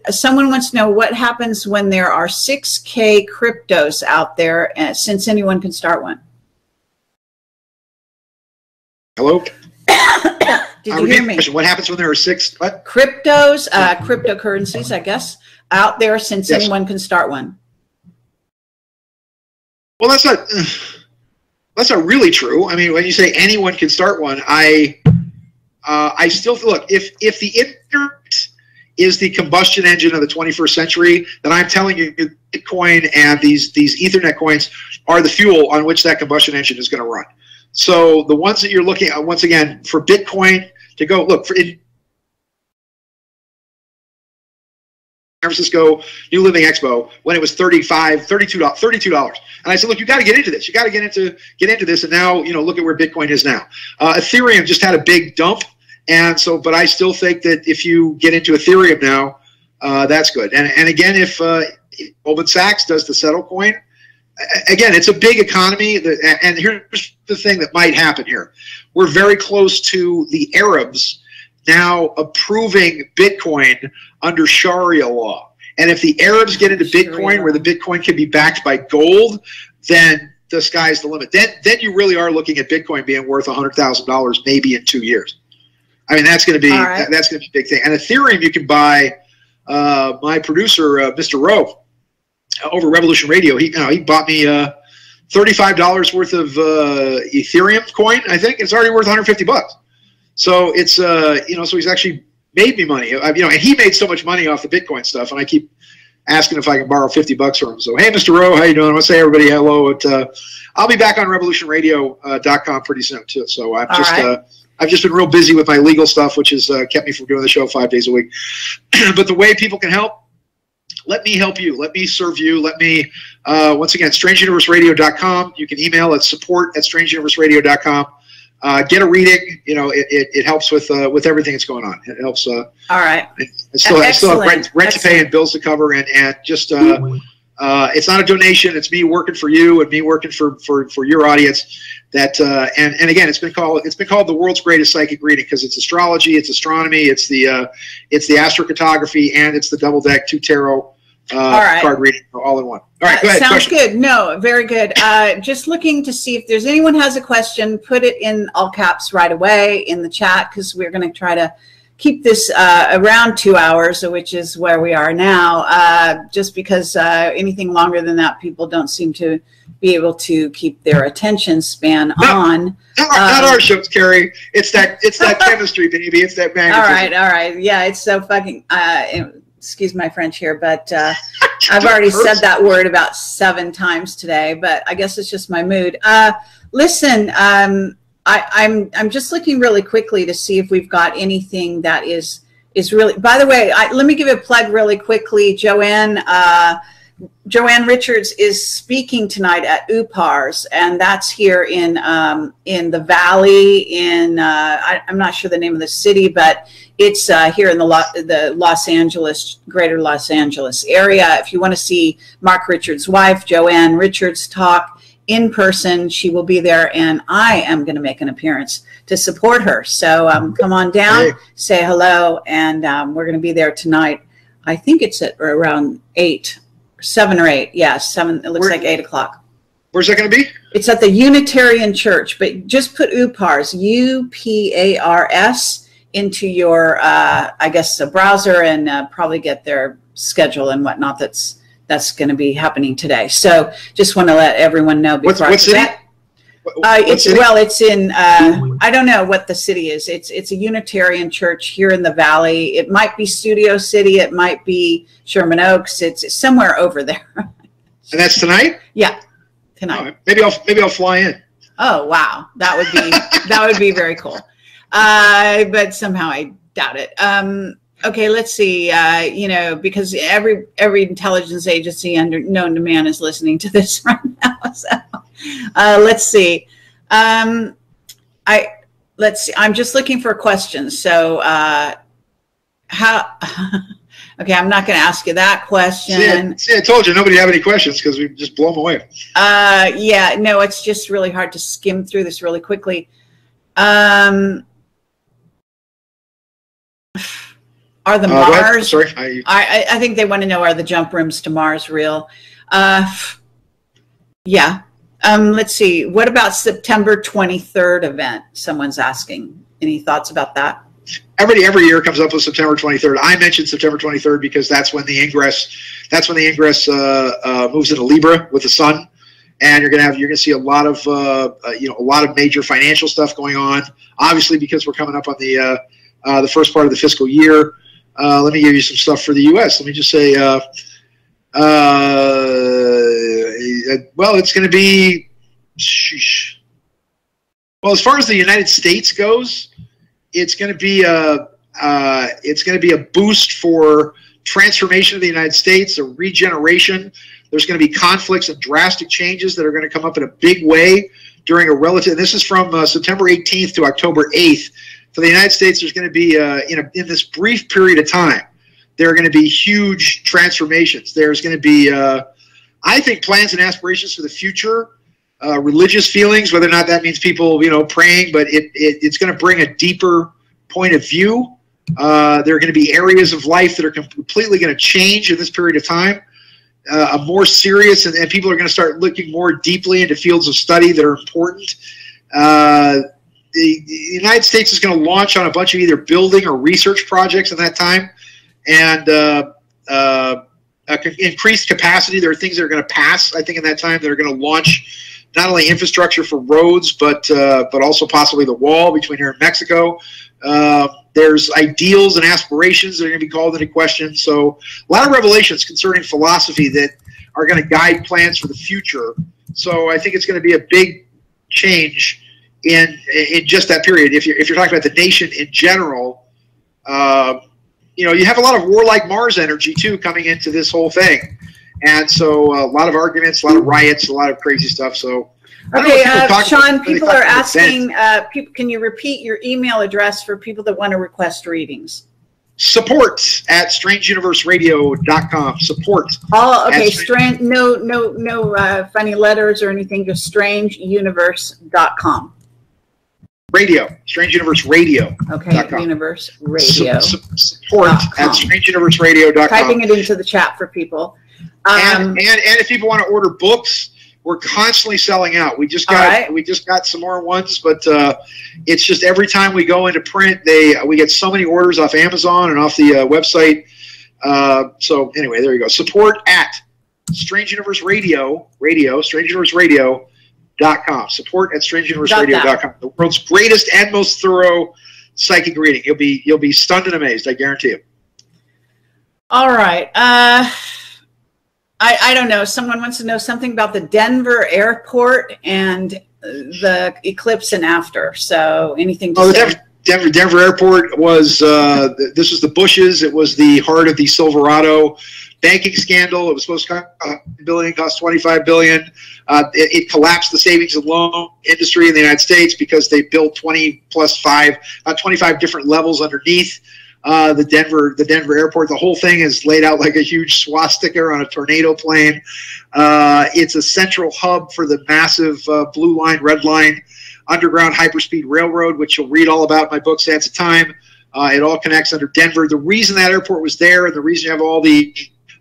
Someone wants to know what happens when there are 6K cryptos out there, since anyone can start one. Hello? Did you hear me? What happens when there are cryptos, cryptocurrencies, I guess, out there, since anyone can start one? Well, that's not really true. I mean, when you say anyone can start one, I still look, if the internet is the combustion engine of the 21st century, then I'm telling you, Bitcoin and these Ethernet coins are the fuel on which that combustion engine is going to run. So the ones that you're looking at, once again, for Bitcoin to go, look, in San Francisco New Living Expo, when it was $32. And I said, look, you got to get into this. You got to get into this. And now, look at where Bitcoin is now. Ethereum just had a big dump. And so, but I still think that if you get into Ethereum now, that's good. And again, if Goldman Sachs does the Settle coin, again, it's a big economy. And here's the thing that might happen here. We're very close to the Arabs now approving Bitcoin under Sharia law. And if the Arabs get into Bitcoin, where the Bitcoin can be backed by gold, then the sky's the limit. Then you really are looking at Bitcoin being worth $100,000 maybe in 2 years. I mean, that's going to be a big thing. And Ethereum, you can buy. My producer, Mr. Rowe, over Revolution Radio, he bought me $35 worth of Ethereum coin. I think it's already worth $150. So it's so he's actually made me money. And he made so much money off the Bitcoin stuff, and I keep asking if I can borrow $50 from him. So hey, Mr. Rowe, how you doing? I want to say everybody hello. I'll be back on revolutionradio.com pretty soon too. So I've just been real busy with my legal stuff, which has kept me from doing the show 5 days a week. But the way people can help, let me help you. Let me serve you. Let me, once again, strangeuniverseradio.com. You can email at support@strangeuniverseradio.com. Get a reading. You know, it helps with everything that's going on. It helps. All right. I still have rent to pay and bills to cover, and just it's not a donation. It's me working for you and me working for your audience. That and again, it's been called the world's greatest psychic reading because it's astrology, it's astronomy, it's the astrophotography, and it's the double deck 2 tarot card reading all in one. All right, go ahead. Sounds good. No, very good. Just looking to see if there's anyone has a question. Put it in all caps right away in the chat because we're going to try to keep this around 2 hours, which is where we are now. Just because anything longer than that, people don't seem to be able to keep their attention span on. Not our shows, Carrie. It's that chemistry, baby. It's that magnetism. All right. Yeah, it's so fucking. Excuse my French here, but I've already said that word about 7 times today. But I guess it's just my mood. Listen, I'm just looking really quickly to see if we've got anything that is really. By the way, let me give a plug really quickly. Joanne Richards is speaking tonight at UPARS, and that's here in the Valley. I'm not sure the name of the city, but it's here in the Los Angeles, greater Los Angeles area. If you want to see Mark Richards' wife, Joanne Richards, talk in person, she will be there, and I am going to make an appearance to support her. So come on down, say hello, and we're going to be there tonight. I think it's at around 7 or 8. Yeah, 7. It looks like 8 o'clock. Where's that going to be? It's at the Unitarian Church, but just put UPARS, UPARS, into your, I guess, a browser, and probably get their schedule and whatnot. That's going to be happening today. So just want to let everyone know before what city? It's in I don't know what the city is. It's a Unitarian church here in the Valley. It might be Studio City. It might be Sherman Oaks. It's somewhere over there. And that's tonight? Yeah, tonight. Oh, maybe I'll fly in. Oh wow, that would be very cool. But somehow I doubt it. Okay, let's see. You know, because every intelligence agency known to man is listening to this right now. So let's see. Let's see. I'm just looking for questions. So how? Okay, I'm not going to ask you that question. See, I told you nobody have any questions because we just blow them away. Yeah, no, it's just really hard to skim through this really quickly. Are the Mars? Sorry, I think they want to know, are the jump rooms to Mars real? Yeah. Let's see. What about September 23rd event? Someone's asking. Any thoughts about that? Every year comes up with September 23rd. I mentioned September 23rd because that's when the ingress moves into Libra with the sun, and you're gonna see a lot of a lot of major financial stuff going on. Obviously, because we're coming up on the first part of the fiscal year. Let me give you some stuff for the U.S. Let me just say, well, it's going to be, well, as far as the United States goes, it's going to be a boost for transformation of the United States, a regeneration. There's going to be conflicts and drastic changes that are going to come up in a big way during a relative. And this is from September 18th to October 8th. For the United States, there's going to be, in this brief period of time, there are going to be huge transformations. There's going to be, I think, plans and aspirations for the future, religious feelings, whether or not that means people, praying, but it's going to bring a deeper point of view. There are going to be areas of life that are completely going to change in this period of time. A more serious, and people are going to start looking more deeply into fields of study that are important. The United States is going to launch on a bunch of either building or research projects in that time, and increased capacity. There are things that are going to pass, I think, in that time that are going to launch not only infrastructure for roads, but also possibly the wall between here and Mexico. There's ideals and aspirations that are going to be called into question. So a lot of revelations concerning philosophy that are going to guide plans for the future. So I think it's going to be a big change in just that period. If you're talking about the nation in general, you have a lot of warlike Mars energy too coming into this whole thing, and so a lot of arguments, a lot of riots, a lot of crazy stuff. So Okay, Sean, people are asking, can you repeat your email address for people that want to request readings? Support@strangeuniverseradio.com. Support. Oh, okay. No funny letters or anything. Just strangeuniverse.com. Radio. Strange Universe Radio. Okay. Universe Radio. Support@strangeuniverseradio.com. Typing it into the chat for people. And if people want to order books, we're constantly selling out. We just got some more ones, but it's just every time we go into print, we get so many orders off Amazon and off the website. So anyway, there you go. Support at Strange Universe Radio, strangeuniverseradio.com. Support at strangeuniverseradio.com. The world's greatest and most thorough psychic reading. You'll be stunned and amazed, I guarantee you. All right. I don't know. Someone wants to know something about the Denver airport and the eclipse and after. So anything to say? The Denver airport was, this was the Bushes. It was the heart of the Silverado banking scandal. It was supposed to cost $1 billion, cost $25 billion. It collapsed the savings and loan industry in the United States because they built 20 plus 5, 25 different levels underneath the Denver airport. The whole thing is laid out like a huge swastika on a tornado plane. It's a central hub for the massive blue line, red line underground hyperspeed railroad, which you'll read all about in my book, Sands of Time. It all connects under Denver. The reason that airport was there and the reason you have all the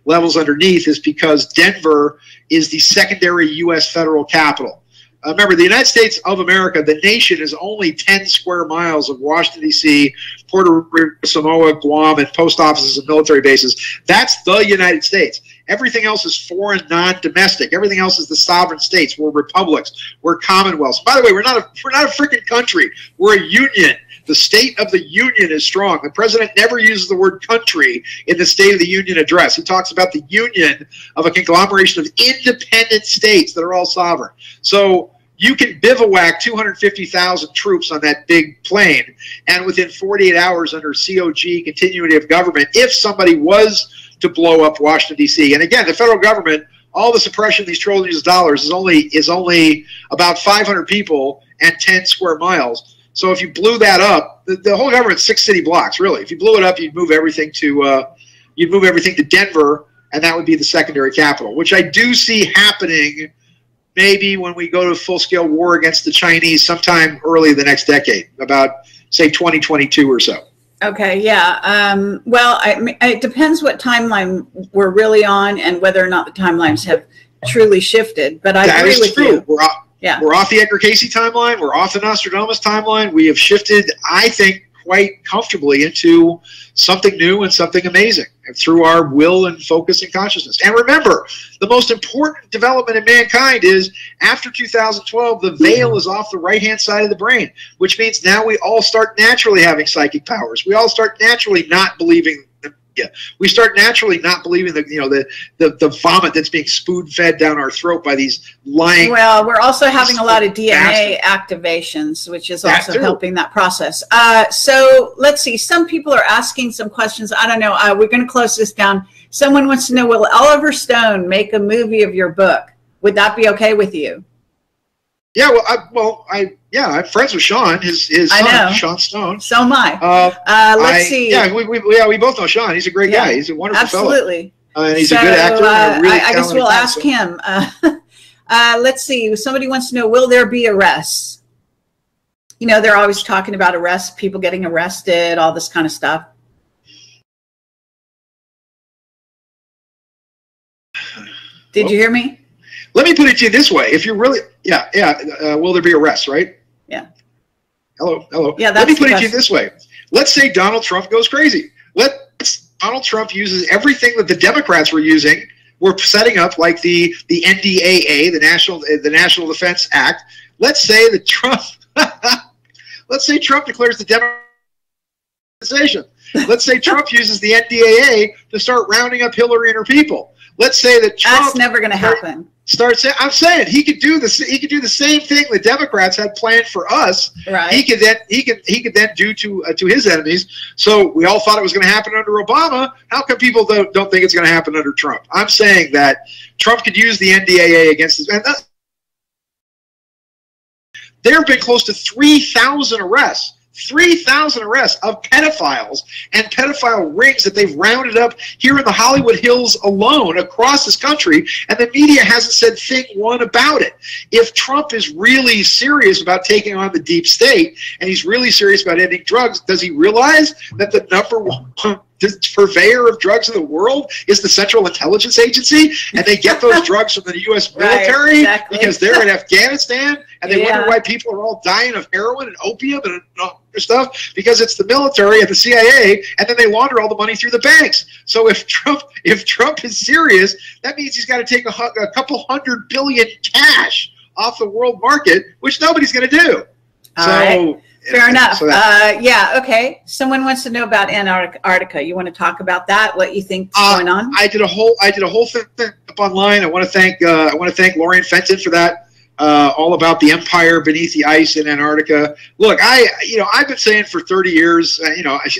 levels underneath is because Denver is the secondary U.S. federal capital. Remember, the United States of America, the nation, is only 10 square miles of Washington, D.C., Puerto Rico, Samoa, Guam, and post offices and military bases. That's the United States. Everything else is foreign, non-domestic. Everything else is the sovereign states. We're republics. We're commonwealths. By the way, we're not a freaking country. We're a union. The State of the Union is strong. The president never uses the word country in the State of the Union address. He talks about the union of a conglomeration of independent states that are all sovereign. So you can bivouac 250,000 troops on that big plane, and within 48 hours under COG, continuity of government, if somebody was to blow up Washington, D.C. And again, the federal government, all the suppression of these trillions of dollars is only about 500 people and 10 square miles. So if you blew that up, the whole government's 6 city blocks, really. If you blew it up, you'd move everything to Denver, and that would be the secondary capital, which I do see happening maybe when we go to full-scale war against the Chinese sometime early the next decade, about, say, 2022 or so. Okay, yeah. Well, it depends what timeline we're really on and whether or not the timelines have truly shifted. But I agree with you. We're off the Edgar Cayce timeline. We're off the Nostradamus timeline. We have shifted, I think, quite comfortably into something new and something amazing through our will and focus and consciousness. And remember, the most important development in mankind is after 2012, the veil is off the right-hand side of the brain, which means now we all start naturally having psychic powers. We all start naturally not believing the media. We start naturally not believing the vomit that's being spoon-fed down our throat by these lying. Well, we're also having a lot of DNA activations, which is also helping that process. So let's see. Some people are asking some questions. I don't know. We're going to close this down. Someone wants to know, will Oliver Stone make a movie of your book? Would that be okay with you? Yeah, I'm friends with Sean, his son, Sean Stone. So am I. Let's see. Yeah, we both know Sean. He's a great guy. He's a wonderful fellow. Absolutely. And he's a good actor. And really I guess we'll ask him. Let's see. Somebody wants to know, will there be arrests? You know, they're always talking about arrests, people getting arrested, all this kind of stuff. Did you hear me? Let me put it to you this way. If you're really, will there be arrests, right? Yeah. Hello. Yeah, let me put it to you this way. Let's say Donald Trump goes crazy. Donald Trump uses everything that the Democrats were using. We're setting up like the NDAA, the National Defense Act. Let's say that Trump, declares the demonization. Let's say Trump uses the NDAA to start rounding up Hillary and her people. Let's say that Trump. That's never going to happen. I'm saying he could do this. He could do the same thing the Democrats had planned for us. Right. He could then do to his enemies. So we all thought it was going to happen under Obama. How come people don't think it's going to happen under Trump? I'm saying that Trump could use the NDAA against us. And there have been close to 3,000 arrests. 3,000 arrests of pedophiles and pedophile rings that they've rounded up here in the Hollywood Hills alone across this country, and the media hasn't said thing one about it. If Trump is really serious about taking on the deep state, and he's really serious about ending drugs, does he realize that the number one purveyor of drugs in the world is the Central Intelligence Agency, and they get those drugs from the U.S. military because they're in Afghanistan, and they wonder why people are all dying of heroin and opium and other stuff, because it's the military and the CIA, and then they launder all the money through the banks. So if Trump is serious, that means he's got to take a couple $100 billion cash off the world market, which nobody's going to do. All right. Fair enough. So yeah, okay. Someone wants to know about Antarctica. You want to talk about that? What you think's going on? I did a whole thing up online. I want to thank Lorraine Fenton for that. All about the empire beneath the ice in Antarctica. Look, I've been saying for 30 years, I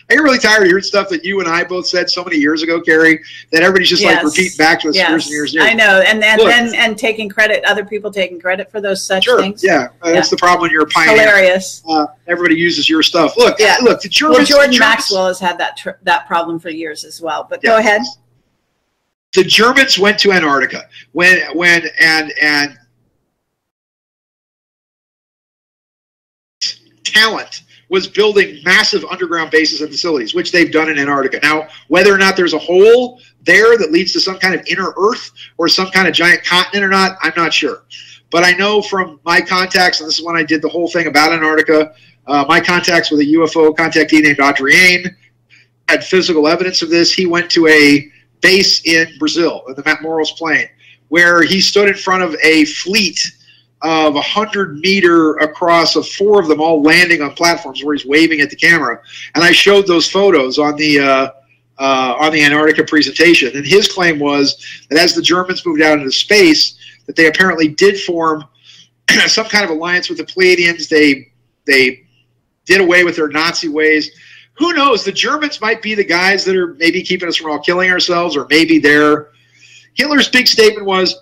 get really tired of hearing stuff that you and I both said so many years ago, Carrie, that everybody's just like repeating back to us years and years and years. I know, and taking credit, other people taking credit for those such things. Yeah, that's the problem when you're a pioneer. Hilarious. Everybody uses your stuff. Look, look, the Germans. Well, Jordan Maxwell has had that problem for years as well. But go ahead. The Germans went to Antarctica and talent was building massive underground bases and facilities, which they've done in Antarctica. Now, whether or not there's a hole there that leads to some kind of inner Earth or some kind of giant continent or not, I'm not sure. But I know from my contacts, and this is when I did the whole thing about Antarctica, my contacts with a UFO contactee named Adrienne had physical evidence of this. He went to a base in Brazil, in the Matamoros Plain, where he stood in front of a fleet of 100-meter across of 4 of them all landing on platforms where he's waving at the camera. And I showed those photos on the Antarctica presentation. And his claim was that as the Germans moved out into space, that they apparently did form some kind of alliance with the Pleiadians. They did away with their Nazi ways. Who knows? The Germans might be the guys that are maybe keeping us from all killing ourselves, or maybe they're... Hitler's big statement was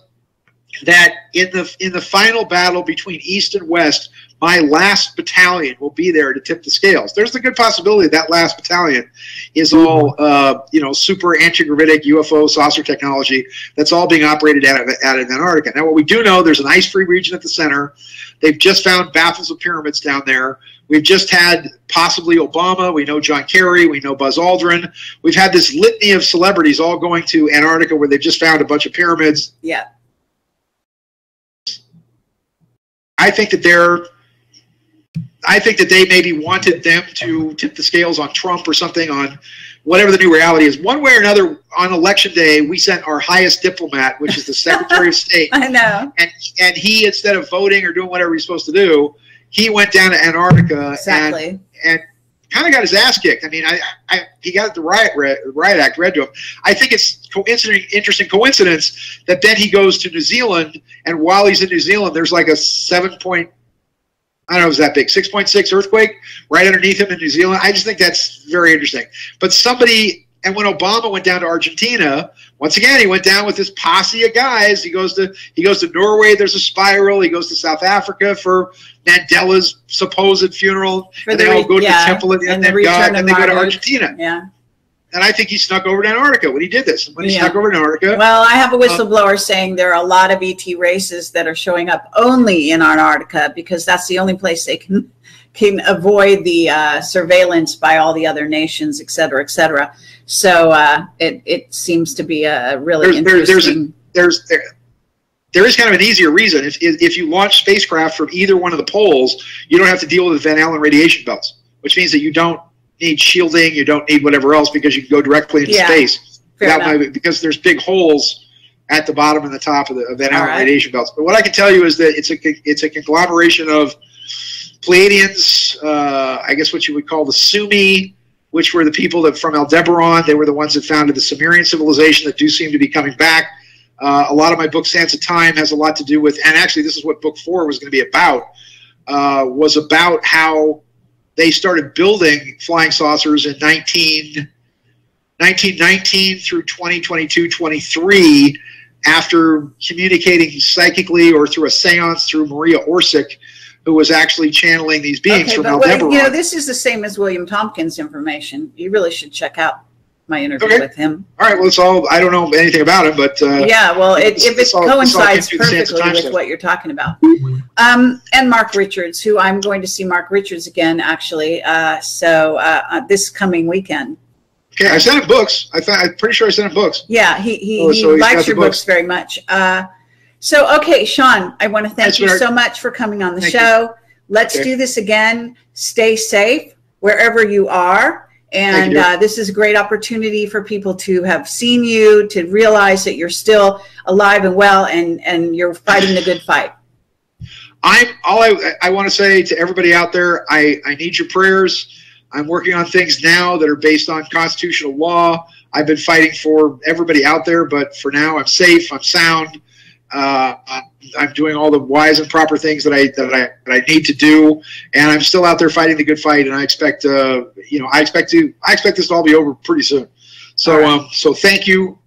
that in the final battle between East and West, my last battalion will be there to tip the scales. There's the good possibility that last battalion is all super anti-gravitic UFO saucer technology that's all being operated out of Antarctica. Now, what we do know, there's an ice-free region at the center. They've just found baffles of pyramids down there. We've just had possibly Obama. We know John Kerry. We know Buzz Aldrin. We've had this litany of celebrities all going to Antarctica where they've just found a bunch of pyramids. Yeah. I think that they maybe wanted them to tip the scales on Trump or something, on whatever the new reality is. One way or another, on Election Day, we sent our highest diplomat, which is the Secretary of State. I know. And he, instead of voting or doing whatever he's supposed to do, he went down to Antarctica and kind of got his ass kicked. I mean, he got the riot act read to him. I think it's interesting coincidence that then he goes to New Zealand, and while he's in New Zealand, there's like a 6.6 earthquake right underneath him in New Zealand. I just think that's very interesting. But and when Obama went down to Argentina, once again, he went down with this posse of guys. He goes to Norway. There's a spiral. He goes to South Africa for Mandela's supposed funeral, and they all go to the temple and then they go to Argentina. Yeah. And I think he snuck over to Antarctica when he did this. When he snuck over to Antarctica. Well, I have a whistleblower saying there are a lot of ET races that are showing up only in Antarctica because that's the only place they can avoid the surveillance by all the other nations, et cetera, et cetera. So it seems to be a really interesting... There is kind of an easier reason. If you launch spacecraft from either one of the poles, you don't have to deal with Van Allen radiation belts, which means that you don't need shielding, you don't need whatever else, because you can go directly into space. Because there's big holes at the bottom and the top of the Van Allen radiation belts. But what I can tell you is that it's a conglomeration of Pleiadians, I guess what you would call the Sumi, which were the people that from Aldebaran, they were the ones that founded the Sumerian civilization that do seem to be coming back. A lot of my book, Sands of Time, has a lot to do with, and actually this is what book 4 was going to be about, was about how they started building flying saucers in 1919 through 2022, 23. after communicating psychically or through a seance through Maria Orsic, who was actually channeling these beings from Aldebaran. You know, this is the same as William Tompkins' information. You really should check out my interview with him. All right, well, it's all, I don't know anything about it, but yeah, well, if it coincides perfectly with what you're talking about. And Mark Richards, who I'm going to see Mark Richards again, actually, this coming weekend. Okay, I sent him books. I'm pretty sure I sent him books. Yeah, he likes your books very much. So, okay, Sean, I want to thank you so much for coming on the show. Let's do this again. Stay safe wherever you are. And this is a great opportunity for people to have seen you, to realize that you're still alive and well, and you're fighting the good fight. I want to say to everybody out there, I need your prayers. I'm working on things now that are based on constitutional law. I've been fighting for everybody out there, but for now I'm safe, I'm sound. I'm doing all the wise and proper things that I need to do, and I'm still out there fighting the good fight. And I expect, you know, I expect this to all be over pretty soon. So, so thank you.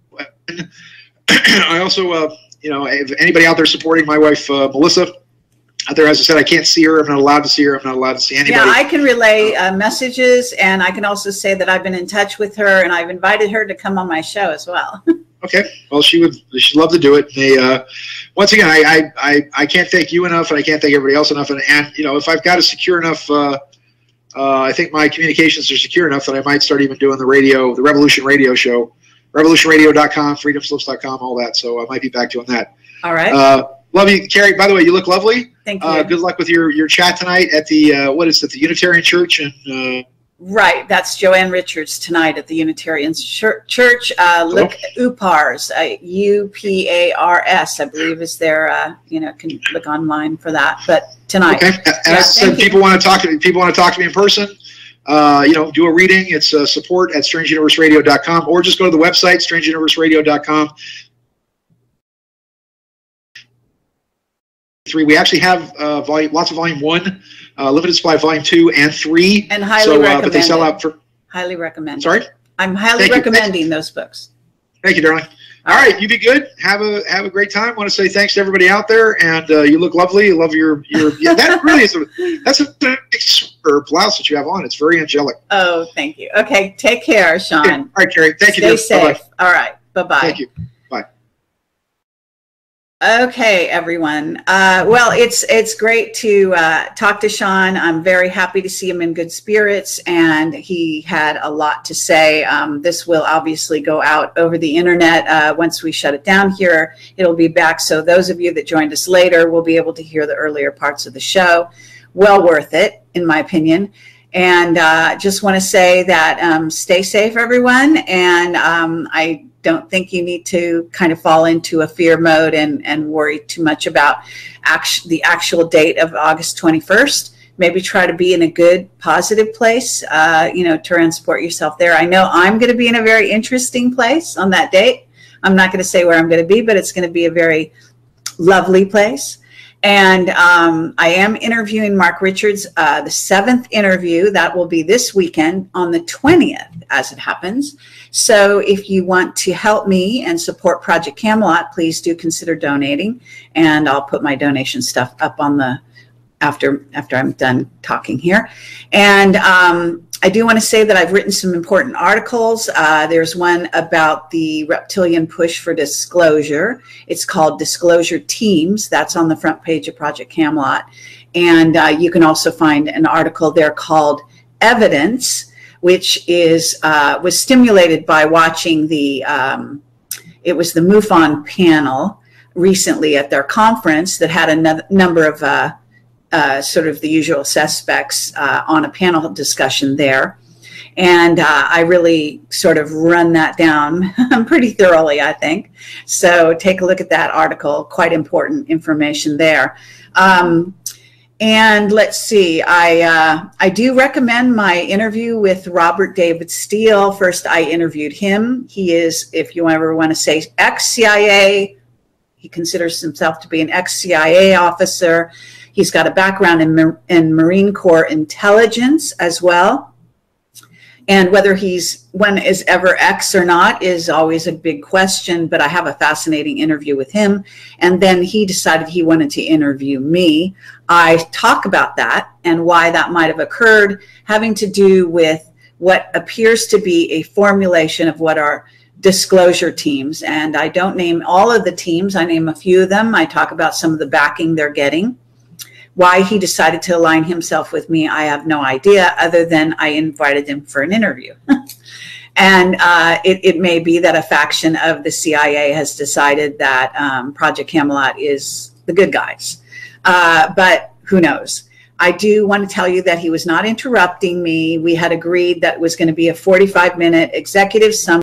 I also, you know, if anybody out there supporting my wife, Melissa, out there, as I said, I can't see her. I'm not allowed to see her. I'm not allowed to see anybody. Yeah, I can relay messages, and I can also say that I've been in touch with her, and I've invited her to come on my show as well. Okay, well, she'd love to do it. They, once again, I can't thank you enough, and I can't thank everybody else enough. And you know, if I've got a secure enough, I think my communications are secure enough that I might start even doing the radio, the Revolution Radio show, revolutionradio.com, freedomslips.com, all that. So I might be back doing that. All right. Love you, Carrie. By the way, you look lovely. Thank you. Good luck with your chat tonight at the what is it, the Unitarian Church? And right, that's Joanne Richards tonight at the Unitarian Church. Look, UPARS, UPARS, I believe is their. You know, can look online for that. But tonight, okay. And as I said, people want to talk to me. People want to talk to me in person. You know, do a reading. It's support at strangeuniverseradio.com, or just go to the website strangeuniverseradio.com. We actually have lots of volume 1, limited supply volume 2 and 3, and highly recommend. But they sell out for highly recommend. Sorry, I'm highly recommending those books. Thank you, darling. All right, you be good. Have a great time. I want to say thanks to everybody out there, and you look lovely. I love your yeah. That really is that's a blouse that you have on. It's very angelic. Oh, thank you. Okay, take care, Sean. Okay. All right, Carrie. Thank you. Stay safe. Bye-bye. All right. Bye-bye. Thank you. Bye. Okay, everyone. Well, it's great to talk to Sean. I'm very happy to see him in good spirits, and he had a lot to say. This will obviously go out over the internet once we shut it down here. It'll be back, so those of you that joined us later will be able to hear the earlier parts of the show. Well worth it, in my opinion. And just want to say that stay safe, everyone, and I don't think you need to kind of fall into a fear mode and worry too much about the actual date of August 21st. Maybe try to be in a good, positive place, you know, transport yourself there. I know I'm going to be in a very interesting place on that date. I'm not going to say where I'm going to be, but it's going to be a very lovely place. And I am interviewing Mark Richards, the 7th interview. That will be this weekend on the 20th, as it happens. So if you want to help me and support Project Camelot, please do consider donating. And I'll put my donation stuff up on the after I'm done talking here. And I do want to say that I've written some important articles. There's one about the reptilian push for disclosure. It's called Disclosure Teams. That's on the front page of Project Camelot. And you can also find an article there called Evidence, which is was stimulated by watching the, it was the MUFON panel recently at their conference that had a number of sort of the usual suspects on a panel discussion there. And I really sort of run that down pretty thoroughly, I think. So take a look at that article, quite important information there. And let's see, I do recommend my interview with Robert David Steele. First, I interviewed him. He is, if you ever want to say, ex-CIA. He considers himself to be an ex-CIA officer. He's got a background in Marine Corps intelligence as well. And whether when is ever X or not is always a big question, but I have a fascinating interview with him. And then he decided he wanted to interview me. I talk about that and why that might have occurred, having to do with what appears to be a formulation of what are disclosure teams. And I don't name all of the teams. I name a few of them. I talk about some of the backing they're getting. Why he decided to align himself with me, I have no idea, other than I invited him for an interview. And it may be that a faction of the CIA has decided that Project Camelot is the good guys. But who knows? I do want to tell you that he was not interrupting me. We had agreed that it was going to be a 45-minute executive summary.